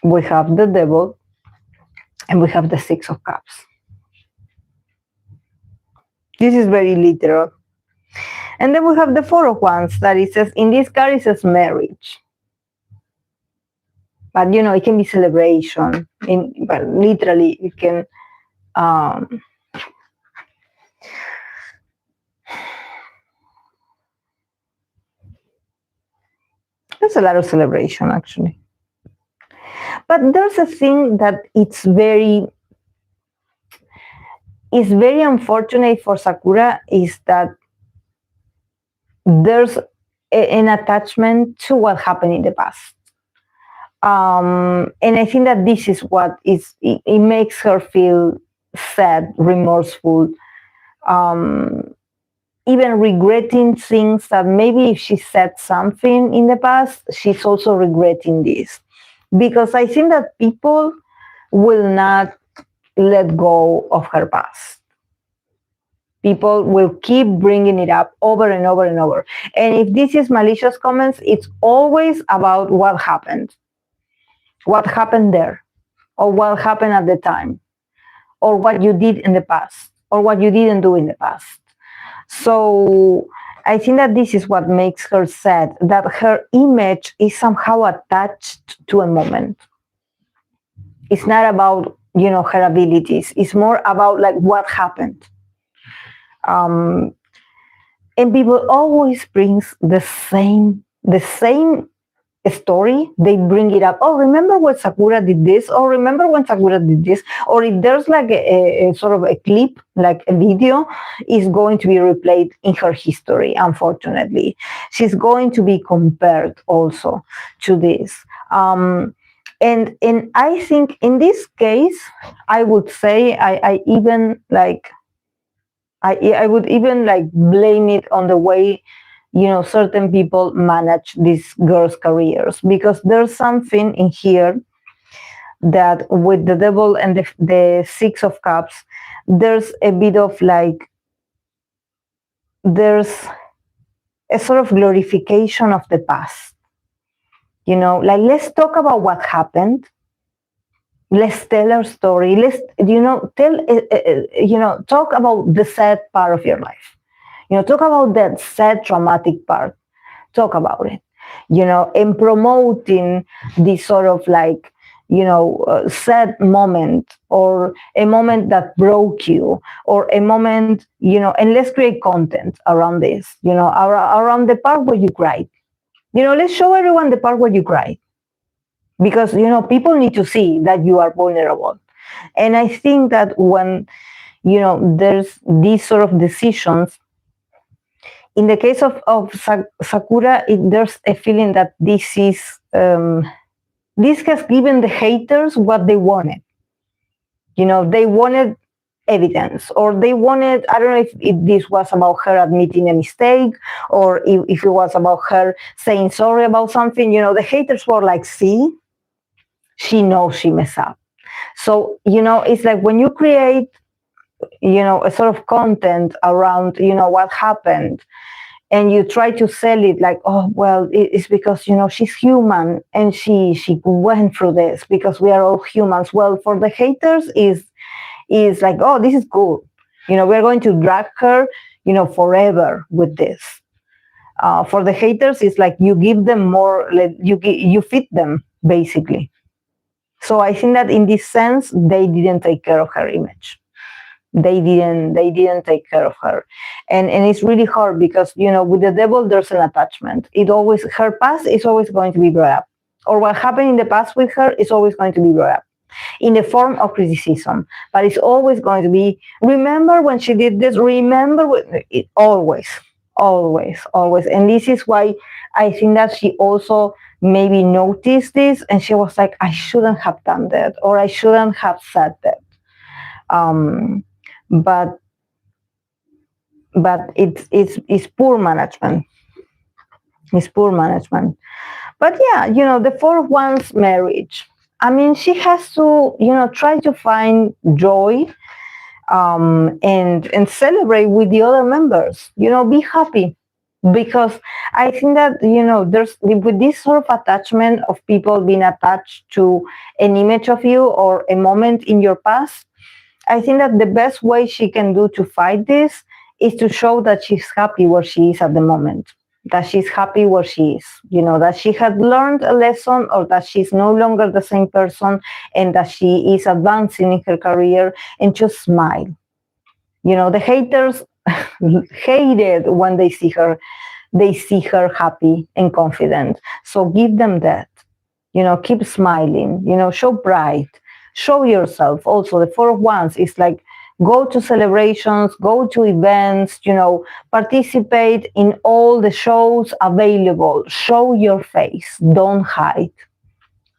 we have the Devil, and we have the Six of Cups. This is very literal. And then we have the Four of Wands that it says, in this card it says marriage. But it can be celebration. But literally it can there's a lot of celebration actually. But there's a thing that it's very unfortunate for Sakura is that there's an attachment to what happened in the past. And I think that this is what it makes her feel sad, remorseful, even regretting things that maybe if she said something in the past, she's also regretting this. Because I think that people will not let go of her past. People will keep bringing it up over and over and over. And if this is malicious comments, it's always about what happened there, or what happened at the time, or what you did in the past, or what you didn't do in the past. So I think that this is what makes her sad, that her image is somehow attached to a moment. It's not about, her abilities. It's more about like what happened. And people always brings the same story. They bring it up. Oh, remember when Sakura did this? Or remember when Sakura did this? Or if there's like a sort of a clip, like a video, is going to be replayed in her history, unfortunately. She's going to be compared also to this. And I think in this case, I would say I would even like blame it on the way certain people manage these girls' careers, because there's something in here that with the Devil and the Six of Cups, there's a bit of like, there's a sort of glorification of the past. Like, let's talk about what happened. Let's tell our story. Let's, talk about the sad part of your life. Talk about that sad, traumatic part. Talk about it, and promoting this sort of like, sad moment, or a moment that broke you, or a moment, and let's create content around this, around the part where you cried. Let's show everyone the part where you cried. Because, people need to see that you are vulnerable. And I think that when, there's these sort of decisions, in the case of Sakura, there's a feeling that this has given the haters what they wanted. They wanted evidence, or they wanted, I don't know if this was about her admitting a mistake, or if it was about her saying sorry about something. The haters were like, see, she knows she messed up. So, it's like when you create, a sort of content around, what happened, and you try to sell it like, oh, well, it's because, she's human and she went through this, because we are all humans. Well, for the haters is like, oh, this is cool. We're going to drag her, forever with this. For the haters, it's like you give them more, you feed them, basically. So I think that in this sense, they didn't take care of her image. They didn't take care of her. And it's really hard because, with the Devil, there's an attachment. Her past is always going to be brought up. Or what happened in the past with her is always going to be brought up in the form of criticism. But it's always going to be, remember when she did this? Remember always. always, always. And this is why I think that she also maybe noticed this, and she was like, I shouldn't have done that, or I shouldn't have said that. Um, but it's poor management. It's poor management. But yeah, the fourth one's marriage. I mean, she has to, try to find joy, and celebrate with the other members. Be happy, because I think that there's with this sort of attachment of people being attached to an image of you or a moment in your past. I think that the best way she can do to fight this is to show that she's happy where she is at the moment, that she's happy where she is, that she had learned a lesson, or that she's no longer the same person, and that she is advancing in her career, and just smile. The haters hate it when they see her happy and confident. So give them that. Keep smiling, show pride, show yourself. Also, the four of wands is like, go to celebrations, go to events, participate in all the shows available. Show your face. Don't hide.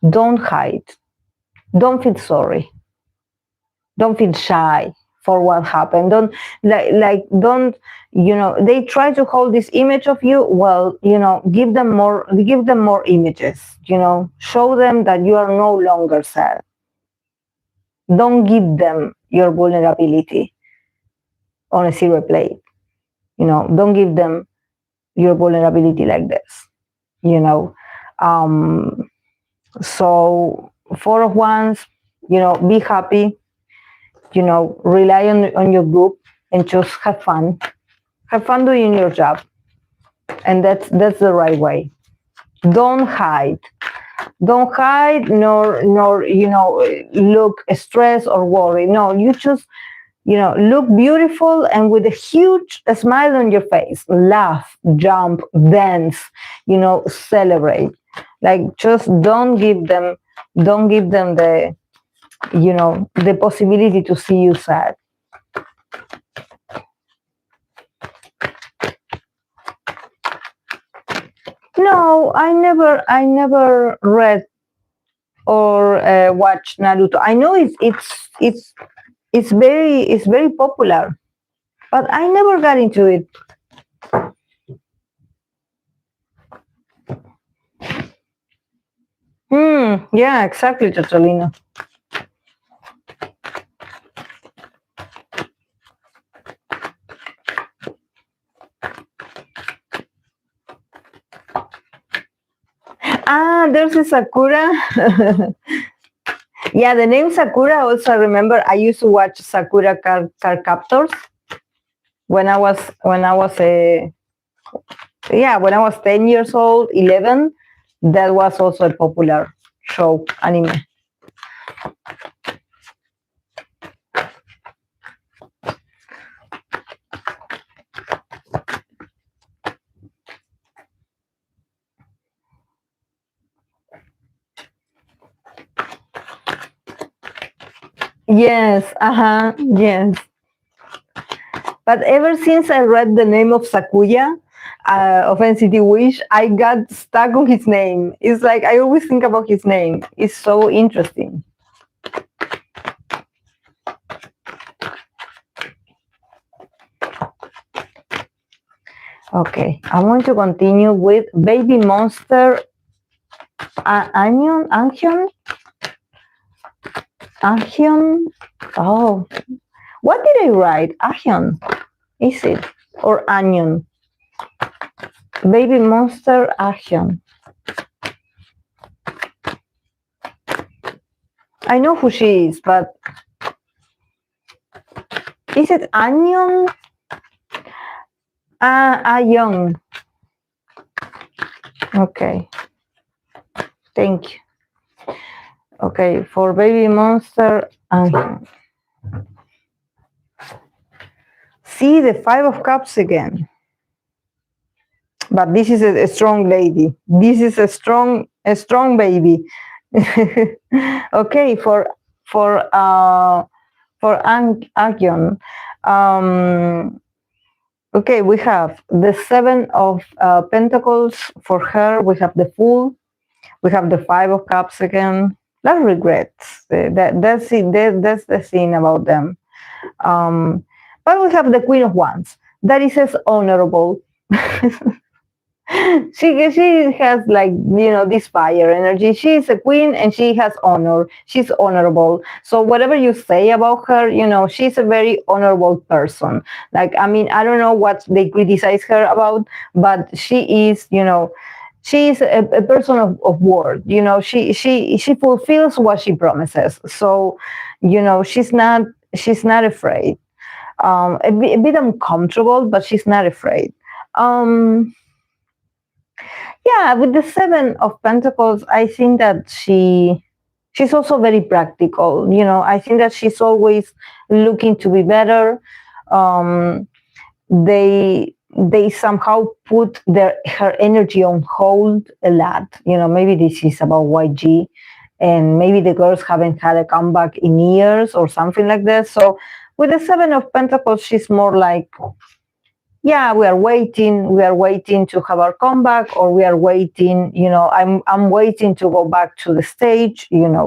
Don't hide. Don't feel sorry. Don't feel shy for what happened. Don't don't, they try to hold this image of you. Well, give them more images, show them that you are no longer sad. Don't give them your vulnerability on a silver plate. Don't give them your vulnerability like this. So four of wands, be happy, rely on your group, and just have fun. Have fun doing your job. And that's the right way. Don't hide. Don't hide, nor look stressed or worried. No, you just look beautiful and with a huge smile on your face. Laugh, jump, dance, celebrate. Like, just don't give them the the possibility to see you sad. No, I never read or watched Naruto. I know it's very popular, but I never got into it. Yeah, exactly, Catalina. There's a Sakura. Yeah, the name Sakura. Also, I remember I used to watch Sakura car captors when I was when I was 10 years old, 11. That was also a popular show, anime. Yes, yes. But ever since I read the name of Sakuya, of NCT Wish, I got stuck on his name. It's like I always think about his name. It's so interesting. Okay, I'm going to continue with Babymonster Ahyeon. Oh, what did I write? Ahyeon, is it? Or Ahyeon? Babymonster Ahyeon. I know who she is, but is it Ahyeon? Ahyeon. Okay. Thank you. Okay, for Babymonster Ahyeon. See the Five of Cups again. But this is a strong lady. This is a strong baby. Okay, for Ahyeon. Okay, we have the Seven of Pentacles for her. We have the Fool. We have the Five of Cups again. A lot of regrets. That's it. That's the thing about them. Um, but we have the Queen of Wands. That is as honorable. She has like this fire energy. She is a queen and she has honor. She's honorable. So whatever you say about her, she's a very honorable person. Like, I mean, I don't know what they criticize her about, but she is, she is a person of word. She fulfills what she promises. So she's not afraid. A bit uncomfortable, but she's not afraid. um yeah, with the Seven of Pentacles, I think that she's also very practical. I think that she's always looking to be better. um they somehow put her energy on hold a lot. Maybe this is about YG, and maybe the girls haven't had a comeback in years or something like that. So with the Seven of Pentacles, she's more like, yeah, we are waiting to have our comeback, or we are waiting, I'm waiting to go back to the stage. The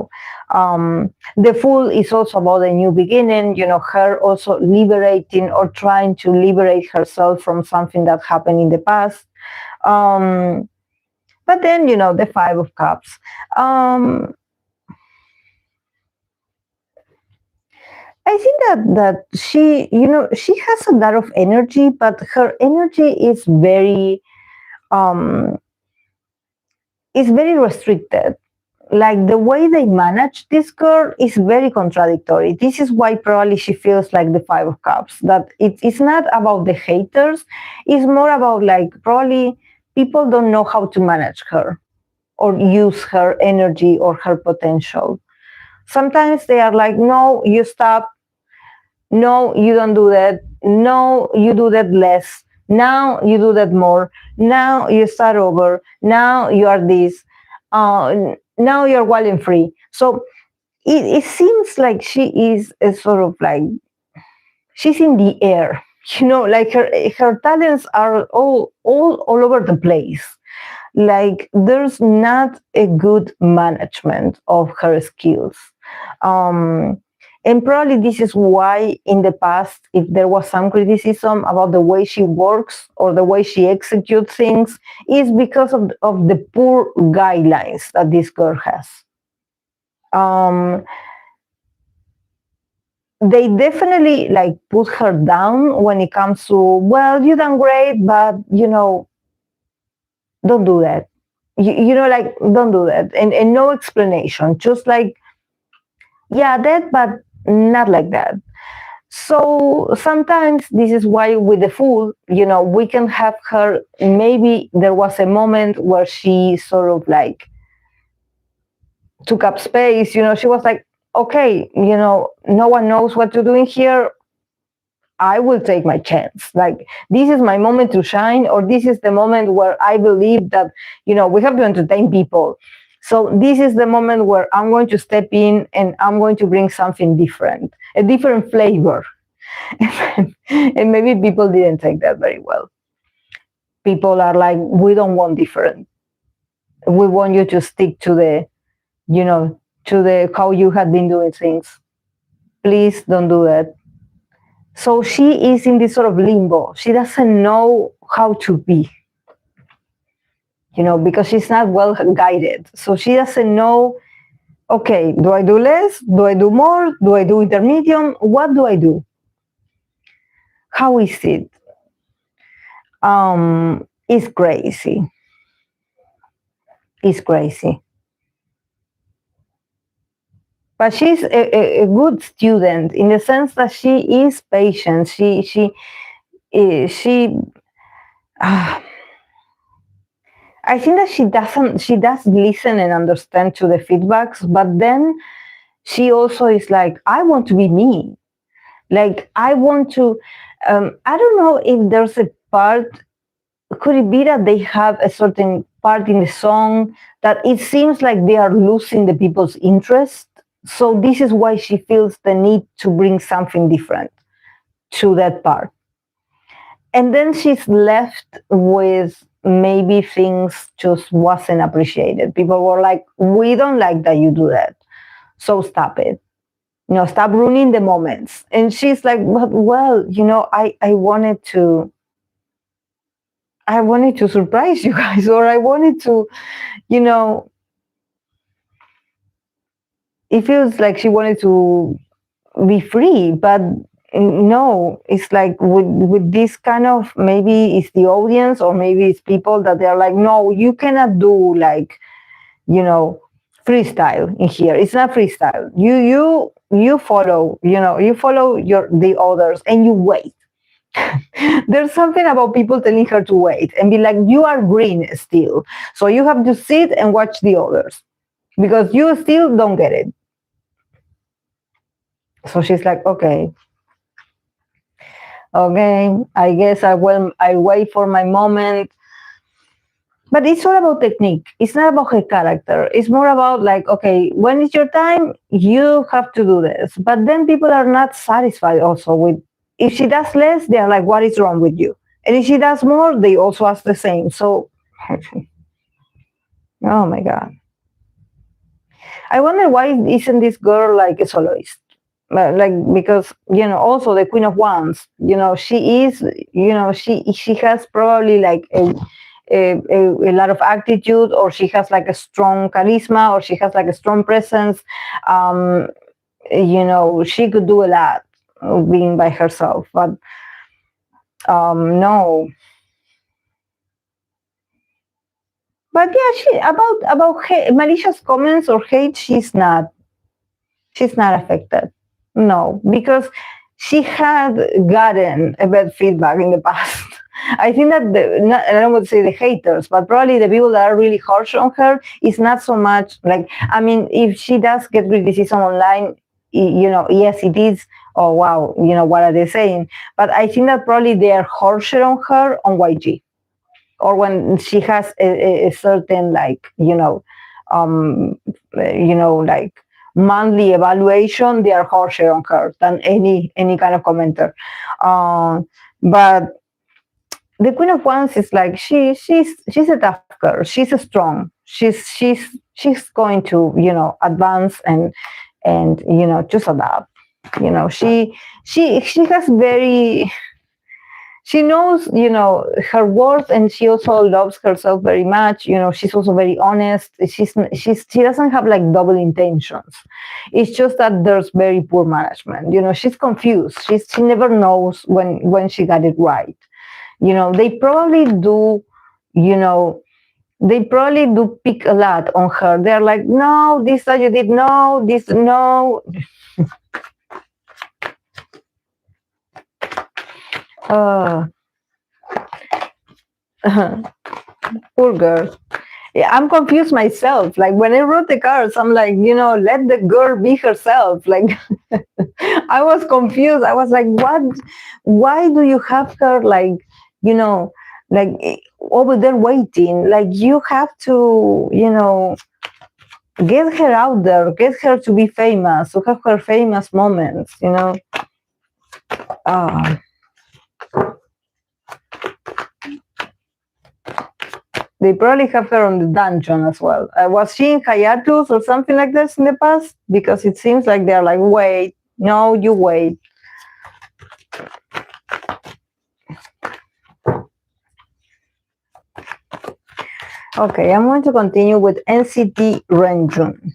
Fool is also about a new beginning, her also liberating or trying to liberate herself from something that happened in the past. But then, the Five of Cups. I think that she has a lot of energy, but her energy um is very restricted. Like, the way they manage this girl is very contradictory. This is why probably she feels like the Five of Cups. That it's not about the haters. It's more about, like, probably people don't know how to manage her or use her energy or her potential. Sometimes they are like, no, you stop. No, you don't do that. No, you do that less. Now you do that more. Now you start over. Now you are this. Now you're wild and free. So it seems like she is a sort of like, she's in the air. Like her talents are all over the place. Like, there's not a good management of her skills. Um, and probably this is why in the past, if there was some criticism about the way she works or the way she executes things, is because of the poor guidelines that this girl has. Um, they definitely like put her down when it comes to, well, you done great, but don't do that. Like, don't do that. And no explanation. Just like, yeah, that, but not like that. So sometimes this is why with the Fool, we can have her, maybe there was a moment where she sort of like took up space. She was like, okay, no one knows what to do in here. I will take my chance. Like, this is my moment to shine, or this is the moment where I believe that, we have to entertain people. So this is the moment where I'm going to step in and I'm going to bring something different, a different flavor. And maybe people didn't take that very well. People are like, we don't want different. We want you to stick to the how you had been doing things. Please don't do that. So she is in this sort of limbo. She doesn't know how to be, because she's not well guided. So she doesn't know, okay, do I do less? Do I do more? Do I do intermediate? What do I do? How is it? It's crazy. It's crazy. But she's a good student in the sense that she is patient. I think that she does listen and understand to the feedbacks, but then she also is like, I want to be me. Like, I want to, I don't know if there's a part, could it be that they have a certain part in the song that it seems like they are losing the people's interest? So this is why she feels the need to bring something different to that part. and then she's left with maybe things just wasn't appreciated. People were like, we don't like that you do that, so stop it. Stop ruining the moments. And she's like, but well, I wanted to surprise you guys, or I wanted to, you know, it feels like she wanted to be free, but no, it's like with this kind of, maybe it's the audience or maybe it's people that they're like, no, you cannot do like, freestyle in here. It's not freestyle. You follow, you follow the others and you wait. There's something about people telling her to wait and be like, you are green still, so you have to sit and watch the others because you still don't get it. So she's like, okay, I guess I wait for my moment. But it's all about technique. It's not about her character. It's more about like, okay, when it's your time, you have to do this. But then people are not satisfied also with, if she does less, they're like, what is wrong with you? And if she does more, they also ask the same. So, oh my God. I wonder why isn't this girl like a soloist? Like, because, also the Queen of Wands, she is, she has probably like a lot of attitude, or she has like a strong charisma, or she has like a strong presence. She could do a lot being by herself, but no. But yeah, she about malicious comments or hate, she's not affected. No, because she had gotten a bad feedback in the past. I think that I don't want to say the haters, but probably the people that are really harsh on her is not so much like, I mean, if she does get criticism online, yes, it is. Oh, wow, what are they saying? But I think that probably they are harsher on her on YG, or when she has a certain like, like monthly evaluation, they are harsher on her than any kind of commenter. But the Queen of Wands is like, she's a tough girl. She's a strong. She's going to advance and just adapt. She has very. She knows, her worth, and she also loves herself very much. She's also very honest. She doesn't have like double intentions. It's just that there's very poor management. She's confused. She never knows when she got it right. They probably do, pick a lot on her. They're like, no, this that you did, no, this, no. Poor girl. Yeah, I'm confused myself. Like when I wrote the cards, I'm like, let the girl be herself. Like I was confused. I was like, what? Why do you have her like, like over there waiting? Like you have to, get her out there, get her to be famous, to have her famous moments, They probably have her on the dungeon as well. Was she in hiatus or something like this in the past? Because it seems like they're like, wait, no, you wait. Okay, I'm going to continue with NCT Renjun.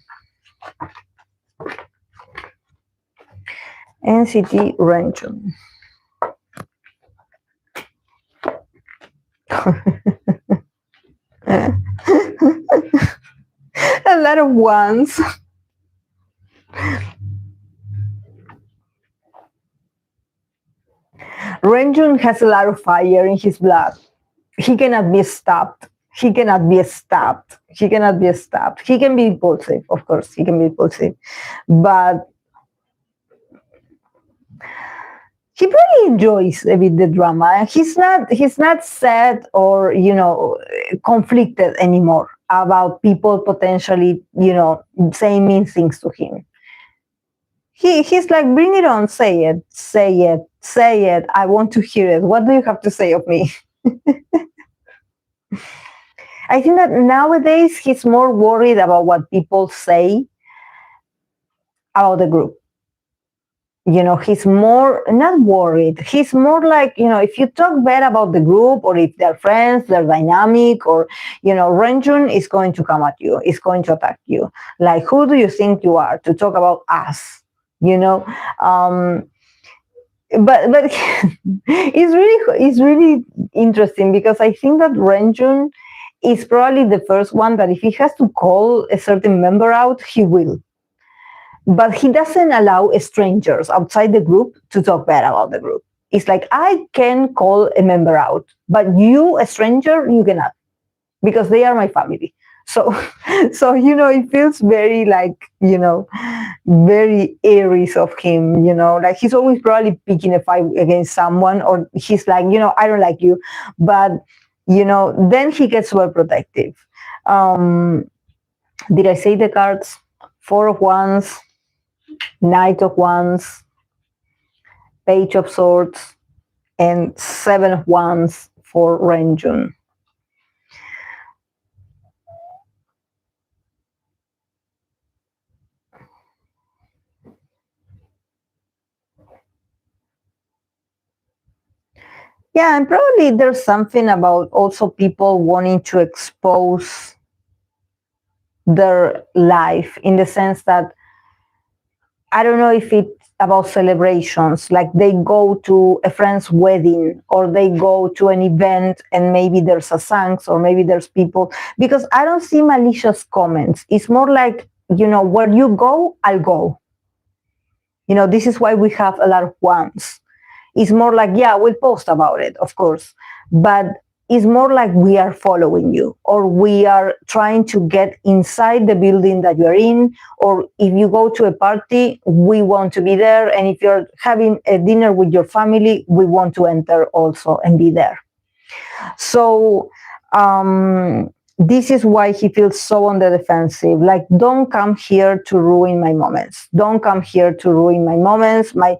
NCT Renjun. A lot of ones. Renjun has a lot of fire in his blood. He cannot be stopped. He cannot be stopped. He cannot be stopped. He can be impulsive, of course. He can be impulsive, but he probably enjoys a bit the drama. He's not sad or conflicted anymore about people potentially saying mean things to him. he's like, bring it on, say it, say it, say it. I want to hear it. What do you have to say of me? I think that nowadays he's more worried about what people say about the group. He's more not worried. He's more like, if you talk bad about the group, or if they're friends, they're dynamic, or, Renjun is going to come at you, is going to attack you. Like, who do you think you are to talk about us? But it's really interesting, because I think that Renjun is probably the first one that if he has to call a certain member out, he will. But he doesn't allow strangers outside the group to talk bad about the group. It's like, I can call a member out, but you, a stranger, you cannot, because they are my family. So it feels very like, very Aries of him, like he's always probably picking a fight against someone, or he's like, I don't like you. But, then he gets super protective. Did I say the cards? 4 of Wands, Knight of Wands, Page of Swords, and 7 of Wands for Renjun. Yeah, and probably there's something about also people wanting to expose their life, in the sense that, I don't know if it's about celebrations, like they go to a friend's wedding, or they go to an event and maybe there's a songs, or maybe there's people, because I don't see malicious comments. It's more like, where you go, I'll go. This is why we have a lot of ones. It's more like, yeah, we'll post about it, of course, but it's more like we are following you, or we are trying to get inside the building that you're in, or if you go to a party, we want to be there, and if you're having a dinner with your family, we want to enter also and be there. So this is why he feels so on the defensive. Like, don't come here to ruin my moments. Don't come here to ruin my moments, my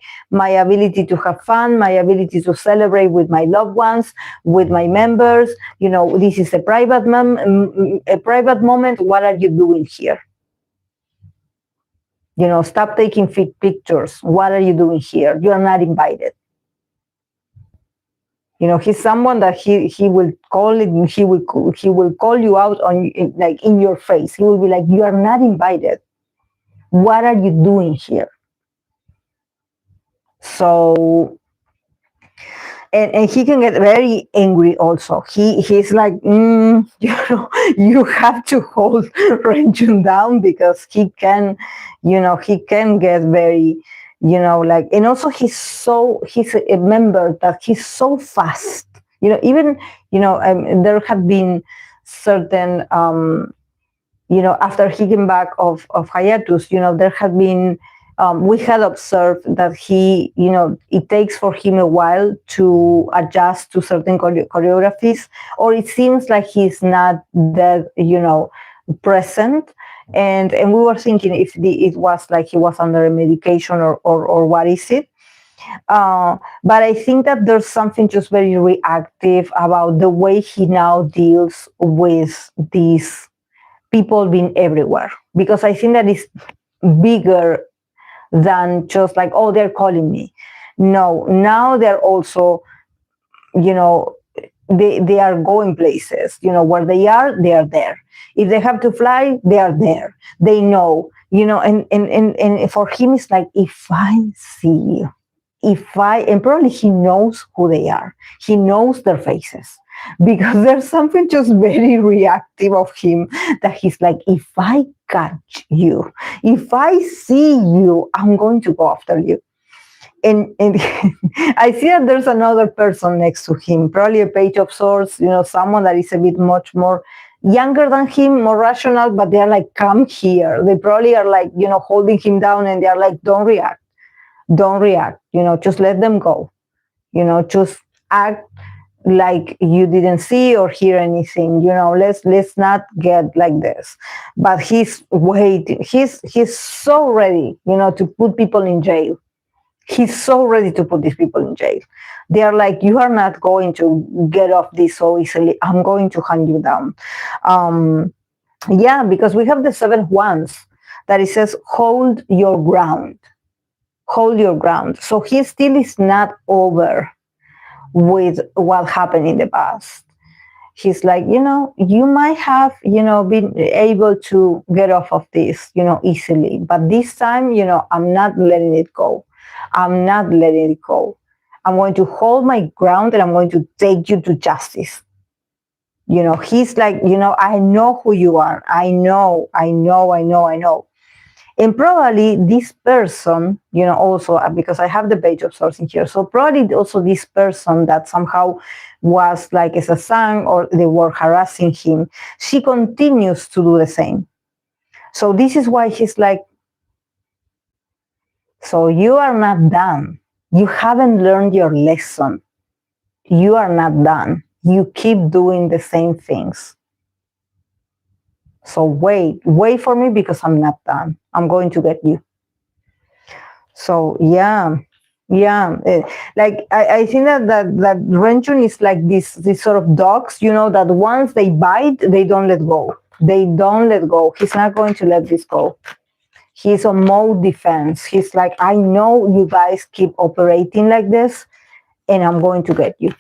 ability to have fun, my ability to celebrate with my loved ones, with my members. This is a private moment. What are you doing here? Stop taking pictures. What are you doing here? You are not invited. He's someone that he will call it. He will call you out on, like, in your face. He will be like, you are not invited. What are you doing here? So, and he can get very angry also. He's like, you have to hold Renjun down, because he can get very, like, and also he's a member that he's so fast. Even, there have been certain, after he came back of hiatus, there had been, we had observed that he, it takes for him a while to adjust to certain choreographies, or it seems like he's not that, present. And we were thinking if it was like he was under a medication, or what is it. But I think that there's something just very reactive about the way he now deals with these people being everywhere, because I think that it's bigger than just like, oh, they're calling me. No, now they're also, they are going places, where they are there. If they have to fly, they are there. They know, and for him, it's like, if I see you, and probably he knows who they are. He knows their faces, because there's something just very reactive of him, that he's like, if I catch you, if I see you, I'm going to go after you. And I see that there's another person next to him, probably a Page of Swords, someone that is a bit much more younger than him, more rational, but they're like, come here. They probably are like, holding him down, and they're like, don't react, just let them go, just act like you didn't see or hear anything. Let's not get like this. But he's waiting. He's so ready, to put people in jail. He's so ready to put these people in jail. They are like, you are not going to get off this so easily. I'm going to hunt you down. Yeah, because we have the 7 wands that it says, hold your ground. Hold your ground. So he still is not over with what happened in the past. He's like, you might have, been able to get off of this, easily. But this time, I'm not letting it go. I'm not letting it go. I'm going to hold my ground and I'm going to take you to justice. He's like, I know who you are. I know. And probably this person, also because I have the page of sourcing here. So probably also this person that somehow was like as a son or they were harassing him, she continues to do the same. So this is why he's like, so you are not done. You haven't learned your lesson. You are not done. You keep doing the same things. So wait for me because I'm not done. I'm going to get you. So yeah. Like I think that Renjun is like this sort of dogs, that once they bite, they don't let go. They don't let go. He's not going to let this go. He's on mode defense. He's like, I know you guys keep operating like this, and I'm going to get you.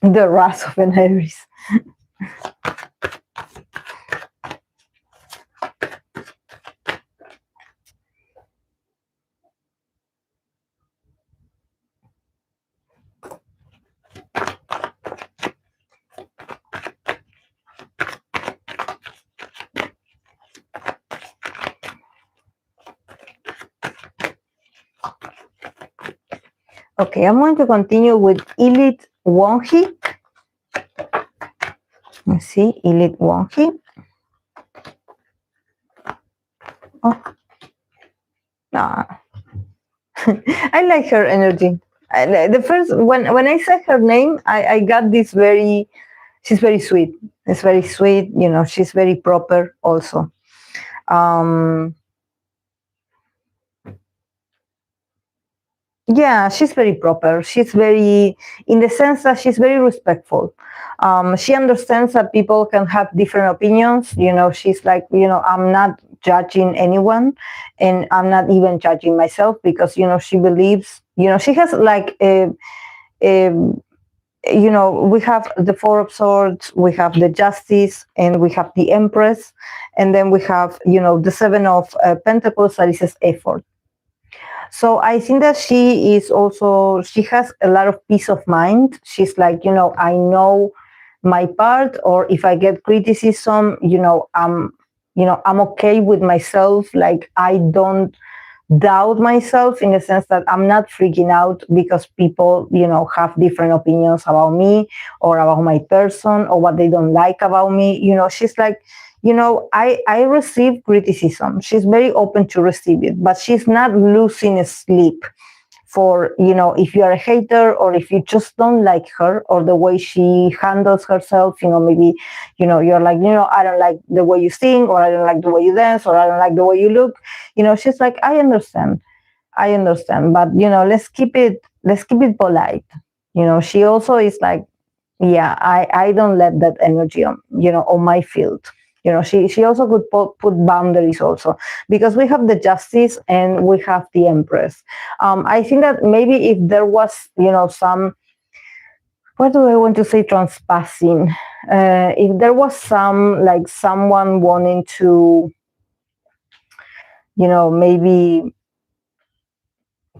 The wrath of an Aries. Okay, I'm going to continue with Illit Wonhee. Let's see, Illit Wonhee. Oh, nah. I like her energy. The first when I said her name, I got this very. She's very sweet. It's very sweet. She's very proper also. Yeah, she's very proper. She's very, in the sense that she's very respectful. She understands that people can have different opinions. She's like, I'm not judging anyone, and I'm not even judging myself because, she believes, she has like we have the 4 of Swords, we have the Justice, and we have the Empress, and then we have, the 7 of Pentacles that is effort. So I think that she has a lot of peace of mind. She's like, I know my part, or if I get criticism, I'm okay with myself. Like, I don't doubt myself in the sense that I'm not freaking out because people, have different opinions about me or about my person or what they don't like about me. She's like, I receive criticism. She's very open to receive it, but she's not losing sleep for, if you're a hater or if you just don't like her or the way she handles herself, maybe, you're like, I don't like the way you sing, or I don't like the way you dance, or I don't like the way you look. She's like, I understand, but, let's keep it polite. She also is like, yeah, I don't let that energy on my field. She also could put boundaries also, because we have the Justice and we have the Empress. I think that maybe if there was, some, what do I want to say, transpassing, if there was some, like someone wanting to, maybe,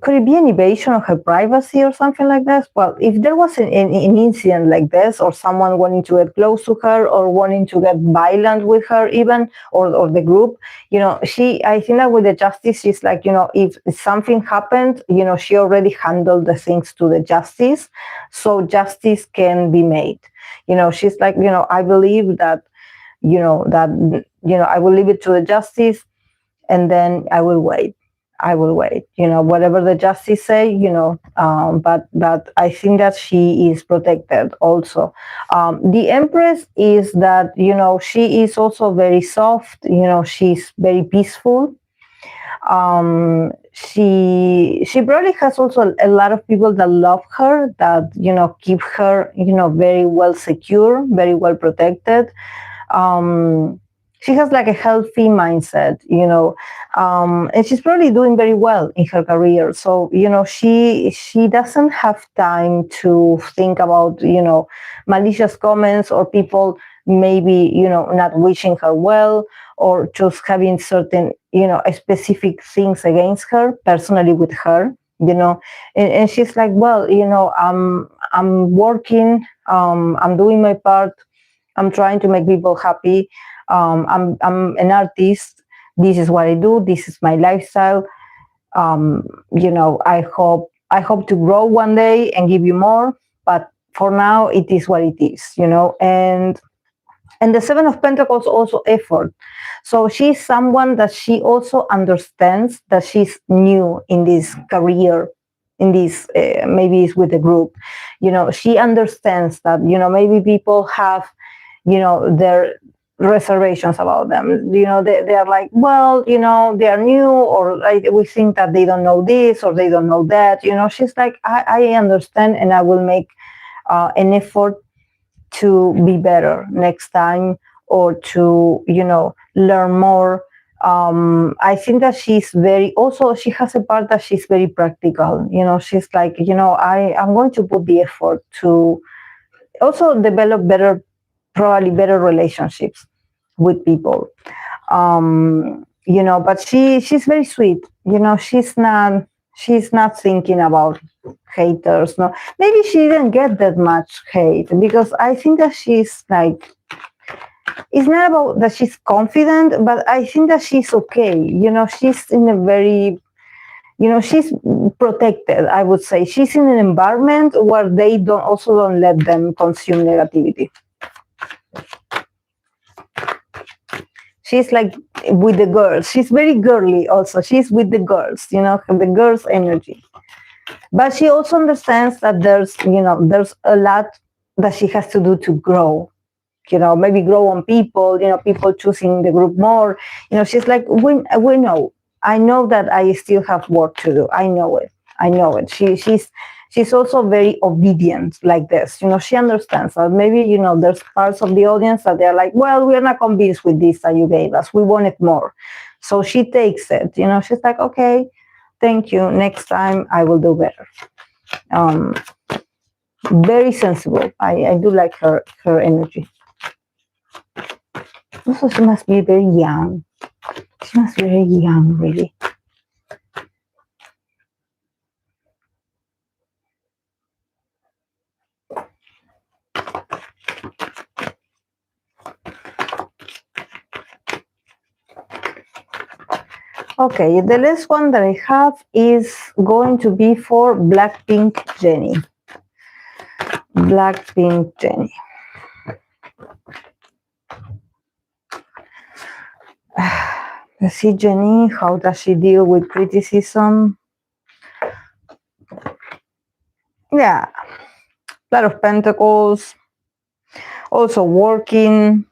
could it be an invasion of her privacy or something like that? Well, if there was an incident like this, or someone wanting to get close to her, or wanting to get violent with her even, or the group, I think that with the Justice, she's like, if something happened, she already handled the things to the Justice, so justice can be made. She's like, I believe that, I will leave it to the Justice, and then I will wait. I will wait. Whatever the justice say, but I think that she is protected also. The Empress is that, she is also very soft. She's very peaceful. She probably has also a lot of people that love her, that keep her very well secure, very well protected. She has like a healthy mindset, and she's probably doing very well in her career. So she doesn't have time to think about malicious comments or people maybe not wishing her well, or just having certain specific things against her personally with her. And she's like, well, I'm working, I'm doing my part, I'm trying to make people happy. I'm an artist. This is what I do. This is my lifestyle. I hope to grow one day and give you more. But for now, it is what it is. And the Seven of Pentacles also effort. So she's someone that she also understands that she's new in this career, in this, maybe it's with the group. She understands that, maybe people have, their reservations about them. They are like, well, they are new, or like, we think that they don't know this or they don't know that. She's like, I understand, and I will make an effort to be better next time, or to learn more. I think that she's very, also she has a part that she's very practical. She's like, I'm going to put the effort to also develop probably better relationships with people. But she's very sweet. She's not thinking about haters. No, maybe she didn't get that much hate, because I think that she's like, it's not about that she's confident, but I think that she's okay. She's in a very, she's protected, I would say. She's in an environment where they don't let them consume negativity. She's like with the girls. She's very girly also. She's with the girls, the girls' energy. But she also understands that there's a lot that she has to do to grow. Maybe grow on people, people choosing the group more. She's like, we know. I know that I still have work to do. I know it. She's also very obedient like this. She understands that maybe, there's parts of the audience that they're like, well, we're not convinced with this that you gave us. We want it more. So she takes it. She's like, okay, thank you. Next time I will do better. Very sensible. I do like her energy. Also, she must be very young. She must be very young, really. Okay, the last one that I have is going to be for Blackpink Jennie. Blackpink Jennie. Let's see, Jennie, how does she deal with criticism? Yeah, a lot of pentacles. Also working.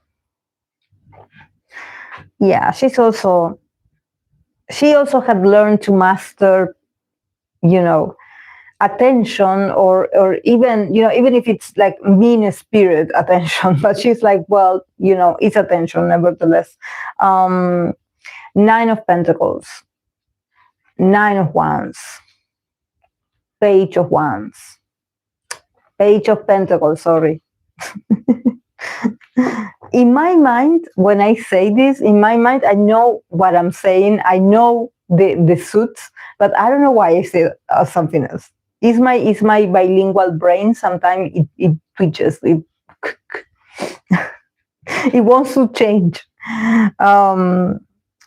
Yeah, she also had learned to master, attention, or even, even if it's like mean spirit attention, but she's like, well, it's attention nevertheless. 9 of Pentacles, 9 of Wands, Page of Wands, Page of Pentacles, sorry. In my mind, when I say this, I know what I'm saying. I know the suits, but I don't know why I say something else. It's my bilingual brain. Sometimes it twitches. It wants to change.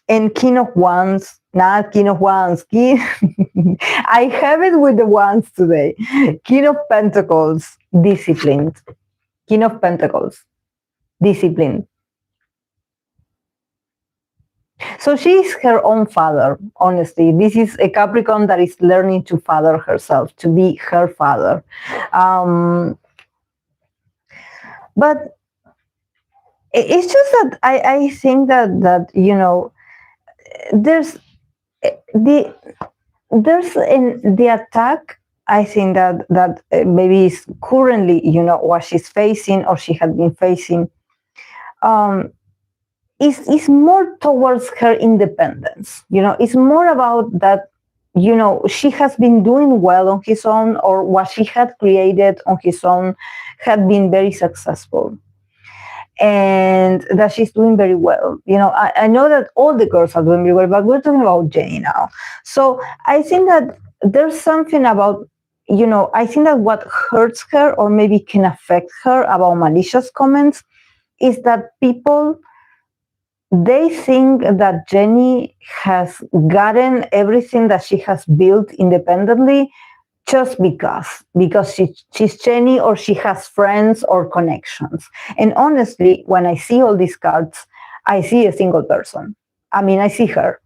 And King of Wands, not King of Wands. I have it with the Wands today. King of Pentacles, disciplined. King of Pentacles, discipline. So she is her own father, honestly. This is a Capricorn that is learning to father herself, to be her father. But it's just that I think that there's the in the attack. I think that maybe is currently what she's facing or she had been facing is more towards her independence. It's more about that. She has been doing well on his own, or what she had created on his own had been very successful, and that she's doing very well. I know that all the girls are doing very well, but we're talking about Jennie now. So I think that there's something about, I think that what hurts her or maybe can affect her about malicious comments is that people, they think that Jennie has gotten everything that she has built independently just because she's Jennie, or she has friends or connections. And honestly, when I see all these cards, I see a single person. I mean, I see her.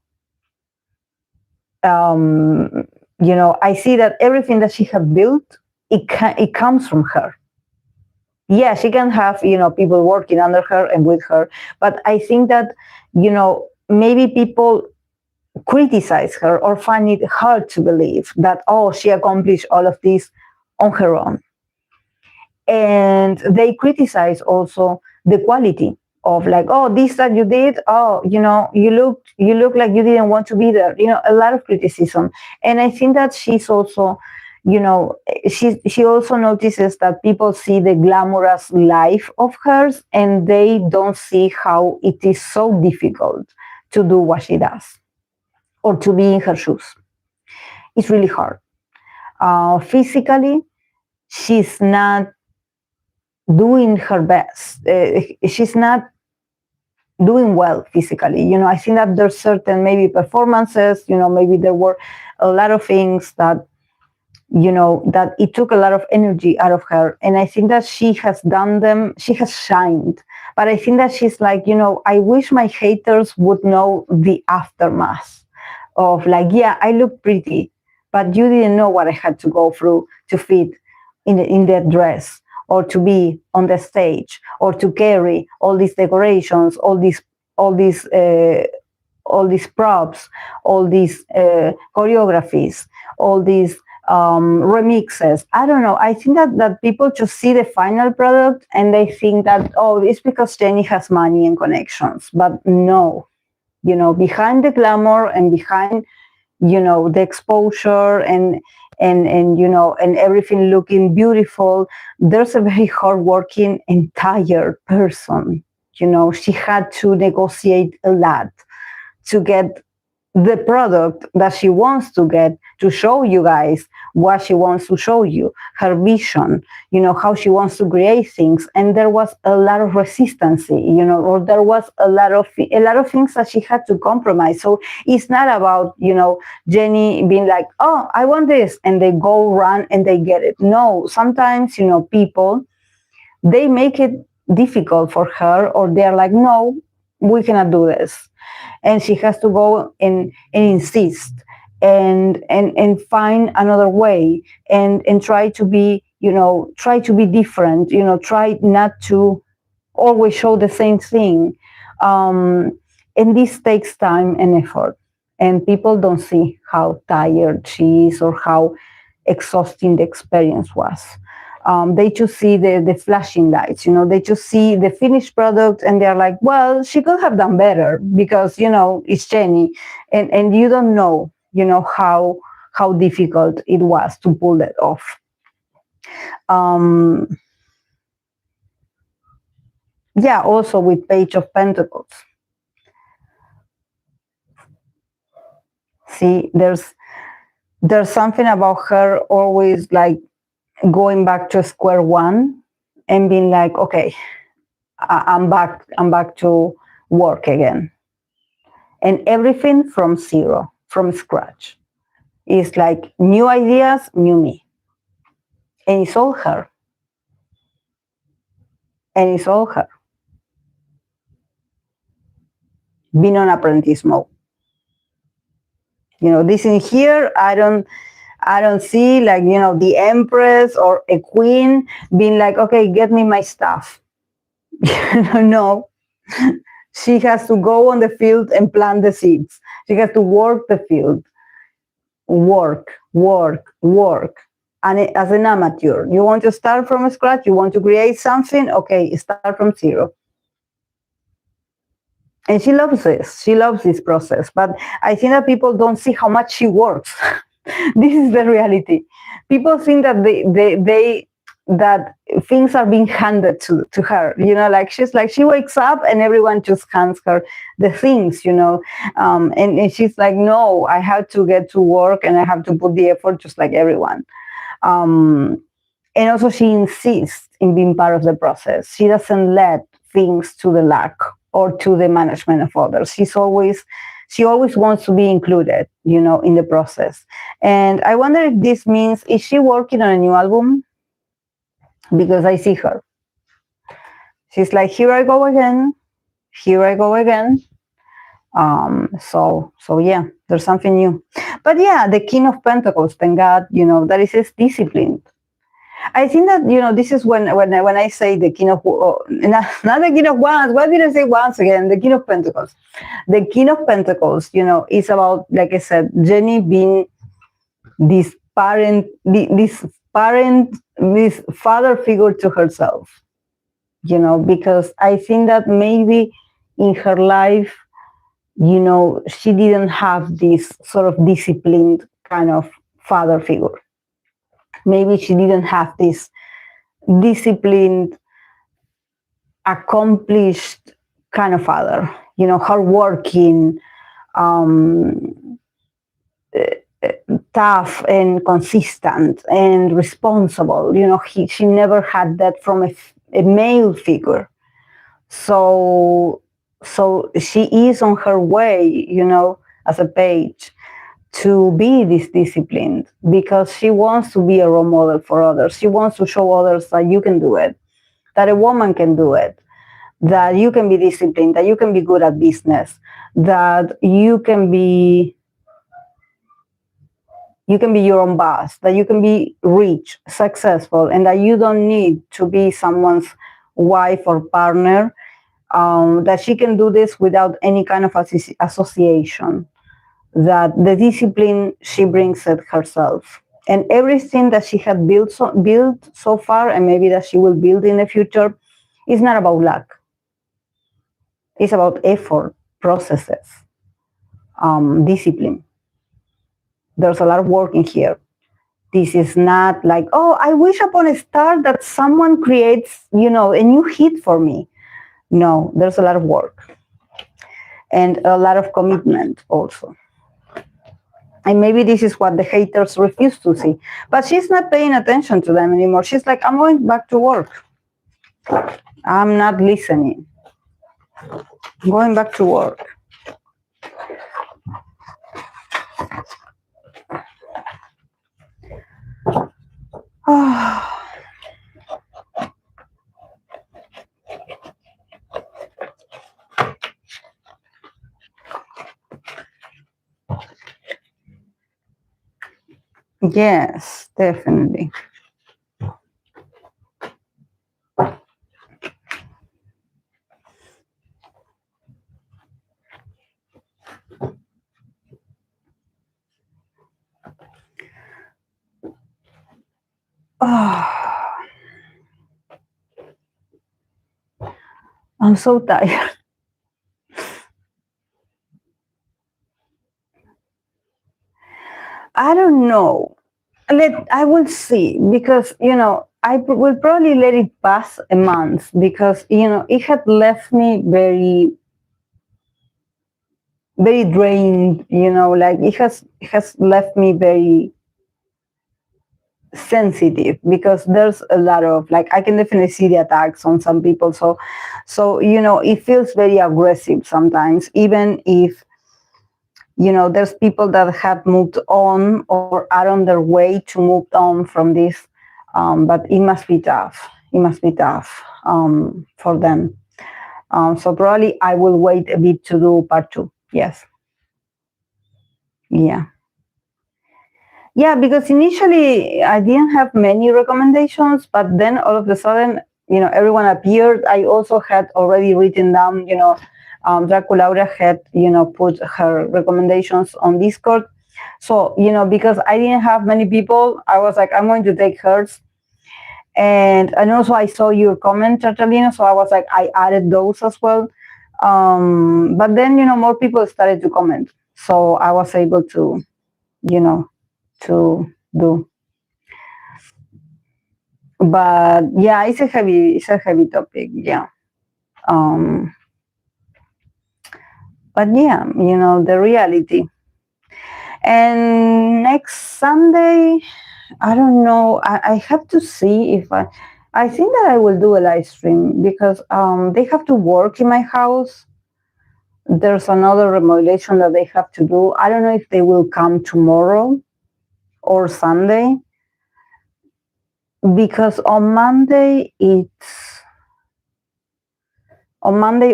I see that everything that she has built, it comes from her. Yeah, she can have people working under her and with her, but I think that maybe people criticize her or find it hard to believe that, oh, she accomplished all of this on her own. And they criticize also the quality of, like, oh, this that you did, oh, you look like you didn't want to be there. A lot of criticism. And I think that she's also, she also notices that people see the glamorous life of hers, and they don't see how it is so difficult to do what she does, or to be in her shoes. It's really hard. Physically, she's not doing her best. She's not doing well physically. I think that there's certain maybe performances, maybe there were a lot of things that, that it took a lot of energy out of her. And I think that she has done them, she has shined. But I think that she's like, I wish my haters would know the aftermath of, like, yeah, I look pretty, but you didn't know what I had to go through to fit in that dress, or to be on the stage, or to carry all these decorations, all these props, all these choreographies, all these remixes. I don't know. I think that people just see the final product and they think that, oh, it's because Jennie has money and connections. But no, behind the glamour and behind, the exposure and everything looking beautiful, there's a very hardworking and tired person. She had to negotiate a lot to get the product that she wants to get, to show you guys what she wants to show you, her vision, how she wants to create things. And there was a lot of resistance, or there was a lot of things that she had to compromise. So it's not about, Jennie being like, oh, I want this, and they go run and they get it. No, sometimes, people, they make it difficult for her, or they're like, no, we cannot do this. And she has to go and insist and find another way and try to be, try to be different, try not to always show the same thing. And this takes time and effort. And people don't see how tired she is or how exhausting the experience was. They just see the flashing lights, they just see the finished product, and they're like, well, she could have done better because, it's Jennie, and you don't know, how difficult it was to pull that off. Yeah, also with Page of Pentacles. See, there's something about her always like going back to square one and being like, okay, I'm back to work again. And everything from zero, from scratch. It's like new ideas, new me. And it's all her. And it's all her. being on apprentice mode. This in here, I don't see like, the empress or a queen being like, okay, get me my stuff. No, she has to go on the field and plant the seeds. She has to work the field. Work. And as an amateur, you want to start from scratch, you want to create something, okay, start from zero. And she loves this. She loves this process. But I think that people don't see how much she works. This is the reality. People think that that things are being handed to her. Like she wakes up and everyone just hands her the things, and she's like, no, I have to get to work and I have to put the effort just like everyone. And also she insists in being part of the process. She doesn't let things to the luck or to the management of others. She always wants to be included, in the process. And I wonder if this means, is she working on a new album? Because I see her. She's like, here I go again. So yeah, there's something new. But yeah, the King of Pentacles, thank God, that is disciplined. I think that, this is when I say the King of, not the King of Wands. Why did I say Wands again? The King of Pentacles. The King of Pentacles, is about, like I said, Jennie being this parent, this father figure to herself, because I think that maybe in her life, she didn't have this sort of disciplined kind of father figure. Maybe she didn't have this disciplined, accomplished kind of father, hardworking, tough and consistent and responsible. She never had that from a male figure. So she is on her way, as a page, to be this disciplined, because she wants to be a role model for others. She wants to show others that you can do it, that a woman can do it, that you can be disciplined, that you can be good at business, that you can be your own boss, that you can be rich, successful, and that you don't need to be someone's wife or partner, that she can do this without any kind of association, that the discipline she brings it herself. And everything that she had built so far, and maybe that she will build in the future, is not about luck. It's about effort, processes, discipline. There's a lot of work in here. This is not like, oh, I wish upon a star that someone creates, a new hit for me. No, there's a lot of work and a lot of commitment also. And maybe this is what the haters refuse to see. But she's not paying attention to them anymore. She's like, I'm going back to work. I'm not listening. I'm going back to work. Yes, definitely. I'm so tired. I don't know. I will see, because, I will probably let it pass a month, because, it had left me very, very drained, like it has left me very sensitive, because there's a lot of, like, I can definitely see the attacks on some people. So it feels very aggressive sometimes, even if, there's people that have moved on or are on their way to move on from this. But it must be tough. It must be tough for them. So probably I will wait a bit to do part 2. Yes. Yeah. Yeah, because initially I didn't have many recommendations, but then all of a sudden, everyone appeared. I also had already written down, Draculaura had, put her recommendations on Discord. So, because I didn't have many people, I was like, I'm going to take hers. And also I saw your comment, Catalina, so I was like, I added those as well. But then, more people started to comment. So I was able to, to do. But yeah, it's a heavy topic. Yeah. Um, but yeah, the reality. And next Sunday, I don't know. I have to see if I think that I will do a live stream because they have to work in my house. There's another remodelation that they have to do. I don't know if they will come tomorrow or Sunday because on Monday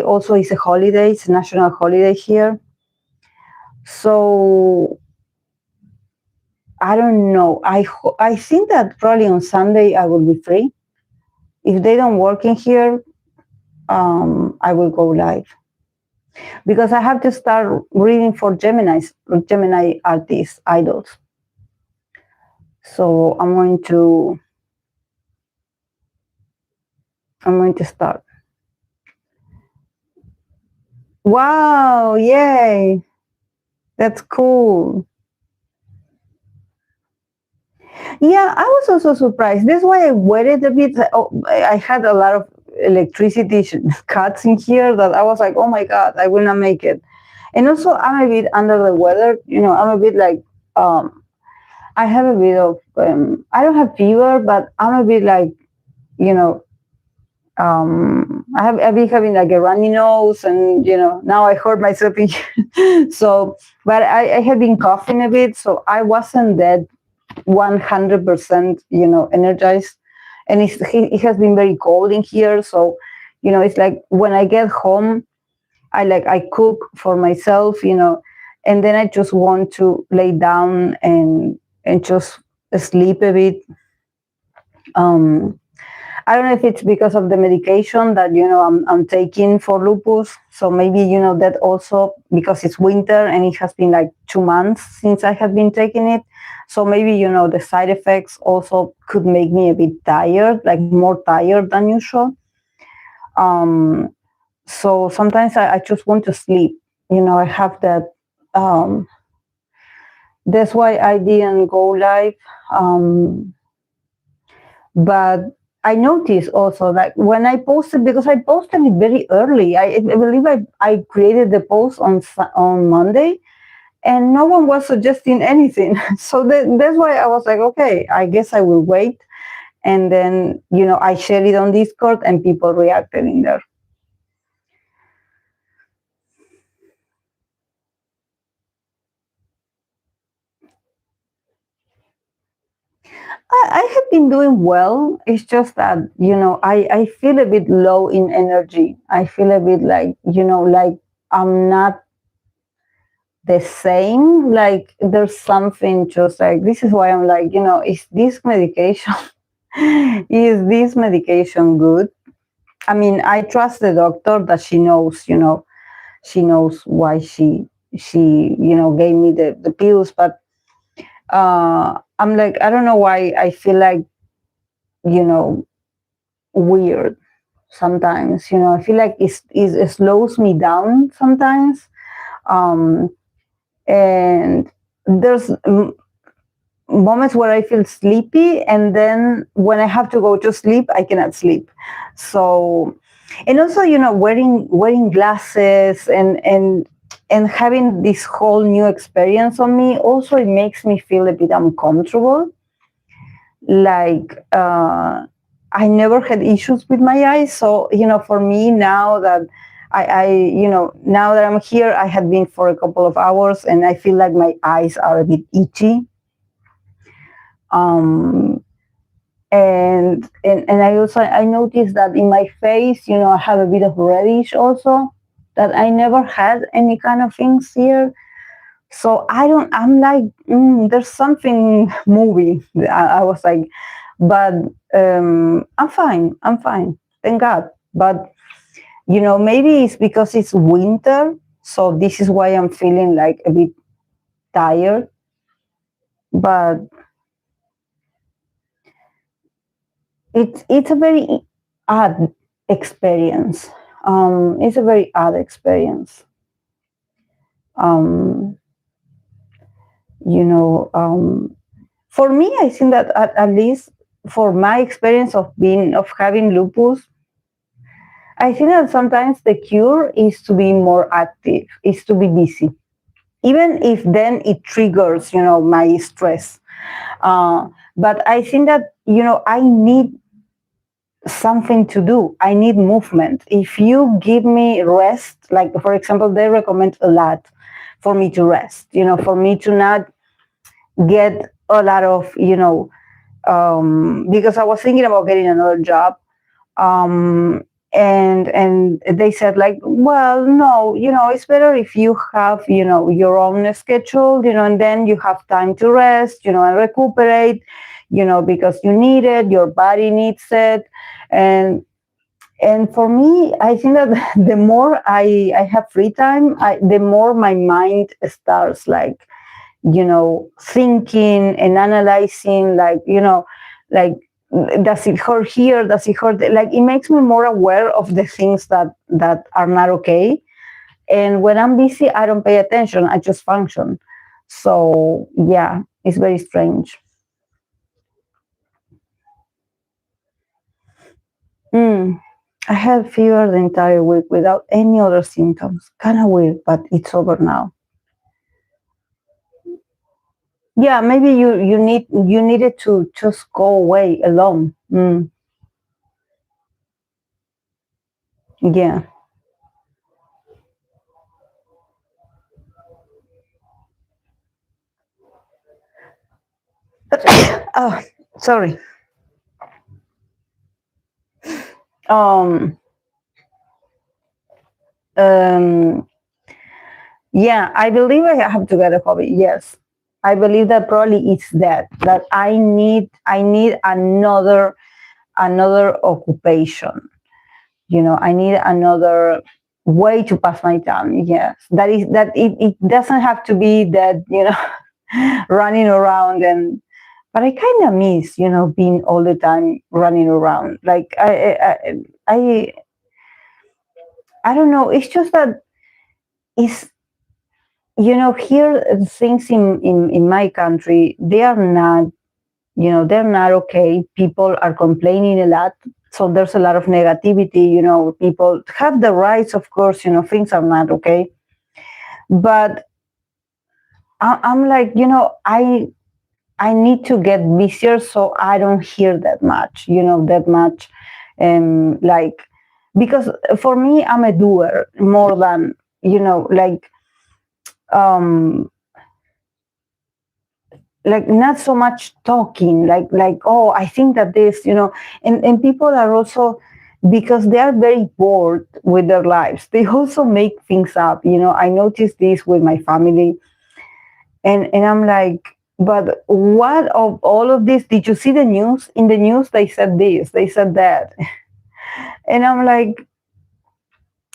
also is a holiday. It's a national holiday here. So I don't know. I think that probably on Sunday I will be free. If they don't work in here, I will go live because I have to start reading for Gemini artists, idols. So I'm going to start. Wow! Yay! That's cool. Yeah, I was also surprised. That's why I waited a bit. I had a lot of electricity cuts in here that I was like, oh my God, I will not make it. And also, I'm a bit under the weather. I'm a bit like, I have a bit of, I don't have fever, but I'm a bit like, I've been having like a runny nose, and now I hurt myself. So, but I have been coughing a bit, so I wasn't that 100%, energized. And it has been very cold in here, so it's like when I get home, I cook for myself, and then I just want to lay down and just sleep a bit. I don't know if it's because of the medication that I'm taking for lupus. So maybe that also because it's winter and it has been like 2 months since I have been taking it. So maybe the side effects also could make me a bit tired, like more tired than usual. So sometimes I just want to sleep. I have that. That's why I didn't go live. But I noticed also that when I posted, because I posted it very early, I believe I created the post on Monday, and no one was suggesting anything. So that's why I was like, okay, I guess I will wait. And then, I shared it on Discord and people reacted in there. I have been doing well. It's just that, I feel a bit low in energy. I feel a bit like, like I'm not the same. Like there's something just like, this is why I'm like, is this medication, is this medication good? I mean, I trust the doctor that she knows, she knows why she gave me the pills, but I'm like, I don't know why I feel like, weird sometimes. I feel like it slows me down sometimes. And there's moments where I feel sleepy, and then when I have to go to sleep, I cannot sleep. So, and also, wearing glasses and having this whole new experience on me, also it makes me feel a bit uncomfortable. Like I never had issues with my eyes, so for me now that now that I'm here, I have been for a couple of hours, and I feel like my eyes are a bit itchy. And I also I noticed that in my face, I have a bit of reddish also, that I never had any kind of things here. So I'm like, there's something moving. I was like, but I'm fine, thank God. But maybe it's because it's winter, so this is why I'm feeling like a bit tired. But it's a very odd experience. It's a very odd experience. Um, you know, for me, I think that at least for my experience of having lupus, I think that sometimes the cure is to be more active, is to be busy, even if then it triggers, my stress. But I think that I need something to do. I need movement. If you give me rest, like for example, they recommend a lot for me to rest, for me to not get a lot of, because I was thinking about getting another job. Um, and they said like, well, no, it's better if you have, your own schedule, and then you have time to rest, and recuperate, because you need it, your body needs it. And for me, I think that the more I have free time, the more my mind starts like, thinking and analyzing, like, like, does it hurt here? Does it hurt? Like, it makes me more aware of the things that are not okay. And when I'm busy, I don't pay attention. I just function. So yeah, it's very strange. Mm. I had fever the entire week without any other symptoms. Kind of weird, but it's over now. Yeah, maybe you needed to just go away alone. Yeah. Oh, sorry. Um. Um. Yeah, I believe I have to get a hobby. Yes, I believe that probably it's that I need another occupation. I need another way to pass my time. Yes, that is that it doesn't have to be that running around. But I kind of miss being all the time running around. Like I I don't know. It's just that it's here things in my country, they are not, they're not okay. People are complaining a lot. So there's a lot of negativity. People have the rights, of course. Things are not okay. But I'm like, I need to get busier so I don't hear that much. That much, like, because for me, I'm a doer more than um not so much talking, like, oh, I think that this, and people are also, because they are very bored with their lives, they also make things up. I noticed this with my family, and I'm like, but what of all of this? Did you see the news? In the news they said this, they said that. And I'm like,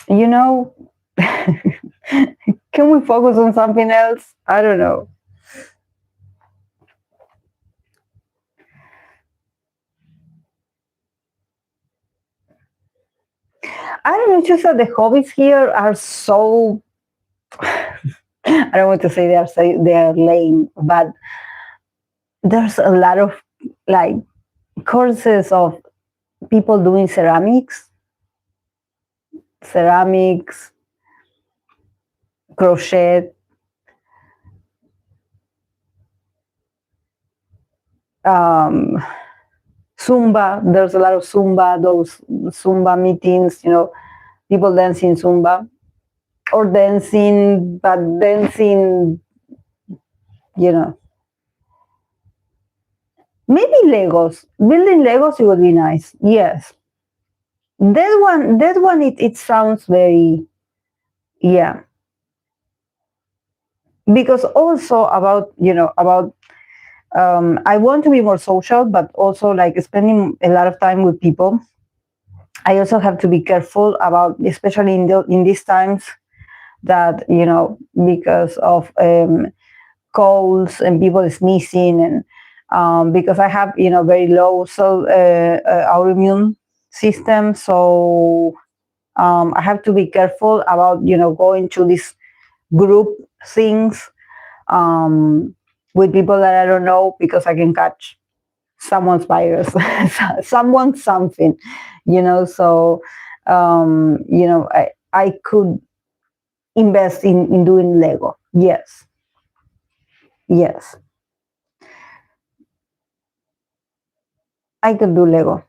you know can we focus on something else? I don't know. I don't know, it's just that the hobbies here are so I don't want to say they are lame, but there's a lot of like courses of people doing ceramics, crochet, um, Zumba. There's a lot of Zumba, those Zumba meetings, people dancing Zumba or dancing, but dancing, you know. Maybe Legos. Building Legos, it would be nice. Yes. That one, it sounds very, yeah. Because also about, about, I want to be more social, but also like spending a lot of time with people. I also have to be careful about, especially in these times, that, because of colds and people sneezing, and because I have, very low autoimmune system, so I have to be careful about, going to these group things, um, with people that I don't know, because I can catch someone's virus, someone something, So, I could invest in doing Lego. Yes, yes, I could do Lego.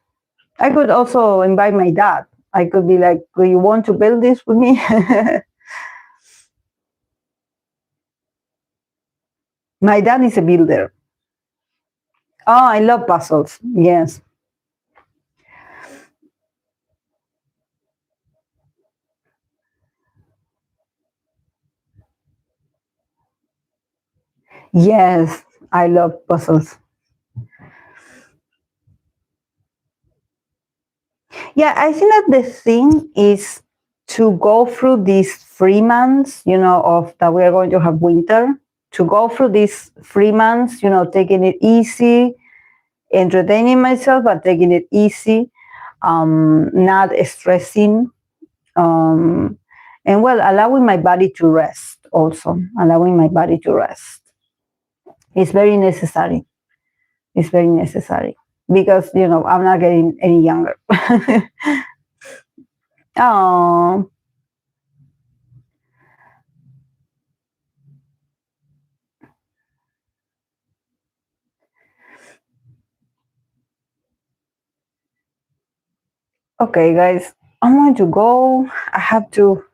I could also invite my dad. I could be like, "Do you want to build this with me?" My dad is a builder. Oh, I love puzzles. Yes, yes, I love puzzles. Yeah, I think that the thing is to go through these 3 months, of that we are going to have winter, to go through these 3 months, taking it easy, entertaining myself, but taking it easy, not stressing, um, and well, allowing my body to rest also, allowing my body to rest. It's very necessary. It's very necessary because, I'm not getting any younger. Oh, okay, guys, I'm going to go. I have to.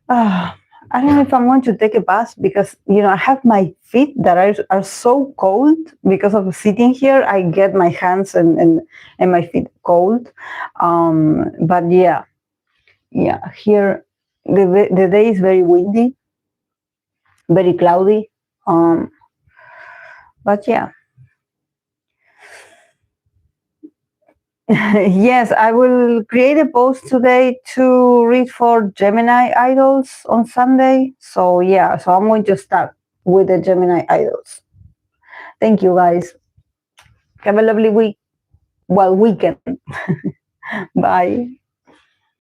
Uh, I don't know if I'm going to take a bath because, I have my feet that are so cold because of sitting here. I get my hands and my feet cold. But yeah, yeah, here the day is very windy, very cloudy. Um, but yeah, yes, I will create a post today to read for Gemini idols on Sunday. So yeah, so I'm going to start with the Gemini idols. Thank you, guys. Have a lovely week. Well, weekend. Bye.